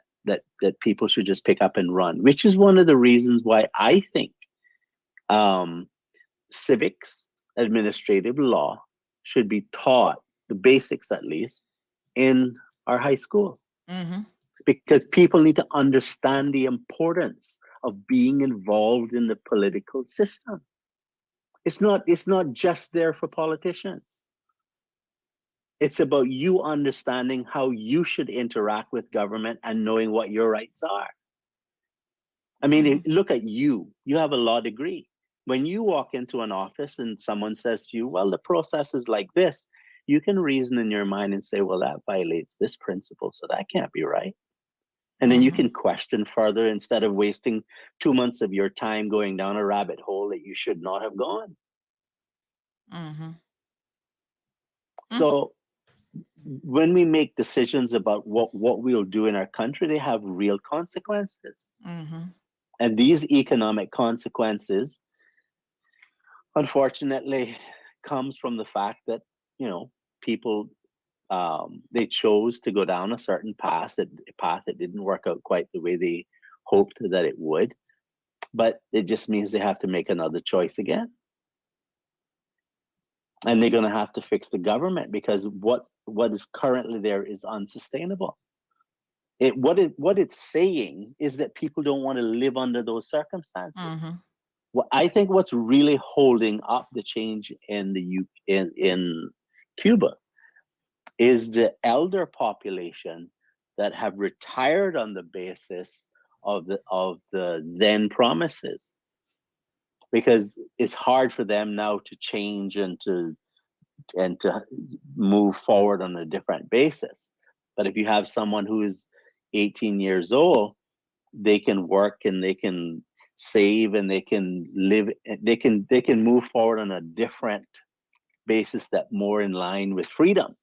people should just pick up and run, which is one of the reasons why I think civics, administrative law should be taught, the basics at least, in our high school. Because people need to understand the importance of being involved in the political system. It's not just there for politicians. It's about you understanding how you should interact with government and knowing what your rights are. I mean, look at you. You have a law degree. When you walk into an office and someone says to you, well, the process is like this, you can reason in your mind and say, well, that violates this principle, so that can't be right. And then you can question further instead of wasting 2 months of your time going down a rabbit hole that you should not have gone. So when we make decisions about what we'll do in our country, they have real consequences. And these economic consequences, unfortunately, comes from the fact that, people, they chose to go down a certain path that didn't work out quite the way they hoped that it would. But it just means they have to make another choice again. And they're going to have to fix the government, because what is currently there is unsustainable. What it's saying is that people don't want to live under those circumstances. I think what's really holding up the change in in Cuba is the elder population that have retired on the basis of the then promises, because it's hard for them now to change and to move forward on a different basis. But if you have someone who's 18 years old, they can work and they can save and they can live, they can move forward on a different basis that more in line with freedom.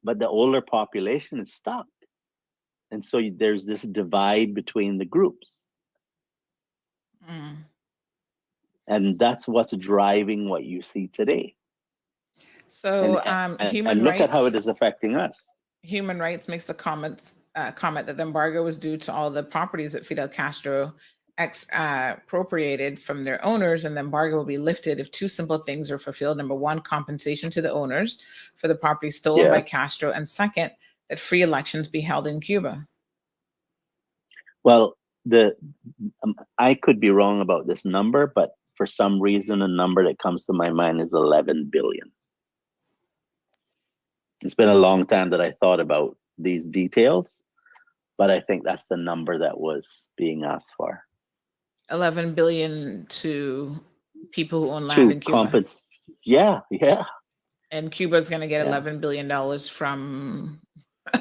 But the older population is stuck. And so there's this divide between the groups. And that's what's driving what you see today. So and look at how it is affecting us. Human Rights makes the comment that the embargo was due to all the properties that Fidel Castro expropriated from their owners, and the embargo will be lifted if two simple things are fulfilled. Number one, compensation to the owners for the property stolen by Castro, and second, that free elections be held in Cuba. Well, I could be wrong about this number, but for some reason, a number that comes to my mind is 11 billion. It's been a long time that I thought about these details, but I think that's the number that was being asked for. 11 billion to people who own land in Cuba. Yeah. And Cuba's going to get $11 billion from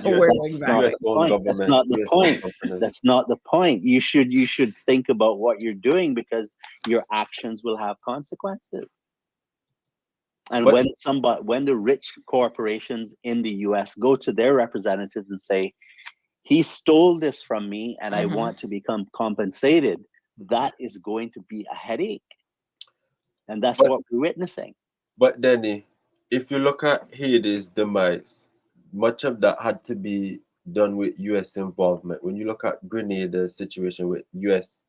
where exactly? That's not the point. That's not the point. You should think about what you're doing, because your actions will have consequences. And when the rich corporations in the US go to their representatives and say, he stole this from me and I want to become compensated, that is going to be a headache. And that's what we're witnessing. But Denny, if you look at Haiti's demise, much of that had to be done with US involvement. When you look at Grenada's situation with US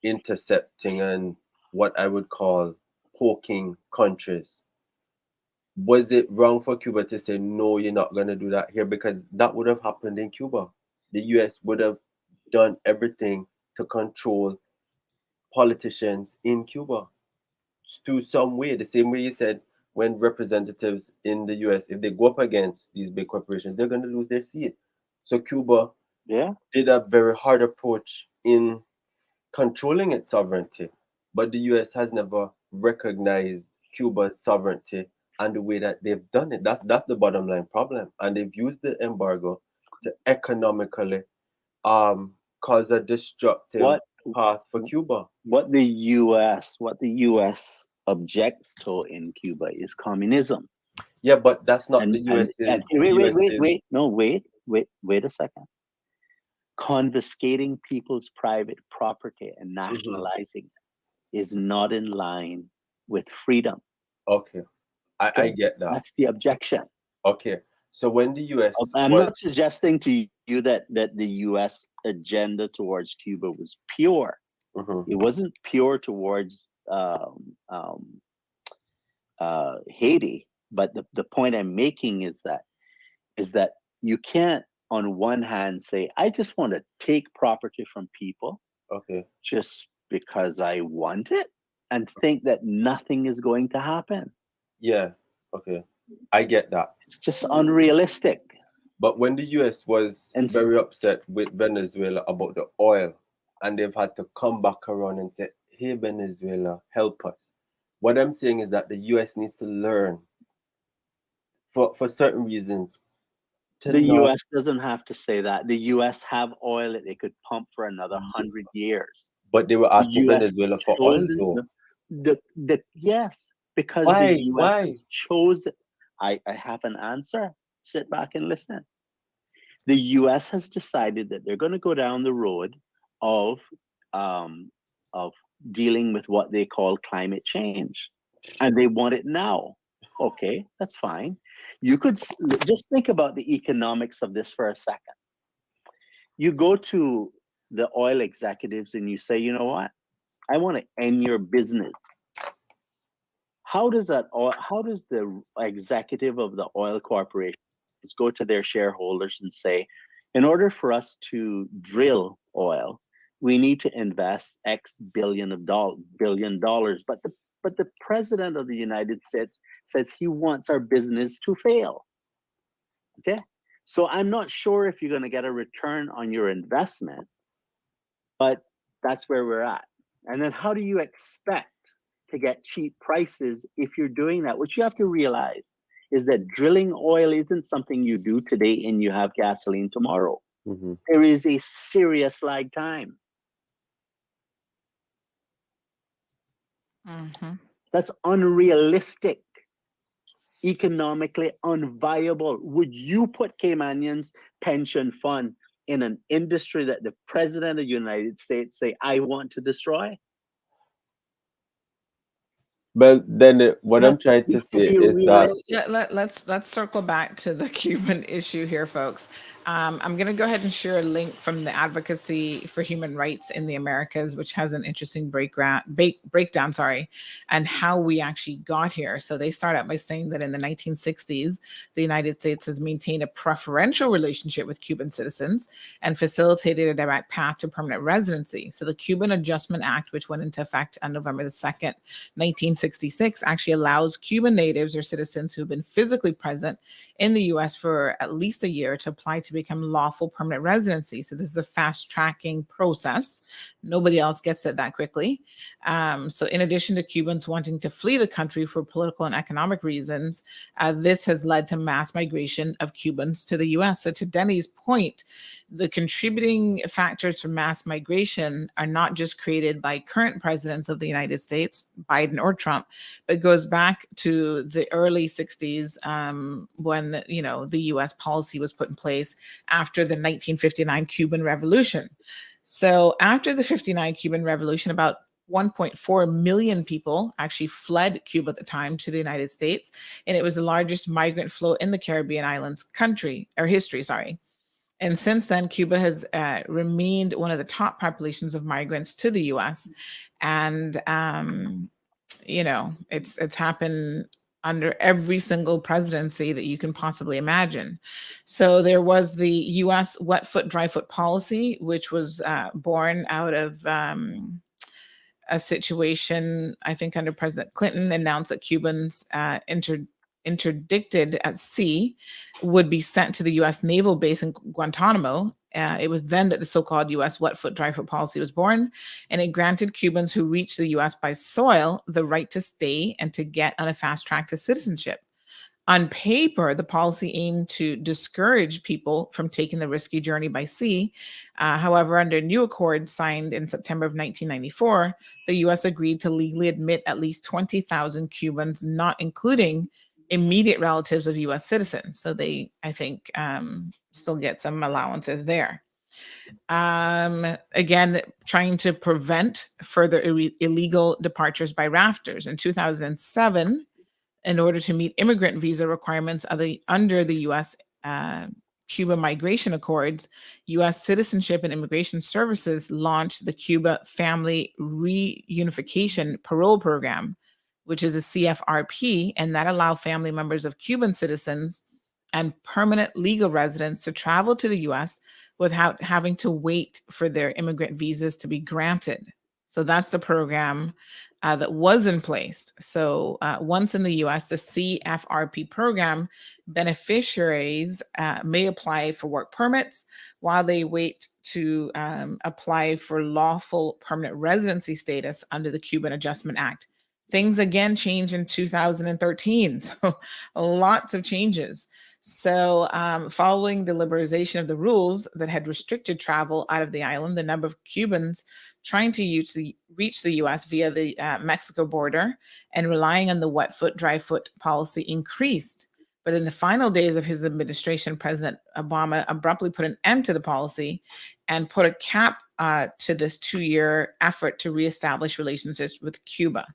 intercepting and what I would call poking countries, was it wrong for Cuba to say, no, you're not going to do that here? Because that would have happened in Cuba. The US would have done everything to control politicians in Cuba to some way. The same way you said, when representatives in the US, if they go up against these big corporations, they're going to lose their seat. So Cuba did a very hard approach in controlling its sovereignty. But the US has never recognized Cuba's sovereignty and the way that they've done it. That's the bottom line problem. And they've used the embargo to economically cause a destructive path for Cuba. What the US objects to in Cuba is communism. Yeah, but that's not the US. Wait a second. Confiscating people's private property and nationalizing it is not in line with freedom. Okay. I get that. That's the objection. Okay. So when the US not suggesting to you that the US agenda towards Cuba was pure. It wasn't pure towards Haiti, but the point I'm making is that you can't on one hand say, I just want to take property from people just because I want it, and think that nothing is going to happen. Yeah. Okay. I get that. It's just unrealistic. But when the US was very upset with Venezuela about the oil, and they've had to come back around and say, hey, Venezuela, help us. What I'm saying is that the US needs to learn for certain reasons. The US doesn't have to say that. The US have oil that they could pump for another 100 years. But they were asking Venezuela for oil, though. Yes, because Why? the US has chosen. I have an answer. Sit back and listen. The US has decided that they're going to go down the road of dealing with what they call climate change, and they want it now. Okay, that's fine. You could just think about the economics of this for a second. You go to the oil executives and you say, you know what? I want to end your business. How does the executive of the oil corporation go to their shareholders and say, in order for us to drill oil, we need to invest X billion dollars. But the president of the United States says he wants our business to fail. Okay, so I'm not sure if you're going to get a return on your investment, but that's where we're at. And then how do you expect to get cheap prices if you're doing that? What you have to realize is that drilling oil isn't something you do today and you have gasoline tomorrow. There is a serious lag time. That's unrealistic, economically unviable. Would you put Caymanians' pension fund in an industry that the president of the United States say, I want to destroy? But then what I'm trying to say is that Let's circle back to the Cuban issue here, folks. I'm going to go ahead and share a link from the Advocacy for Human Rights in the Americas, which has an interesting breakdown, and how we actually got here. So they start out by saying that in the 1960s, the United States has maintained a preferential relationship with Cuban citizens and facilitated a direct path to permanent residency. So the Cuban Adjustment Act, which went into effect on November the 2nd, 1966, actually allows Cuban natives or citizens who've been physically present in the U.S. for at least a year to apply to become lawful permanent residency. So this is a fast tracking process. Nobody else gets it that quickly. So in addition to Cubans wanting to flee the country for political and economic reasons, this has led to mass migration of Cubans to the U.S. So to Denny's point, the contributing factors for mass migration are not just created by current presidents of the United States, Biden or Trump, but goes back to the early 60s when the U.S. policy was put in place after the 1959 Cuban Revolution. So after the 59 Cuban Revolution, about 1.4 million people actually fled Cuba at the time to the United States, and it was the largest migrant flow in the Caribbean islands history. And since then, Cuba has remained one of the top populations of migrants to the U.S. And it's happened under every single presidency that you can possibly imagine. So there was the U.S. wet foot, dry foot policy, which was born out of a situation, I think, under President Clinton, announced that Cubans interdicted at sea would be sent to the U.S. naval base in Guantanamo. It was then that the so-called U.S. wet foot, dry foot policy was born, and it granted Cubans who reached the U.S. by soil the right to stay and to get on a fast track to citizenship. On paper, the policy aimed to discourage people from taking the risky journey by sea. However, under a new accord signed in September of 1994, the U.S. agreed to legally admit at least 20,000 Cubans, not including immediate relatives of U.S. citizens. So they, I think, still get some allowances there. Again, trying to prevent further illegal departures by rafters. In 2007, in order to meet immigrant visa requirements under the U.S. Cuba Migration Accords, U.S. Citizenship and Immigration Services launched the Cuba Family Reunification Parole Program, which is a CFRP, and that allowed family members of Cuban citizens and permanent legal residents to travel to the U.S. without having to wait for their immigrant visas to be granted. So that's the program that was in place. So once in the U.S., the CFRP program, beneficiaries may apply for work permits while they wait to apply for lawful permanent residency status under the Cuban Adjustment Act. Things again changed in 2013, so lots of changes. So following the liberalization of the rules that had restricted travel out of the island, the number of Cubans trying to reach the U.S. via the Mexico border and relying on the wet foot, dry foot policy increased. But in the final days of his administration, President Obama abruptly put an end to the policy and put a cap to this 2-year effort to reestablish relationships with Cuba.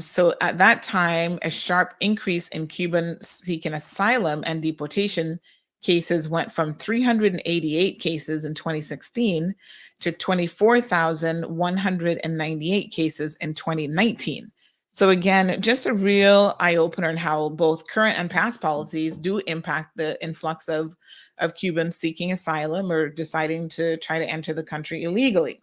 So at that time, a sharp increase in Cubans seeking asylum and deportation cases went from 388 cases in 2016 to 24,198 cases in 2019. So again, just a real eye-opener on how both current and past policies do impact the influx of of Cubans seeking asylum or deciding to try to enter the country illegally.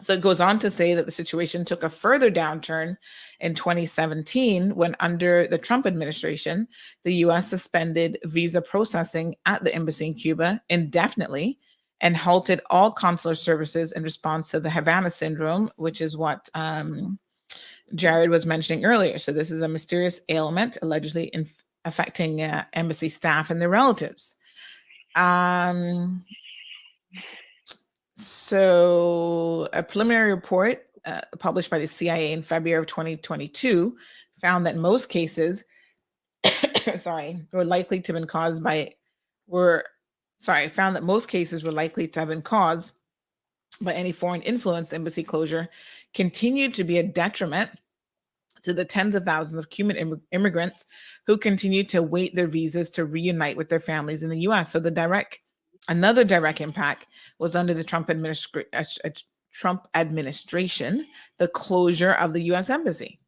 So it goes on to say that the situation took a further downturn in 2017 when, under the Trump administration, the U.S. suspended visa processing at the embassy in Cuba indefinitely and halted all consular services in response to the Havana syndrome, which is what Jared was mentioning earlier. So this is a mysterious ailment allegedly affecting embassy staff and their relatives. So a preliminary report published by the CIA in February of 2022 found that most cases, were likely to have been caused by any foreign influence. Embassy closure continued to be a detriment to the tens of thousands of Cuban immigrants who continue to wait their visas to reunite with their families in the U.S. So another direct impact was under the Trump administration, the closure of the U.S. embassy.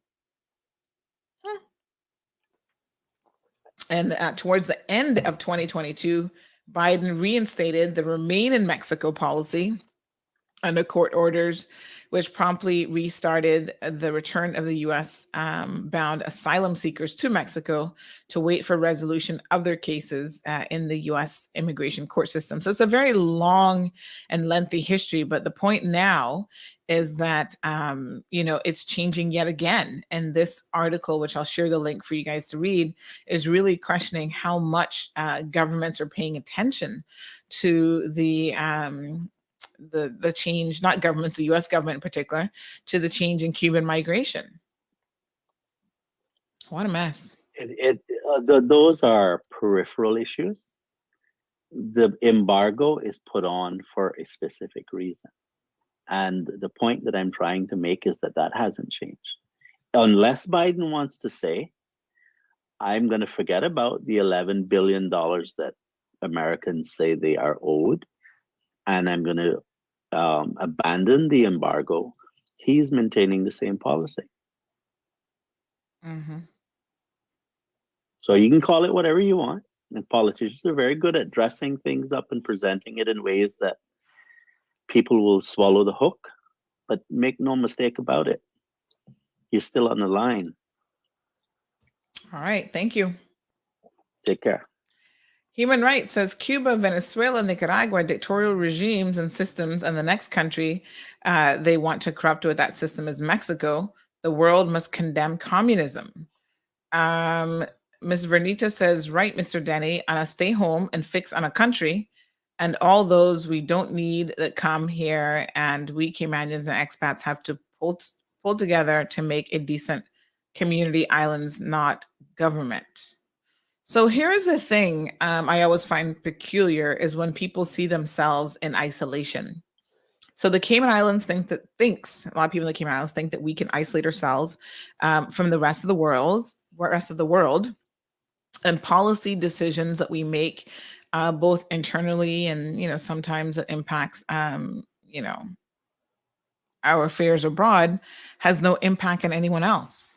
And towards the end of 2022, Biden reinstated the Remain in Mexico policy under court orders, which promptly restarted the return of the U.S. bound asylum seekers to Mexico to wait for resolution of their cases in the U.S. immigration court system. So it's a very long and lengthy history, but the point now is that, it's changing yet again. And this article, which I'll share the link for you guys to read, is really questioning how much governments are paying attention to the change, not governments, the U.S. government in particular, to the change in Cuban migration. What a mess. Those are peripheral issues. The embargo is put on for a specific reason. And the point that I'm trying to make is that hasn't changed. Unless Biden wants to say, I'm going to forget about the $11 billion that Americans say they are owed, and I'm going to abandon the embargo, he's maintaining the same policy. Mm-hmm. So you can call it whatever you want. And politicians are very good at dressing things up and presenting it in ways that people will swallow the hook. But make no mistake about it, you're still on the line. All right. Thank you. Take care. Human Rights says Cuba, Venezuela, Nicaragua, dictatorial regimes and systems, and the next country they want to corrupt with that system is Mexico. The world must condemn communism. Ms. Vernita says, right, Mr. Denny, stay home and fix on a country and all those we don't need that come here, and we Caymanians and expats have to pull together to make a decent community, islands, not government. So here's the thing I always find peculiar is when people see themselves in isolation. So the Cayman Islands a lot of people in the Cayman Islands think that we can isolate ourselves from the rest of the world, and policy decisions that we make both internally and, sometimes it impacts, our affairs abroad, has no impact on anyone else.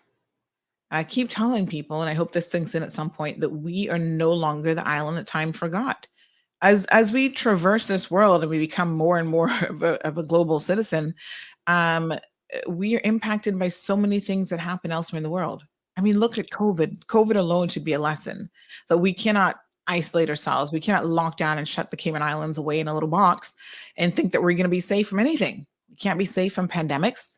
I keep telling people, and I hope this sinks in at some point, that we are no longer the island that time forgot. As we traverse this world and we become more and more of a global citizen, we are impacted by so many things that happen elsewhere in the world. I mean, look at COVID. COVID alone should be a lesson that we cannot isolate ourselves. We cannot lock down and shut the Cayman Islands away in a little box and think that we're going to be safe from anything. We can't be safe from pandemics.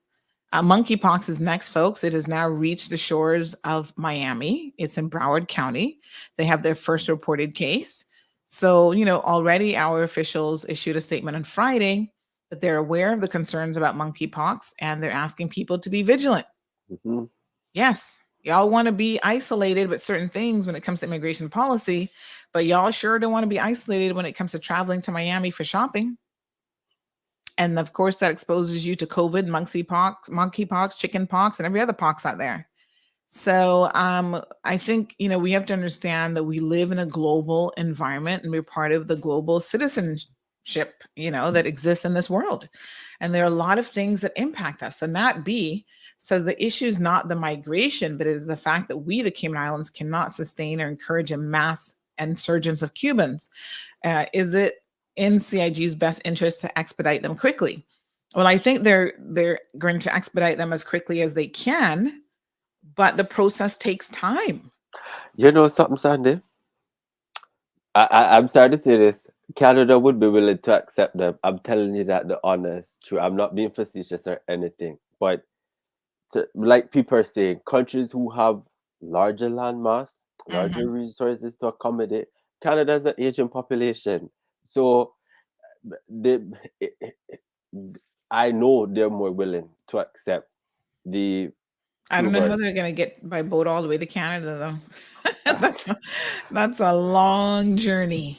Monkeypox is next, folks. It has now reached the shores of Miami. It's in Broward County. They have their first reported case. So, already our officials issued a statement on Friday that they're aware of the concerns about monkeypox and they're asking people to be vigilant. Mm-hmm. Yes, y'all want to be isolated with certain things when it comes to immigration policy, but y'all sure don't want to be isolated when it comes to traveling to Miami for shopping. And of course, that exposes you to COVID, monkeypox, chickenpox, and every other pox out there. So I think, we have to understand that we live in a global environment and we're part of the global citizenship, that exists in this world. And there are a lot of things that impact us. And Nat B says the issue is not the migration, but it is the fact that we, the Cayman Islands, cannot sustain or encourage a mass insurgence of Cubans. Is it in CIG's best interest to expedite them quickly? Well, I think they're going to expedite them as quickly as they can, but the process takes time. You know something, Sandy? I'm sorry to say this. Canada would be willing to accept them. I'm telling you that the honest truth. I'm not being facetious or anything. But like people are saying, countries who have larger land mass, larger resources to accommodate. Canada is an aging population. So they, I know they're more willing to accept the I don't know how Cubans. they're going to get by boat all the way to Canada, though. That's a long journey.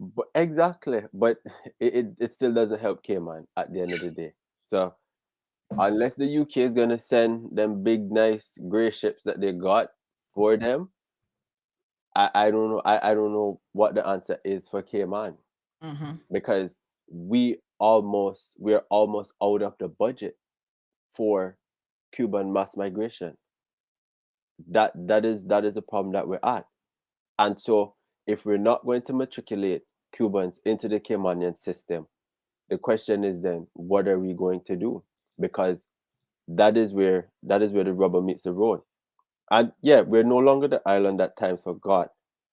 But exactly, but it still doesn't help Cayman at the end of the day. So unless the UK is gonna send them big, nice gray ships that they got for them, I don't know. I don't know what the answer is for Cayman because we're almost out of the budget for Cuban mass migration. That is a problem that we're at. And so if we're not going to matriculate Cubans into the Caymanian system, the question is then, what are we going to do? Because that is where the rubber meets the road. And yeah, we're no longer the island that times forgot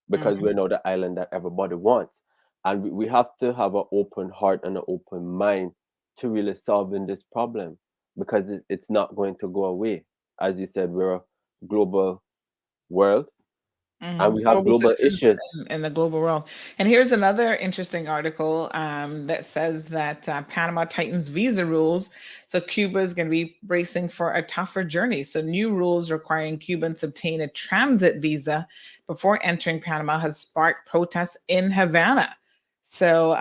because we're now the island that everybody wants. And we have to have an open heart and an open mind to really solving this problem because it's not going to go away. As you said, we're a global world and we have Global global citizens issues. in the global world. And here's another interesting article that says that Panama tightens visa rules. So Cuba is going to be bracing for a tougher journey. So new rules requiring Cubans to obtain a transit visa before entering Panama has sparked protests in Havana. So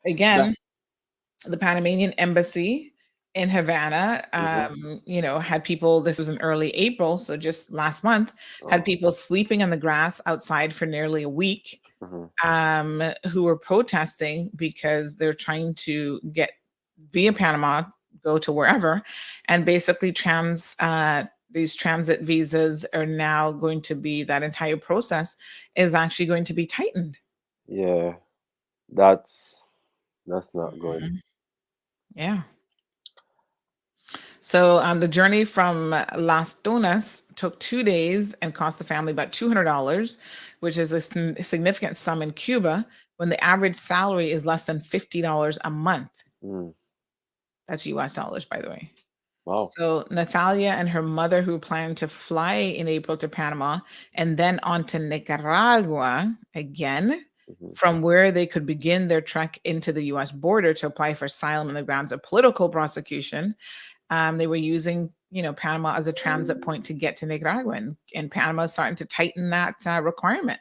again, the Panamanian embassy in Havana, had people, this was in early April, so just last month, had people sleeping on the grass outside for nearly a week, who were protesting because they're trying to get via Panama, go to wherever, and basically these transit visas are now going to be, that entire process is actually going to be tightened. Yeah, that's not good. Yeah. So the journey from Las Tunas took 2 days and cost the family about $200, which is a significant sum in Cuba when the average salary is less than $50 a month. That's US dollars, by the way. Wow. So Natalia and her mother, who planned to fly in April to Panama and then on to Nicaragua again, from where they could begin their trek into the US border to apply for asylum on the grounds of political prosecution. They were using, Panama as a transit point to get to Nicaragua, and Panama is starting to tighten that requirement.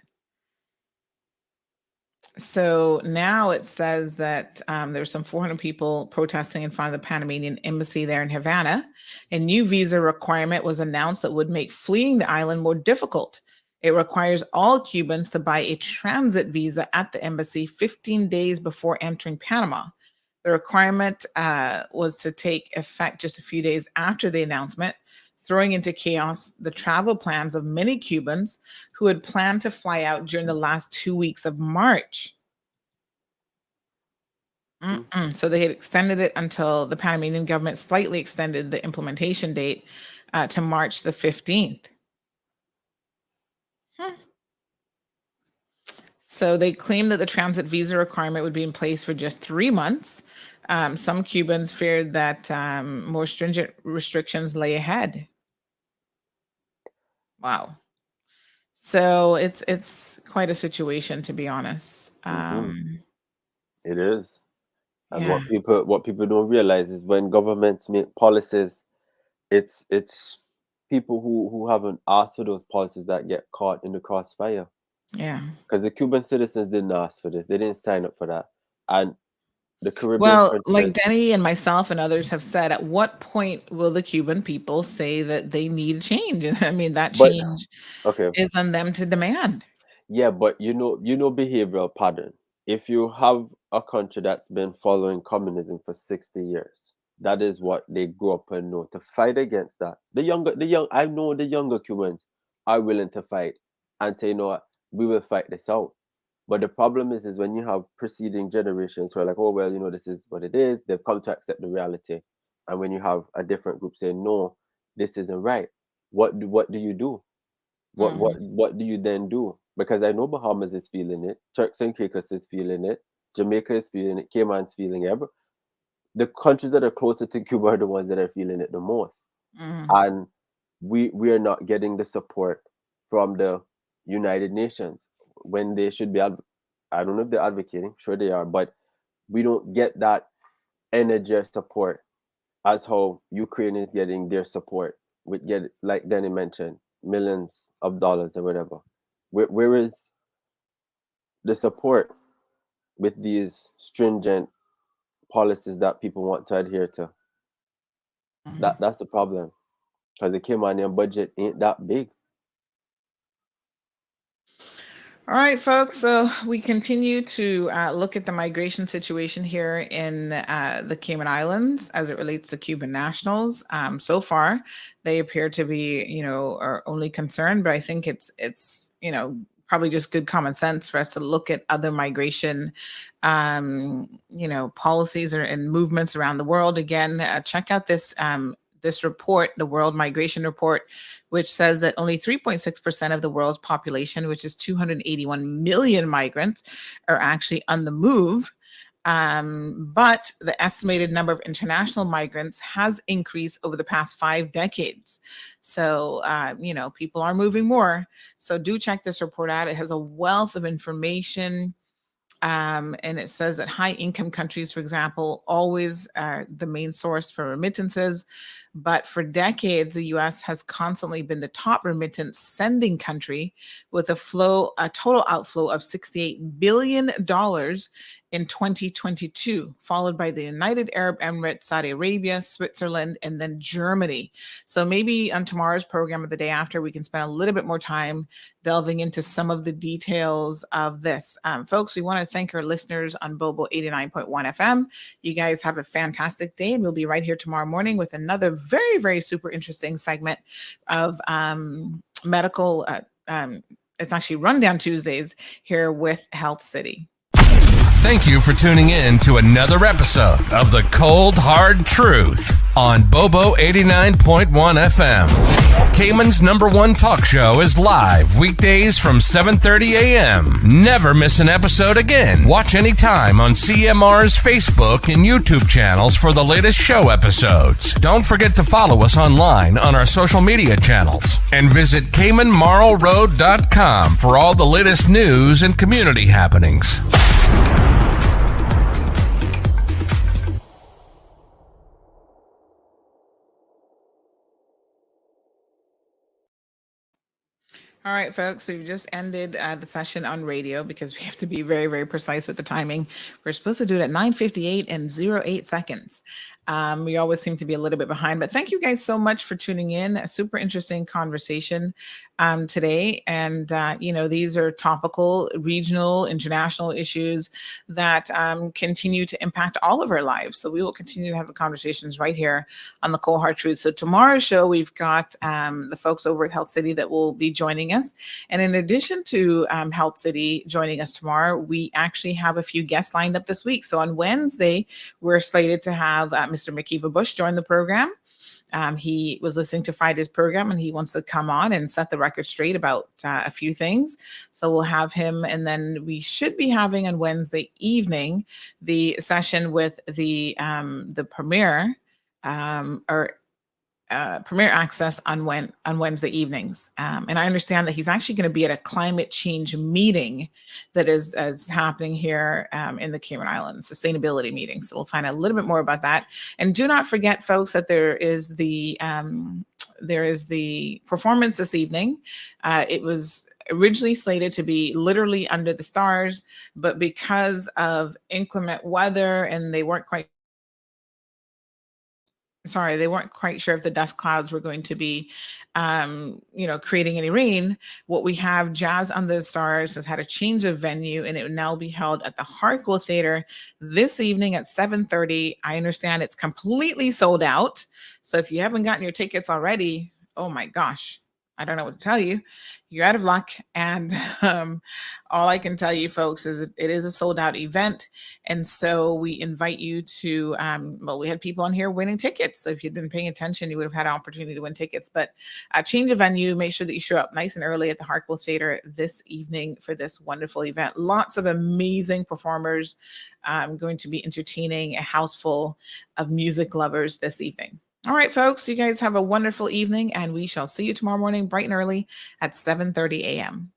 So now it says that there's some 400 people protesting in front of the Panamanian embassy there in Havana. A new visa requirement was announced that would make fleeing the island more difficult. It requires all Cubans to buy a transit visa at the embassy 15 days before entering Panama. The requirement was to take effect just a few days after the announcement, throwing into chaos the travel plans of many Cubans who had planned to fly out during the last 2 weeks of March. So they had extended it until the Panamanian government slightly extended the implementation date to March the 15th. So they claimed that the transit visa requirement would be in place for just 3 months. Some Cubans feared that more stringent restrictions lay ahead. Wow. So it's quite a situation, to be honest. It is. And Yeah. what people don't realize is when governments make policies, it's people who haven't asked for those policies that get caught in the crossfire. Yeah. Because the Cuban citizens didn't ask for this. They didn't sign up for that. And the Caribbean Well, princes, like Denny and myself and others have said, at what point will the Cuban people say that they need a change? And I mean, that but change okay. is on them to demand. Yeah, but you know behavioral pattern. If you have a country that's been following communism for 60 years, that is what they grew up and know. To fight against that, I know the younger Cubans are willing to fight and say, you know what, we will fight this out. But the problem is when you have preceding generations who are like, oh well, this is what it is. They've come to accept the reality, and when you have a different group saying no, this isn't right. What do you do? What do you then do? Because I know Bahamas is feeling it, Turks and Caicos is feeling it, Jamaica is feeling it, Cayman's feeling it. The countries that are closer to Cuba are the ones that are feeling it the most. And we are not getting the support from the United Nations when they should be. I don't know if they're advocating, sure they are, but we don't get that energy or support as how Ukraine is getting their support with like Danny mentioned, millions of dollars or whatever. Where is the support with these stringent policies that people want to adhere to? That's the problem, because the Caymanian budget ain't that big. All right, folks. So we continue to look at the migration situation here in the Cayman Islands as it relates to Cuban nationals. So far, they appear to be, our only concern, but I think it's probably just good common sense for us to look at other migration, policies and movements around the world. Again, check out this report, the World Migration Report, which says that only 3.6% of the world's population, which is 281 million migrants, are actually on the move. But the estimated number of international migrants has increased over the past 5 decades. So, people are moving more. So do check this report out. It has a wealth of information. And it says that high income countries, for example, always are the main source for remittances. But for decades, the US has constantly been the top remittance sending country with a total outflow of $68 billion in 2022, followed by the United Arab Emirates, Saudi Arabia, Switzerland, and then Germany. So maybe on tomorrow's program or the day after, we can spend a little bit more time delving into some of the details of this. Folks, we want to thank our listeners on Bobo 89.1 FM. You guys have a fantastic day, and we'll be right here tomorrow morning with another very, very super interesting segment of medical, it's actually Rundown Tuesdays here with Health City. Thank you for tuning in to another episode of The Cold Hard Truth on Bobo 89.1 FM. Cayman's #1 talk show is live weekdays from 7:30 a.m. Never miss an episode again. Watch anytime on CMR's Facebook and YouTube channels for the latest show episodes. Don't forget to follow us online on our social media channels and visit CaymanMarlRoad.com for all the latest news and community happenings. All right, folks, we've just ended the session on radio because we have to be very, very precise with the timing. We're supposed to do it at 9:58 and 08 seconds. We always seem to be a little bit behind, but thank you guys so much for tuning in. A super interesting conversation today. And, these are topical, regional, international issues that continue to impact all of our lives. So we will continue to have the conversations right here on the Cold Hard Truth. So tomorrow's show, we've got the folks over at Health City that will be joining us. And in addition to Health City joining us tomorrow, we actually have a few guests lined up this week. So on Wednesday, we're slated to have Mr. McKeeva Bush join the program. He was listening to Friday's program and he wants to come on and set the record straight about a few things. So we'll have him. And then we should be having on Wednesday evening the session with the Premier Premier Access on Wednesday evenings. And I understand that he's actually going to be at a climate change meeting that is happening here in the Cayman Islands, sustainability meeting. So we'll find out a little bit more about that. And do not forget, folks, that there is the performance this evening. It was originally slated to be literally under the stars, but because of inclement weather and they weren't quite sure if the dust clouds were going to be, creating any rain. What we have, Jazz Under the Stars, has had a change of venue, and it will now be held at the Hartwell Theater this evening at 7:30. I understand it's completely sold out. So if you haven't gotten your tickets already, oh my gosh, I don't know what to tell you. You're out of luck. And all I can tell you, folks, is it is a sold out event. And so we invite you to, well, we had people on here winning tickets. So if you'd been paying attention, you would have had an opportunity to win tickets. But change of venue, make sure that you show up nice and early at the Hartwell Theater this evening for this wonderful event. Lots of amazing performers going to be entertaining a house full of music lovers this evening. All right, folks, you guys have a wonderful evening, and we shall see you tomorrow morning bright and early at 7:30 a.m.